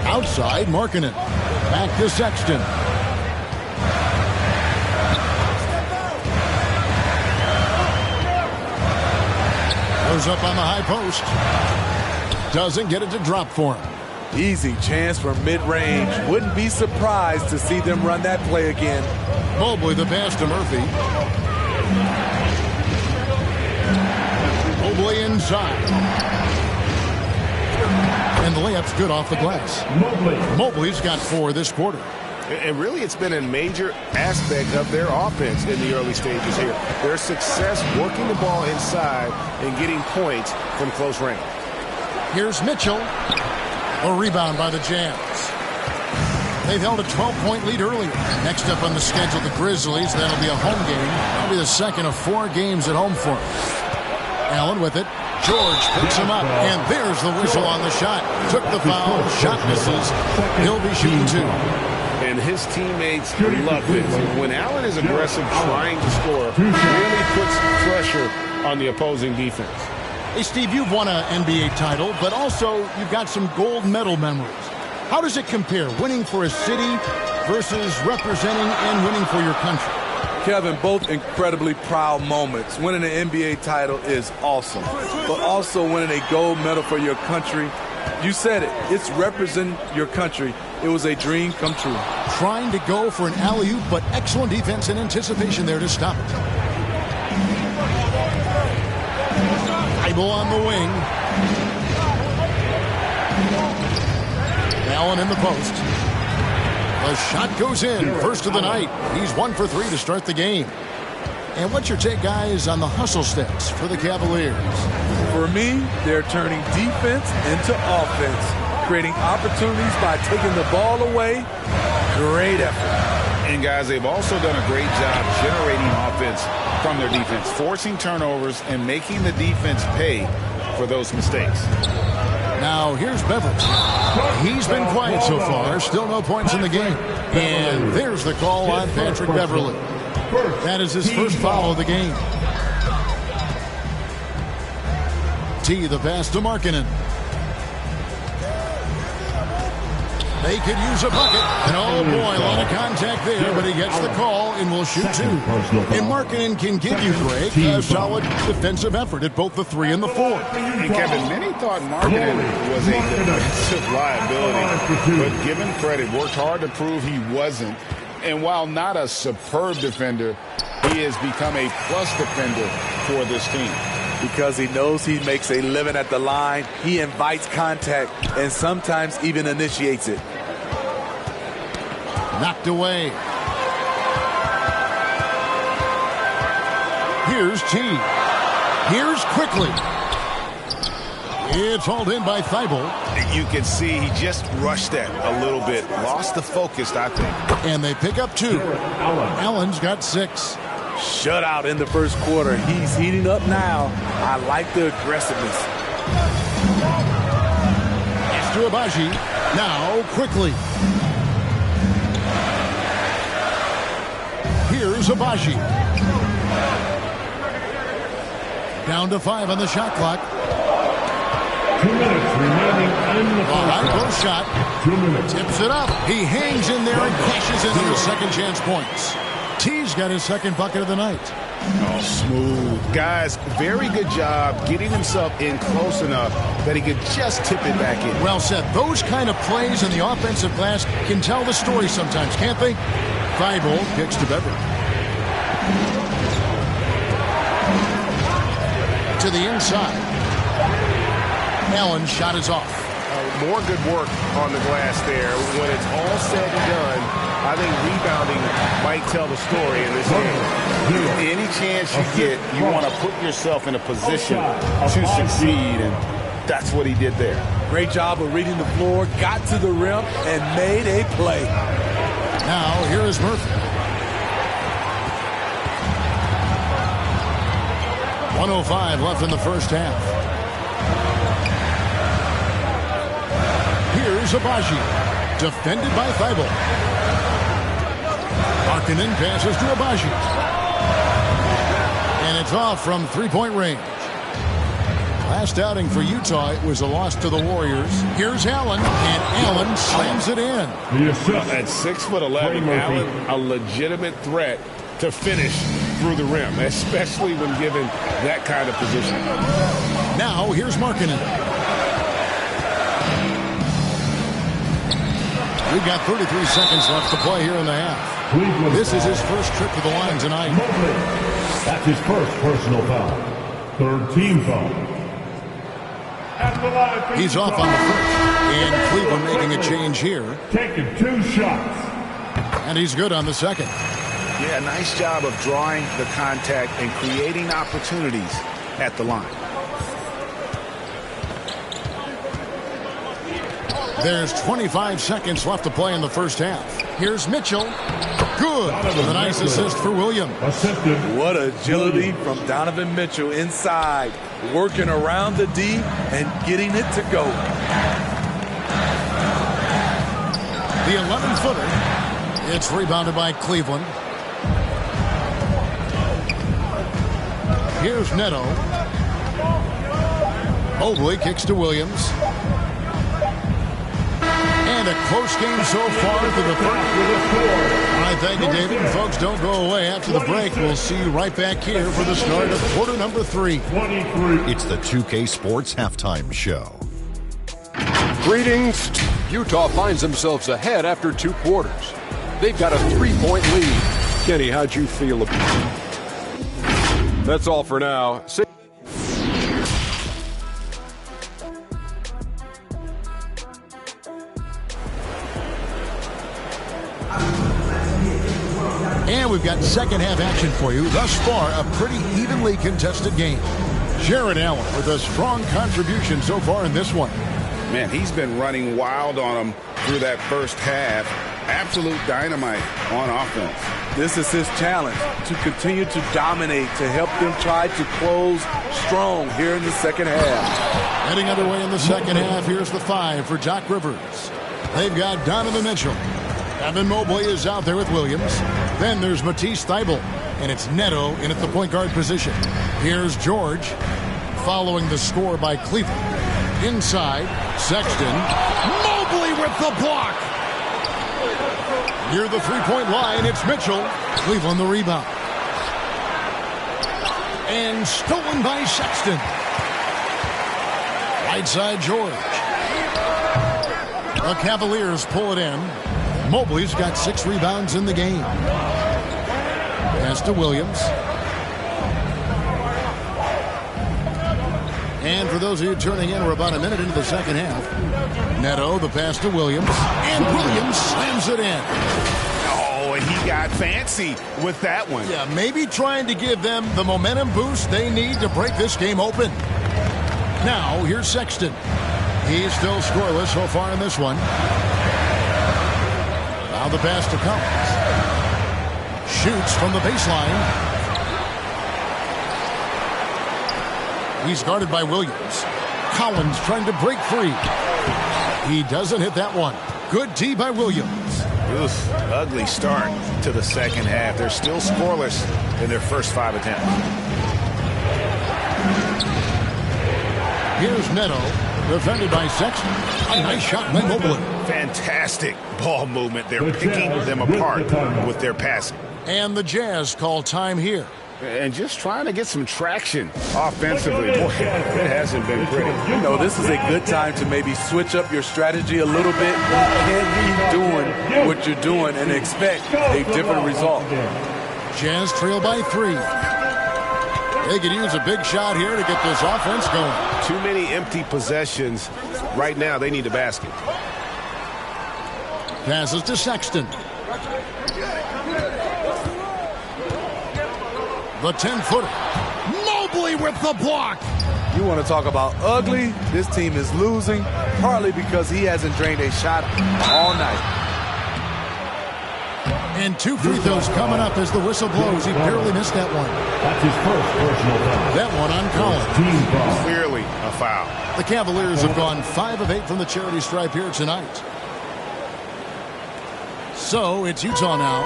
Outside, Markkanen. Back to Sexton. Goes up on the high post. Doesn't get it to drop for him. Easy chance for mid-range. Wouldn't be surprised to see them run that play again. Mobley, the pass to Murphy. Mobley inside. And the layup's good off the glass. Mobley's got 4 this quarter. And really, it's been a major aspect of their offense in the early stages here. Their success working the ball inside and getting points from close range. Here's Mitchell. A rebound by the Jazz. They've held a 12-point lead earlier. Next up on the schedule, the Grizzlies. That'll be a home game. That'll be the second of 4 games at home for them. Allen with it. George picks him up, and there's the whistle on the shot. Took the foul. Shot misses. He'll be shooting 2. And his teammates love this. When Allen is aggressive trying to score, really puts pressure on the opposing defense. Hey, Steve, you've won an NBA title, but also you've got some gold medal memories. How does it compare, winning for a city versus representing and winning for your country? Kevin, both incredibly proud moments. Winning an NBA title is awesome, but also winning a gold medal for your country, you said it, it's representing your country. It was a dream come true. Trying to go for an alley-oop, but excellent defense and anticipation there to stop it. Thibault on the wing. Allen in the post. The shot goes in, first of the night. He's 1 for 3 to start the game. And what's your take, guys, on the hustle stats for the Cavaliers? For me, they're turning defense into offense, creating opportunities by taking the ball away. Great effort. And, guys, they've also done a great job generating offense from their defense, forcing turnovers and making the defense pay for those mistakes. Now, here's Beverly. He's been quiet so far. Still no points in the game. And there's the call on Patrick Beverly. That is his first foul of the game. T, the pass to Markkanen. They could use a bucket. And oh boy, a lot of contact there, but he gets the call and will shoot 2. And Markkanen can give you, Greg, a solid defensive effort at both the 3 and the 4. And Kevin, many thought Markkanen was a defensive liability, but given credit, worked hard to prove he wasn't. And while not a superb defender, he has become a plus defender for this team. Because he knows he makes a living at the line, he invites contact and sometimes even initiates it. Knocked away. Here's T. Here's quickly. It's hauled in by Thibault. You can see he just rushed that a little bit. Lost the focus, I think. And they pick up 2. Allen's got 6. Shutout in the first quarter. He's heating up now. I like the aggressiveness. It's to Abaji. Now quickly. Here's Abaji. Down to 5 on the shot clock. 2 minutes remaining in the first high post shot. 2 minutes. Tips it up. He hangs in there and cashes into the second chance points. T's got his second bucket of the night. Oh, smooth. Guys, very good job getting himself in close enough that he could just tip it back in. Well said. Those kind of plays in the offensive glass can tell the story sometimes, can't they? Thibault kicks to Beverly. To the inside. Allen's shot is off. More good work on the glass there. When it's all said and done, I think rebounding might tell the story in this game. Any chance you get, you want to put yourself in a position to succeed, and that's what he did there. Great job of reading the floor, got to the rim, and made a play. Now, here is Murphy. 1:05 left in the first half. Here's Abaji, defended by Thibault. Markkanen passes to Abaji. And it's off from three-point range. Last outing for Utah, it was a loss to the Warriors. Here's Allen, and Allen slams it in. At 6'11", Allen, a legitimate threat to finish through the rim, especially when given that kind of position. Now, here's Markkanen. We've got 33 seconds left to play here in the half. This is his first trip to the line tonight. That's his first personal foul. Third team foul. He's off on the first. And Cleveland making a change here. Taking 2 shots. And he's good on the second. Yeah, nice job of drawing the contact and creating opportunities at the line. There's 25 seconds left to play in the first half. Here's Mitchell. Good. A nice assist for Williams. What agility from Donovan Mitchell inside, working around the D and getting it to go. The 11-footer. It's rebounded by Cleveland. Here's Neto. Mobley kicks to Williams. And And a close game so far to the first. All right, thank you, David. And folks, don't go away. After the break, we'll see you right back here for the start of quarter number 3. It's the 2K Sports Halftime Show. Greetings. Utah finds themselves ahead after 2 quarters. They've got a 3-point lead. Kenny, how'd you feel about it? That's all for now. And we've got second half action for you. Thus far, a pretty evenly contested game. Jared Allen with a strong contribution so far in this one. Man, he's been running wild on them through that first half. Absolute dynamite on offense. This is his challenge, to continue to dominate, to help them try to close strong here in the second half. Heading underway in the second half, here's the 5 for Doc Rivers. They've got Donovan Mitchell. Evan Mobley is out there with Williams. Then there's Matisse Thybulle, and it's Neto in at the point guard position. Here's George, following the score by Cleveland. Inside, Sexton. Mobley with the block. Near the three-point line, it's Mitchell. Cleveland the rebound. And stolen by Sexton. Right side, George. The Cavaliers pull it in. Mobley's got 6 rebounds in the game. Pass to Williams. And for those of you turning in, we're about a minute into the second half. Neto, the pass to Williams. And Williams slams it in. Oh, and he got fancy with that one. Yeah, maybe trying to give them the momentum boost they need to break this game open. Now, here's Sexton. He's still scoreless so far in this one. Now the pass to Collins. Shoots from the baseline. He's guarded by Williams. Collins trying to break free. He doesn't hit that one. Good D by Williams. Oof, ugly start to the second half. They're still scoreless in their first 5 attempts. Here's Neto, defended by Sexton. A nice shot by Mobley. Fantastic ball movement. They're picking them apart with their passing. And the Jazz call time here. And just trying to get some traction offensively. Boy, it hasn't been pretty. You know, this is a good time to maybe switch up your strategy a little bit. You can't keep doing what you're doing and expect a different result. Jazz trail by 3. They could use a big shot here to get this offense going. Too many empty possessions. Right now, they need a basket. Passes to Sexton. The 10-footer. Mobley with the block. You want to talk about ugly? This team is losing, partly because he hasn't drained a shot all night. And 2 free throws coming up as the whistle blows. He barely missed that one. That's his first personal foul. That one on Collins. Team foul. Clearly a foul. The Cavaliers have gone 5 of 8 from the charity stripe here tonight. So it's Utah now.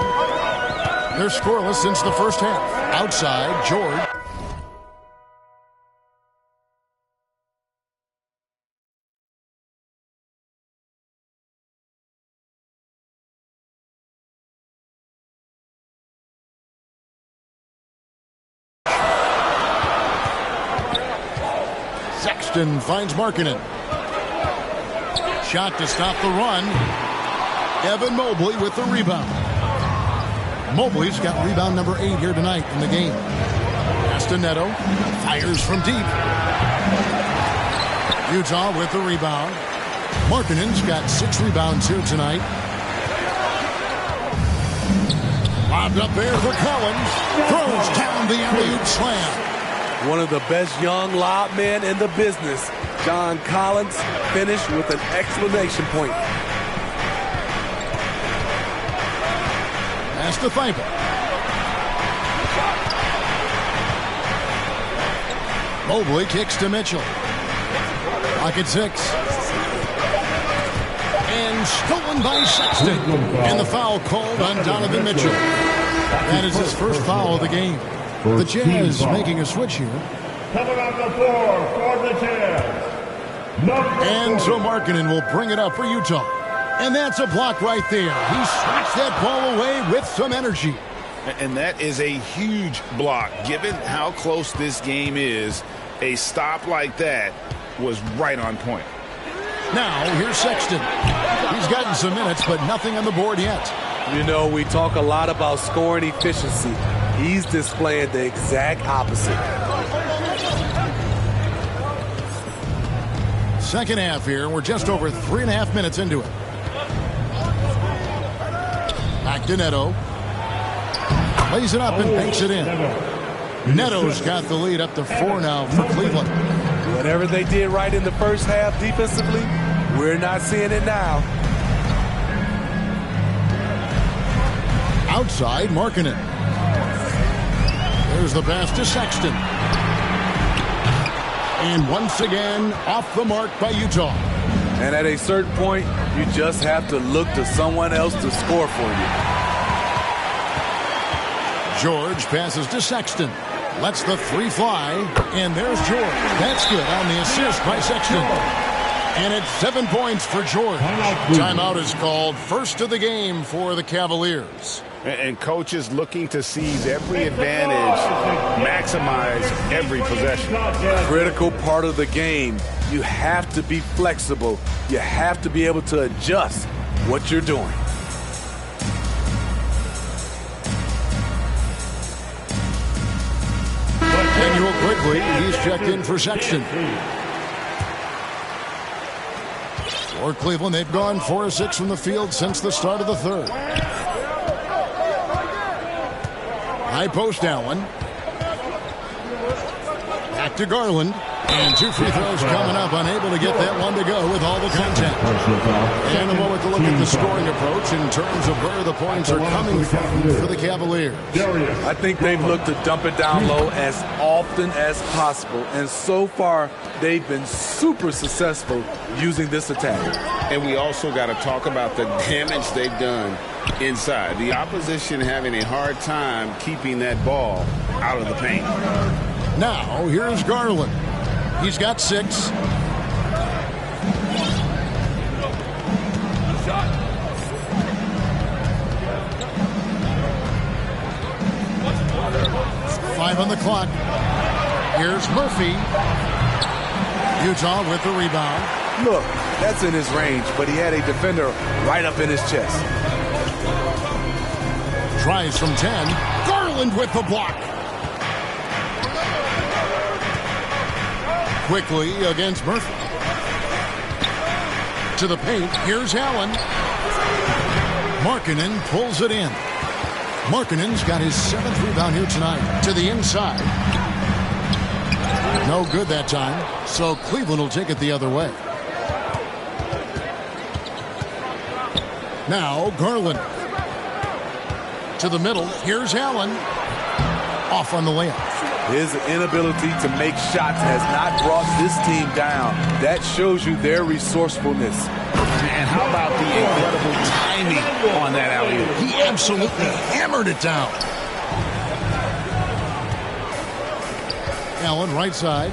They're scoreless since the first half. Outside, George. Sexton finds Markkanen. Shot to stop the run. Evan Mobley with the rebound. Mobley's got rebound number 8 here tonight in the game. Pass to Neto. Fires from deep. Utah with the rebound. Markkanen's got 6 rebounds here tonight. Lobbed up there for Collins. Throws down the alley-oop slam. One of the best young lob men in the business. John Collins finished with an exclamation point. Pass to Thybulle. Mobley kicks to Mitchell. Pocket 6. And stolen by Sexton. And the foul called on Donovan Mitchell. That is his first foul of the game. The Jazz making a switch here. Coming on the floor for the Jazz. And so Markkanen will bring it up for Utah. And that's a block right there. He swats that ball away with some energy. And that is a huge block. Given how close this game is, a stop like that was right on point. Now, here's Sexton. He's gotten some minutes, but nothing on the board yet. You know, we talk a lot about scoring efficiency. He's displaying the exact opposite. Second half here. We're just over 3.5 minutes into it. Back to Neto. Lays it up and banks it in. Neto's got the lead up to 4 now for Cleveland. Whatever they did right in the first half defensively, we're not seeing it now. Outside, Markkanen. There's the pass to Sexton. And once again, off the mark by Utah. And at a certain point, you just have to look to someone else to score for you. George passes to Sexton. Lets the 3 fly. And there's George. That's good on the assist by Sexton. And it's 7 points for George. Timeout is called. First of the game for the Cavaliers. And coaches looking to seize every advantage, maximize every possession. Critical part of the game. You have to be flexible. You have to be able to adjust what you're doing. Daniel quickly, he's checked in for Sexton. For Cleveland, they've gone 4 of 6 from the field since the start of the third. High post Allen. Back to Garland. And 2 free throws coming up. Unable to get that one to go with all the contact. And a moment to look at the scoring approach in terms of where the points are coming from for the Cavaliers. I think they've looked to dump it down low as often as possible. And so far, they've been super successful using this attack. And we also got to talk about the damage they've done inside. The opposition having a hard time keeping that ball out of the paint. Now, here's Garland. He's got 6. Five on the clock. Here's Murphy. Utah with the rebound. Look, that's in his range, but he had a defender right up in his chest. Tries from 10. Garland with the block. Quickly against Murphy. To the paint. Here's Allen. Markkanen pulls it in. Markkanen's got his 7th rebound here tonight. To the inside. No good that time. So Cleveland will take it the other way. Now Garland. To the middle. Here's Allen. Off on the layup. His inability to make shots has not brought this team down. That shows you their resourcefulness. And how about the incredible timing on that alley-oop? He absolutely hammered it down. Allen, right side.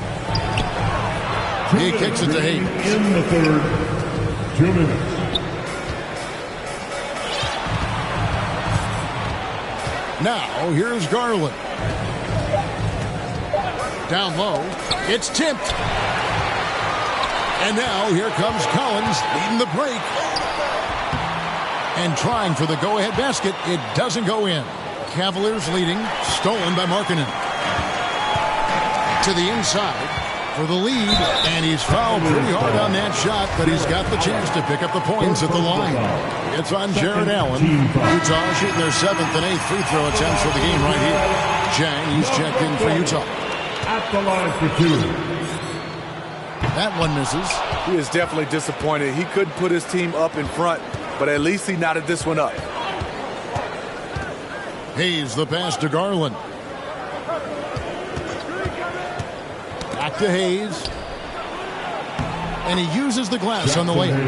He kicks it to Hayes. In the third, 2 minutes. Now, here's Garland. Down low. It's tipped. And now here comes Collins leading the break. And trying for the go-ahead basket. It doesn't go in. Cavaliers leading. Stolen by Markkanen. To the inside for the lead. And he's fouled pretty hard on that shot, but he's got the chance to pick up the points at the line. It's on Jared Allen. Utah shooting their 7th and 8th free throw attempts for the game right here. Jang, he's checked in for Utah. At the line for 2. That one misses. He is definitely disappointed. He couldn't put his team up in front, but at least he knotted this one up. Hayes the pass to Garland. Back to Hayes. And he uses the glass on the layup.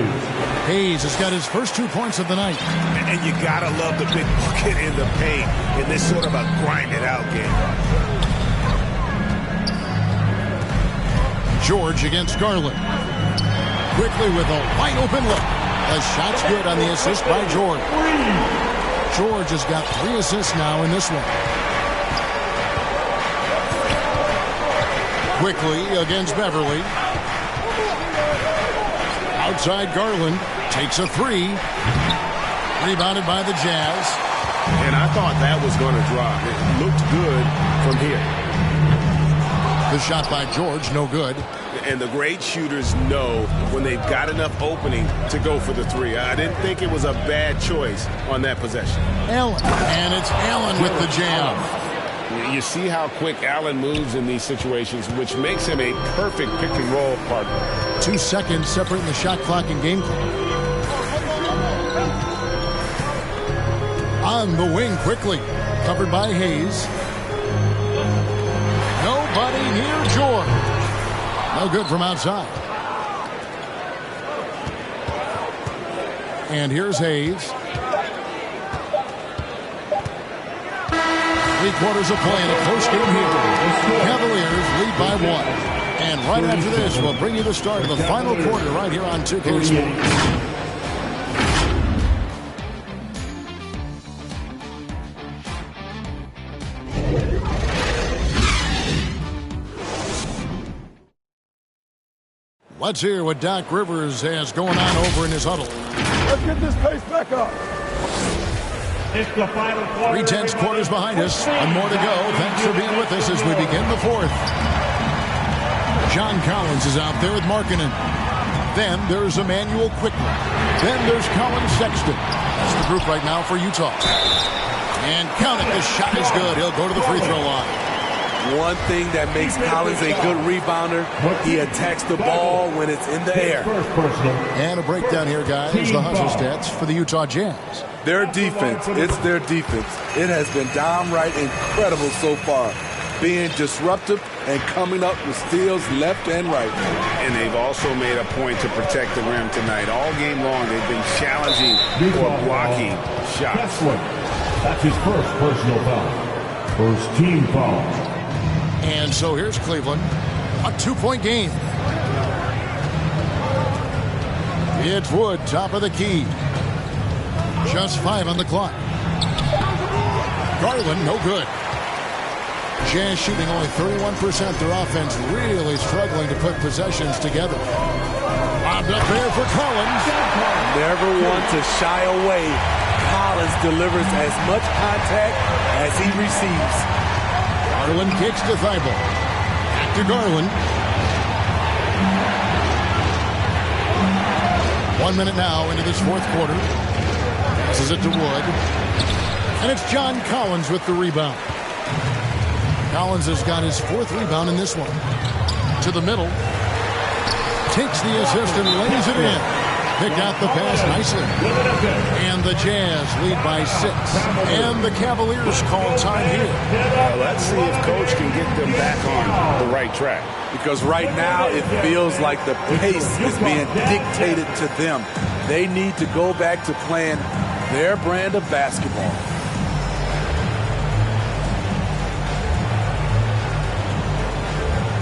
Hayes has got his first 2 points of the night. And you gotta love the big bucket in the paint in this sort of a grind-it-out game. George against Garland. Quickly with a wide open look. The shot's good on the assist by George. George has got 3 assists now in this one. Quickly against Beverly. Outside Garland. Takes a 3. Rebounded by the Jazz. And I thought that was going to drop. It looked good from here. The shot by George, no good. And the great shooters know when they've got enough opening to go for the 3. I didn't think it was a bad choice on that possession. Allen. And it's Allen with the jam. You see how quick Allen moves in these situations, which makes him a perfect pick-and-roll partner. 2 seconds separating the shot clock and game clock. On the wing quickly. Covered by Hayes. Nobody near George. No good from outside. And here's Hayes. 3 quarters of play in a close game here. Cavaliers lead by 1. And right after this, we'll bring you the start of the final quarter right here on 2K Sports. Let's hear what Doc Rivers has going on over in his huddle. Let's get this pace back up. It's the final quarter. 3 quarters behind us. 1 more to go. Thanks for being with us as we begin the 4th. John Collins is out there with Markkanen. Then there's Emmanuel Quickly. Then there's Colin Sexton. That's the group right now for Utah. And count it. The shot is good. He'll go to the free throw line. One thing that makes Collins a good rebounder, he attacks the ball when it's in the air. And a breakdown here, guys. The hustle stats for the Utah Jazz. Their defense, it's their defense. It has been downright incredible so far, being disruptive and coming up with steals left and right. And they've also made a point to protect the rim tonight. All game long, they've been challenging or blocking shots. That's his first personal foul. First team foul. And so here's Cleveland. A 2-point game. It's Wood, top of the key. Just 5 on the clock. Garland, no good. Jazz shooting only 31%. Their offense really struggling to put possessions together. Lobbed up there for Collins. Never want to shy away. Collins delivers as much contact as he receives. Garland kicks to Thibault. Back to Garland. 1 minute now into this 4th quarter. Passes it to Wood. And it's John Collins with the rebound. Collins has got his 4th rebound in this one. To the middle. Takes the assist and lays it in. Picked out the pass nicely. And the Jazz lead by 6. And the Cavaliers call time here. Let's see if Coach can get them back on the right track. Because right now it feels like the pace is being dictated to them. They need to go back to playing their brand of basketball.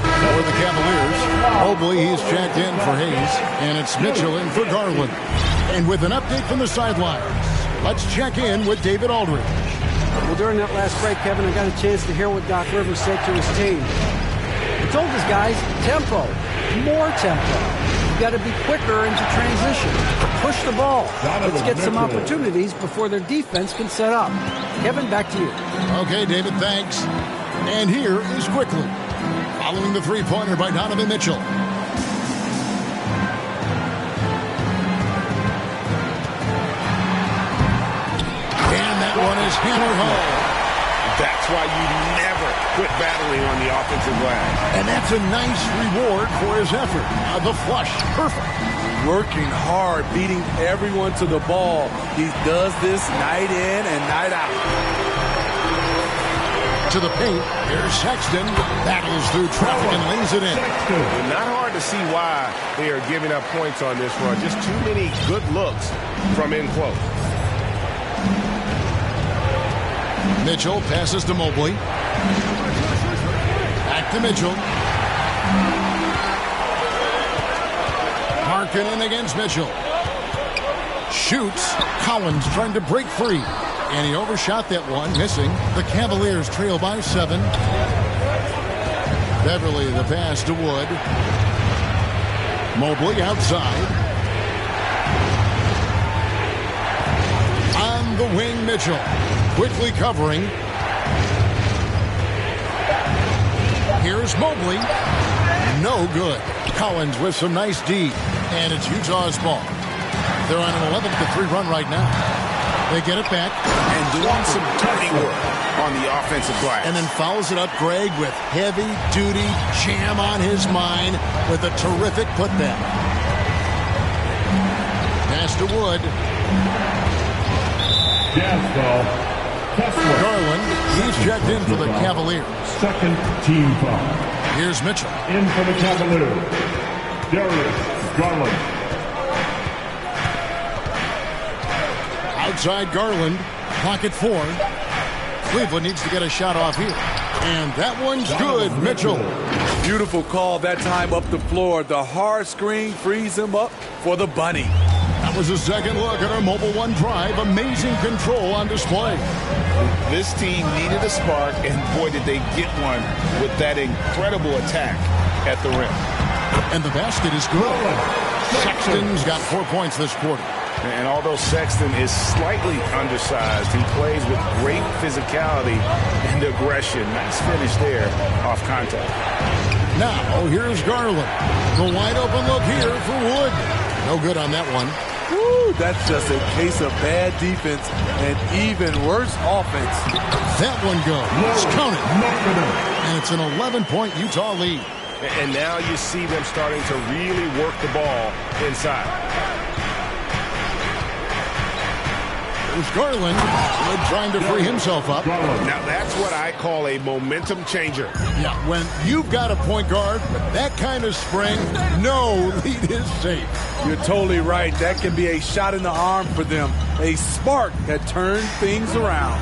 For the Cavaliers, Mobley, he's checked in for Hayes, and it's Mitchell in for Garland. And with an update from the sidelines, let's check in with David Aldridge. Well, during that last break, Kevin, I got a chance to hear what Doc Rivers said to his team. He told his guys, tempo, more tempo. You got to be quicker into transition. Push the ball. Let's get some opportunities before their defense can set up. Kevin, back to you. Okay, David, thanks. And here is Quickly, following the three-pointer by Donovan Mitchell. And that one is hammered home. That's why you never quit battling on the offensive glass. And that's a nice reward for his effort. The flush, perfect. Working hard, beating everyone to the ball. He does this night in and night out. To the paint, here's Sexton. Battles through traffic and lays it in. Not hard to see why they are giving up points on this run. Just too many good looks from in close. Mitchell passes to Mobley. Back to Mitchell. Markkanen against Mitchell. shoots. Collins trying to break free. And he overshot that one, missing. The Cavaliers trail by 7. Beverly, the pass to Wood. Mobley outside. On the wing, Mitchell. Quickly covering. Here's Mobley. No good. Collins with some nice D. And it's Utah's ball. They're on an 11-3 run right now. They get it back. And doing some dirty work on the offensive glass. And then fouls it up, Greg, with heavy-duty jam on his mind with a terrific putback. Pass to Wood. Garland, he's checked in for the Cavaliers. Second team foul. Here's Mitchell. In for the Cavaliers, Darius Garland. Outside Garland, clock at 4. Cleveland needs to get a shot off here. And that one's good, Mitchell. Beautiful call that time up the floor. The hard screen frees him up for the bunny. That was a second look at our Mobile One drive. Amazing control on display. This team needed a spark, and boy, did they get one with that incredible attack at the rim. And the basket is good. Sexton's got 4 points this quarter. And although Sexton is slightly undersized, he plays with great physicality and aggression. Nice finish there off contact. Now, here's Garland. The wide open look here for Wood. No good on that one. Woo, that's just a case of bad defense and even worse offense. That one goes. Count it. And it's an 11-point Utah lead. And now you see them starting to really work the ball inside. There's Garland. Wood trying to free himself up. Now that's what I call a momentum changer. Yeah, when you've got a point guard with that kind of spring, no lead is safe. You're totally right. That can be a shot in the arm for them. A spark that turned things around.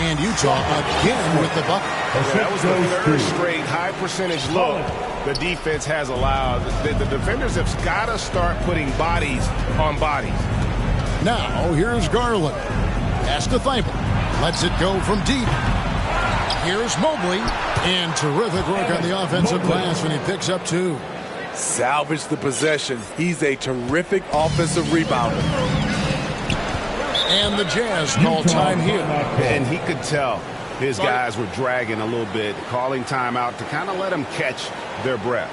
And Utah again with the bucket. That was the third straight high percentage look the defense has allowed. The defenders have got to start putting bodies on bodies. Now, here's Garland. Pass to Thibault. Lets it go from deep. Here's Mobley. And terrific work on the offensive glass when he picks up 2. Salvage the possession. He's a terrific offensive rebounder. And the Jazz call time here. And he could tell his guys were dragging a little bit, calling timeout to kind of let them catch their breath.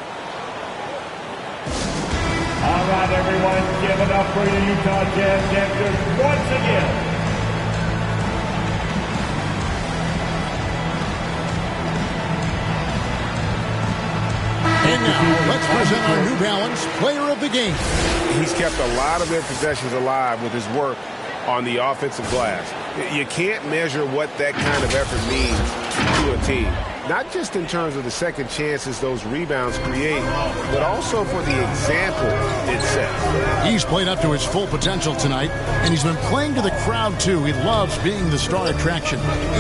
All right, everyone, give it up for your Utah Jazz Dancers once again. And now, let's present our New Balance Player of the Game. He's kept a lot of their possessions alive with his work on the offensive glass. You can't measure what that kind of effort means to a team. Not just in terms of the second chances those rebounds create, but also for the example it sets. He's played up to his full potential tonight, and he's been playing to the crowd, too. He loves being the star attraction,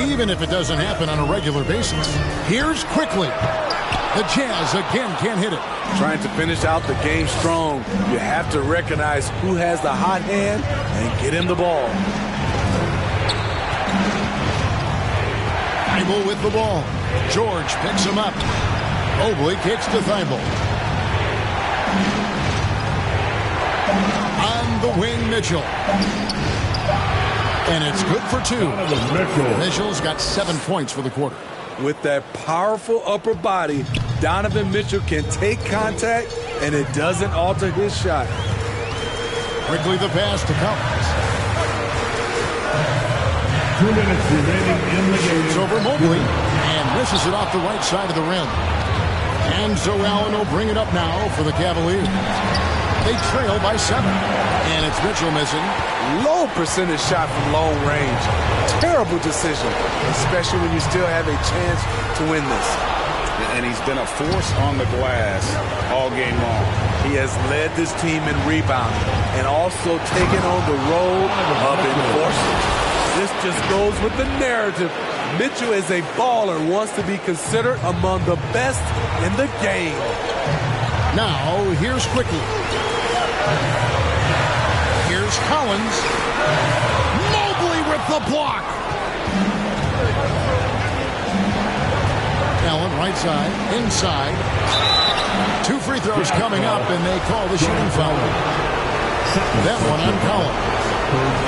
even if it doesn't happen on a regular basis. Here's quickly. The Jazz again can't hit it. Trying to finish out the game strong. You have to recognize who has the hot hand and get him the ball. Thibault with the ball. George picks him up. Mobley kicks to Thibault. On the wing, Mitchell. And it's good for 2. Mitchell's got 7 points for the quarter. With that powerful upper body, Donovan Mitchell can take contact, and it doesn't alter his shot. Quickly the pass to Collins. 2 minutes remaining in the game. It's over Mobley, and misses it off the right side of the rim. And so Allen will bring it up now for the Cavaliers. They trail by 7. And it's Mitchell missing. Low percentage shot from long range. Terrible decision, especially when you still have a chance to win this. And he's been a force on the glass all game long. He has led this team in rebounding and also taken on the role of enforcer. This just goes with the narrative. Mitchell is a baller, wants to be considered among the best in the game. Now, here's Quickly. Here's Collins. Collins. Mobley with the block. Allen, right side, inside. 2 free throws coming up, and they call the shooting foul. That one on Collins.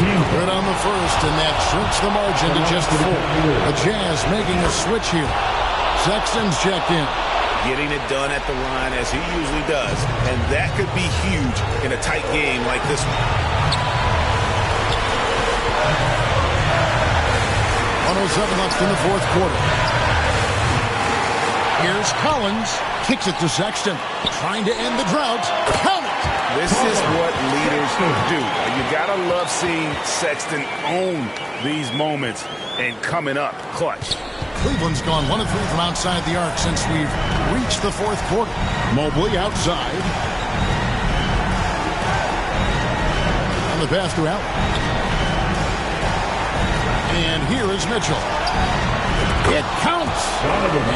Good on the first, and that shrinks the margin to just 4. The Jazz making a switch here. Sexton's checked in. Getting it done at the line as he usually does, and that could be huge in a tight game like this one. 107 left in the fourth quarter. Here's Collins. Kicks it to Sexton. Trying to end the drought. Count it! This is what leaders do. You gotta love seeing Sexton own these moments and coming up clutch. Cleveland's gone 1 of 3 from outside the arc since we've reached the fourth quarter. Mobley outside. On the pass to Allen. And here is Mitchell. It counts.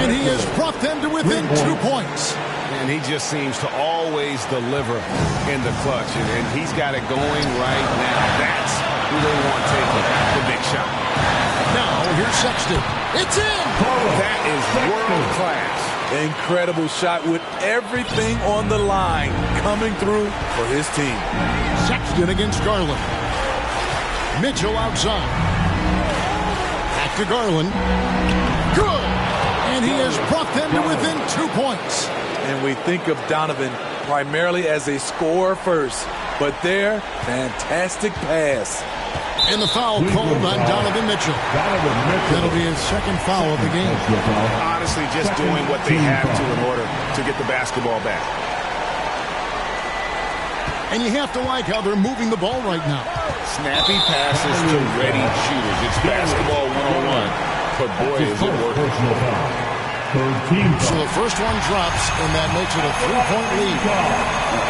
And he has brought them to within 2 points. And he just seems to always deliver in the clutch. And he's got it going right now. That's who they want taking the big shot. Now, here's Sexton. It's in! That is world class. Incredible shot with everything on the line coming through for his team. Sexton against Garland. Mitchell outside. Back to Garland. Good! And he has brought them to within 2 points. And we think of Donovan primarily as a scorer first, but their fantastic pass. And the foul called on Donovan Mitchell. That'll be his second foul of the game. Honestly, just doing what they have to in order to get the basketball back. And you have to like how they're moving the ball right now. Snappy passes to ready shooters. It's basketball 101. But boy, is it working. So the first one drops, and that makes it a 3-point lead.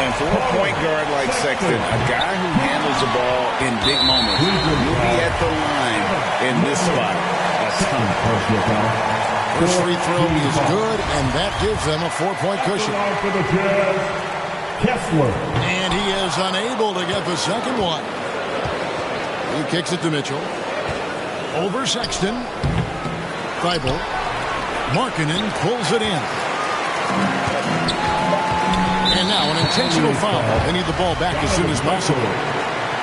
And for a point guard like Sexton, a guy who handles the ball in big moments, will be at the line in this spot a ton. First free throw is good, and that gives them a 4-point cushion. And he is unable to get the second one. He kicks it to Mitchell. Over Sexton. Thibault. Markkanen pulls it in. And now an intentional foul. They need the ball back as soon as possible.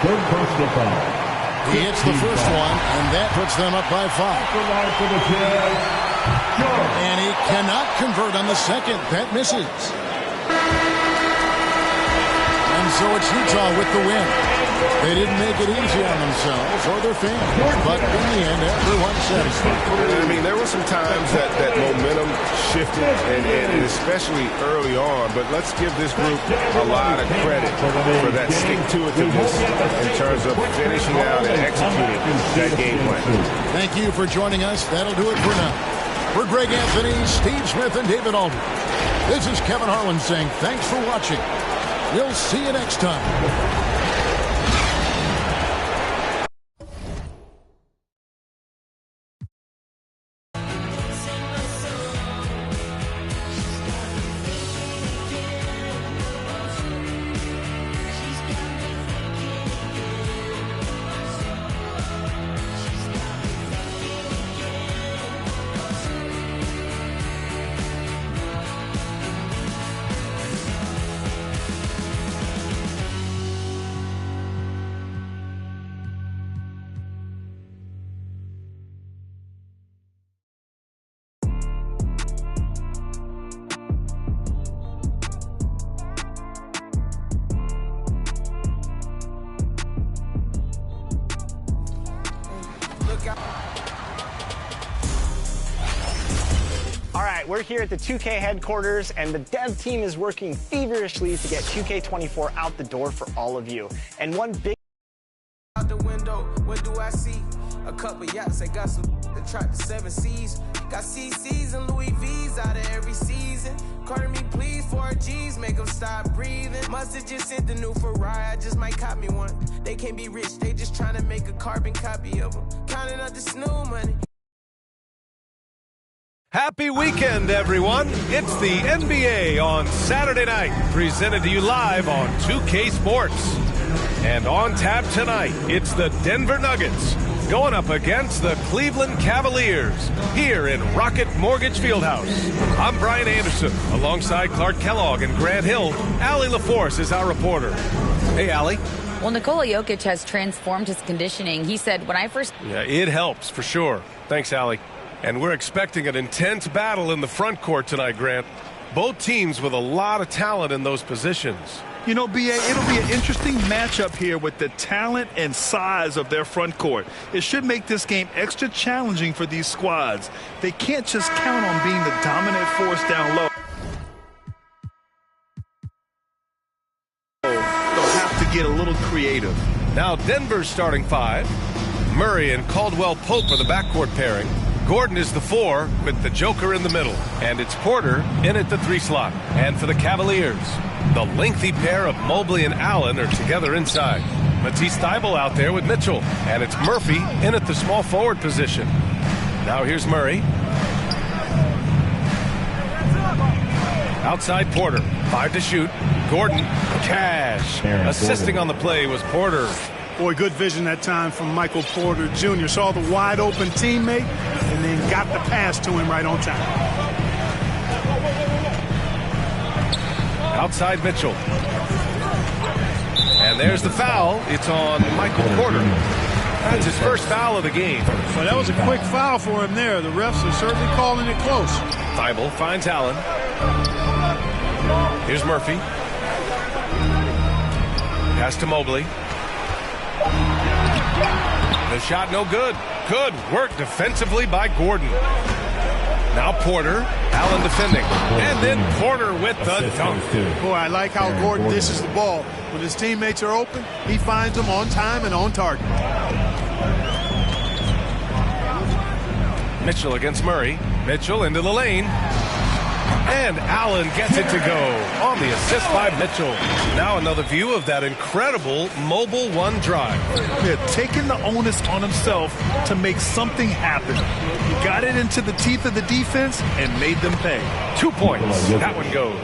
Third personal foul. He hits the first one, and that puts them up by 5. And he cannot convert on the second. That misses. And so it's Utah with the win. They didn't make it easy on themselves or their fans, but in the end, everyone's satisfied. I mean, there were some times that momentum shifted, and especially early on, but let's give this group a lot of credit for that stick-to-itiveness in terms of finishing out and executing that game plan. Thank you for joining us. That'll do it for now. For Greg Anthony, Steve Smith, and David Aldridge, this is Kevin Harlan saying thanks for watching. We'll see you next time. We're here at the 2K headquarters, and the dev team is working feverishly to get 2K24 out the door for all of you. And one big out the window, what do I see? A couple yachts, I got some that track the 7 seas. Got CCs and Louis V's out of every season. Carter me please, 4Gs, make them stop breathing. Must've just sent the new Ferrari, I just might cop me one. They can't be rich, they just trying to make a carbon copy of them. Counting up the snoo money. Happy weekend, everyone. It's the NBA on Saturday night, presented to you live on 2K Sports. And on tap tonight, it's the Denver Nuggets going up against the Cleveland Cavaliers here in Rocket Mortgage Fieldhouse. I'm Brian Anderson, alongside Clark Kellogg and Grant Hill. Allie LaForce is our reporter. Hey, Allie. Well, Nikola Jokic has transformed his conditioning. He said, when I first... Yeah, it helps, for sure. Thanks, Allie. And we're expecting an intense battle in the front court tonight, Grant. Both teams with a lot of talent in those positions. You know, BA, it'll be an interesting matchup here with the talent and size of their front court. It should make this game extra challenging for these squads. They can't just count on being the dominant force down low. They'll have to get a little creative. Now Denver's starting five. Murray and Caldwell Pope are the backcourt pairing. Gordon is the 4 with the Joker in the middle. And it's Porter in at the 3 slot. And for the Cavaliers, the lengthy pair of Mobley and Allen are together inside. Matisse Thybulle out there with Mitchell. And it's Murphy in at the small forward position. Now here's Murray. Outside Porter. 5 to shoot. Gordon. Cash. Assisting on the play was Porter. Boy, good vision that time from Michael Porter Jr. Saw the wide open teammate and then got the pass to him right on time. Outside Mitchell. And there's the foul. It's on Michael Porter. That's his first foul of the game. Well, that was a quick foul for him there. The refs are certainly calling it close. Thybulle finds Allen. Here's Murphy. Pass to Mobley. The shot no good. Good work defensively by Gordon. Now Porter. Allen defending. And then Porter with the dunk. Boy, I like how Gordon dishes the ball. When his teammates are open, he finds them on time and on target. Mitchell against Murray. Mitchell into the lane. And Allen gets it to go on the assist by Mitchell. Now another view of that incredible mobile one drive. Yeah, taking the onus on himself to make something happen. He got it into the teeth of the defense and made them pay. 2 points. That one goes.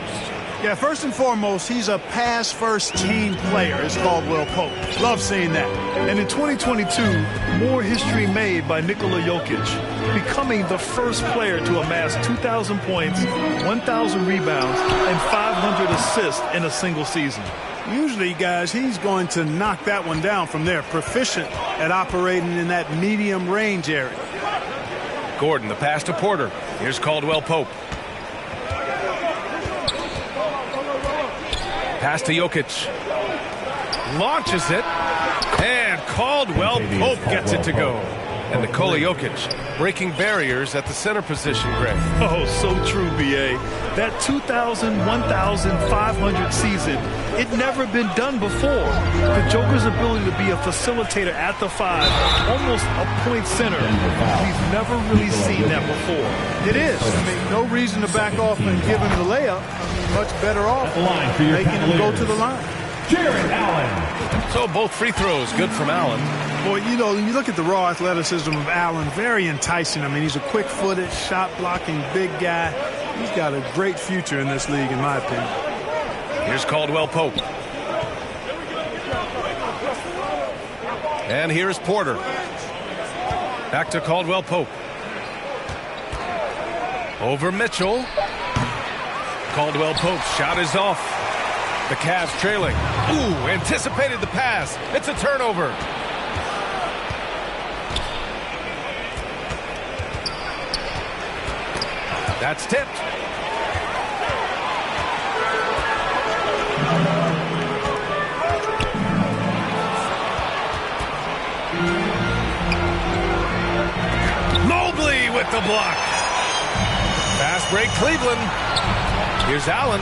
Yeah, first and foremost, he's a pass-first team player, as Caldwell Pope. Love seeing that. And in 2022, more history made by Nikola Jokic, becoming the first player to amass 2,000 points, 1,000 rebounds, and 500 assists in a single season. Usually, guys, he's going to knock that one down from there. Proficient at operating in that medium range area. Gordon, the pass to Porter. Here's Caldwell Pope. Pass to Jokic. Launches it. And Caldwell Pope gets it to go. And Nikola Jokic breaking barriers at the center position, Greg. Oh, so true, B.A. That 2,000, 1,500 season, it never been done before. The Joker's ability to be a facilitator at the 5, almost a point center, we've never really seen that before. It is. I mean, no reason to back off and give him the layup. I mean, much better off making him go to the line. Jared Allen. So both free throws good from Allen. Boy, you know, when you look at the raw athleticism of Allen, very enticing. I mean, he's a quick-footed, shot-blocking big guy. He's got a great future in this league, in my opinion. Here's Caldwell Pope. And here's Porter. Back to Caldwell Pope. Over Mitchell. Caldwell Pope's shot is off. The Cavs trailing. Ooh, anticipated the pass. It's a turnover. That's tipped. Mobley with the block. Fast break Cleveland. Here's Allen.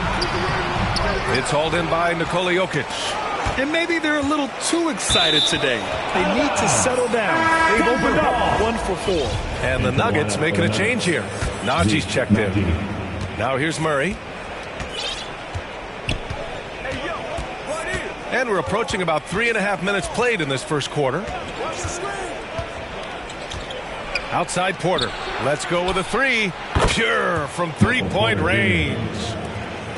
It's hauled in by Nikola Jokic. And maybe they're a little too excited today. They need to settle down. They've opened up 1 for 4. And the Nuggets making a change here. Najee's checked in. Now here's Murray. And we're approaching about 3.5 minutes played in this first quarter. Outside Porter. Let's go with a 3. Pure from 3-point range.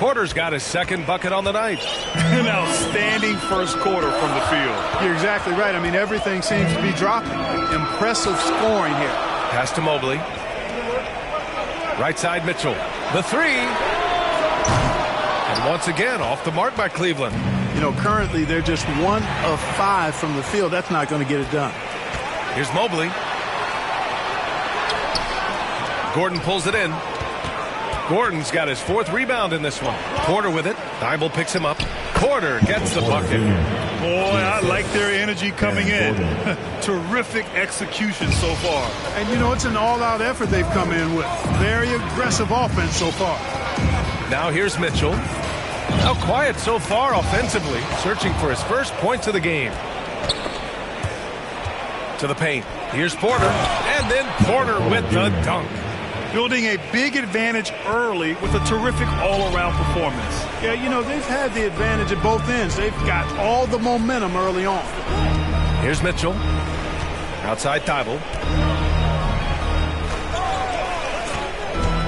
Porter's got his second bucket on the night. An outstanding first quarter from the field. You're exactly right. I mean, everything seems to be dropping. Impressive scoring here. Pass to Mobley. Right side Mitchell. The three. And once again, off the mark by Cleveland. You know, currently they're just 1 of 5 from the field. That's not going to get it done. Here's Mobley. Gordon pulls it in. Gordon's got his 4th rebound in this one. Porter with it. Thibault picks him up. Porter gets the bucket. Boy, I like their energy coming in. Terrific execution so far. And, you know, it's an all-out effort they've come in with. Very aggressive offense so far. Now here's Mitchell. Now quiet so far offensively. Searching for his first points of the game. To the paint. Here's Porter. And then Porter with the dunk. Building a big advantage early with a terrific all-around performance. Yeah, you know, they've had the advantage at both ends. They've got all the momentum early on. Here's Mitchell. Outside Thibault.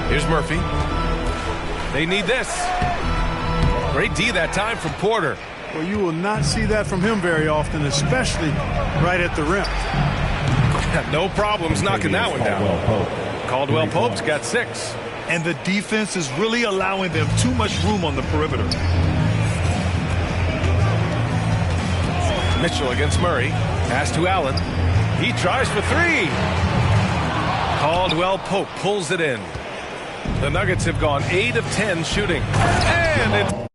Here's Murphy. They need this. Great D that time from Porter. Well, you will not see that from him very often, especially right at the rim. No problems knocking that one down. Caldwell Pope's got 6. And the defense is really allowing them too much room on the perimeter. Mitchell against Murray. Pass to Allen. He tries for 3. Caldwell Pope pulls it in. The Nuggets have gone 8 of 10 shooting. And it's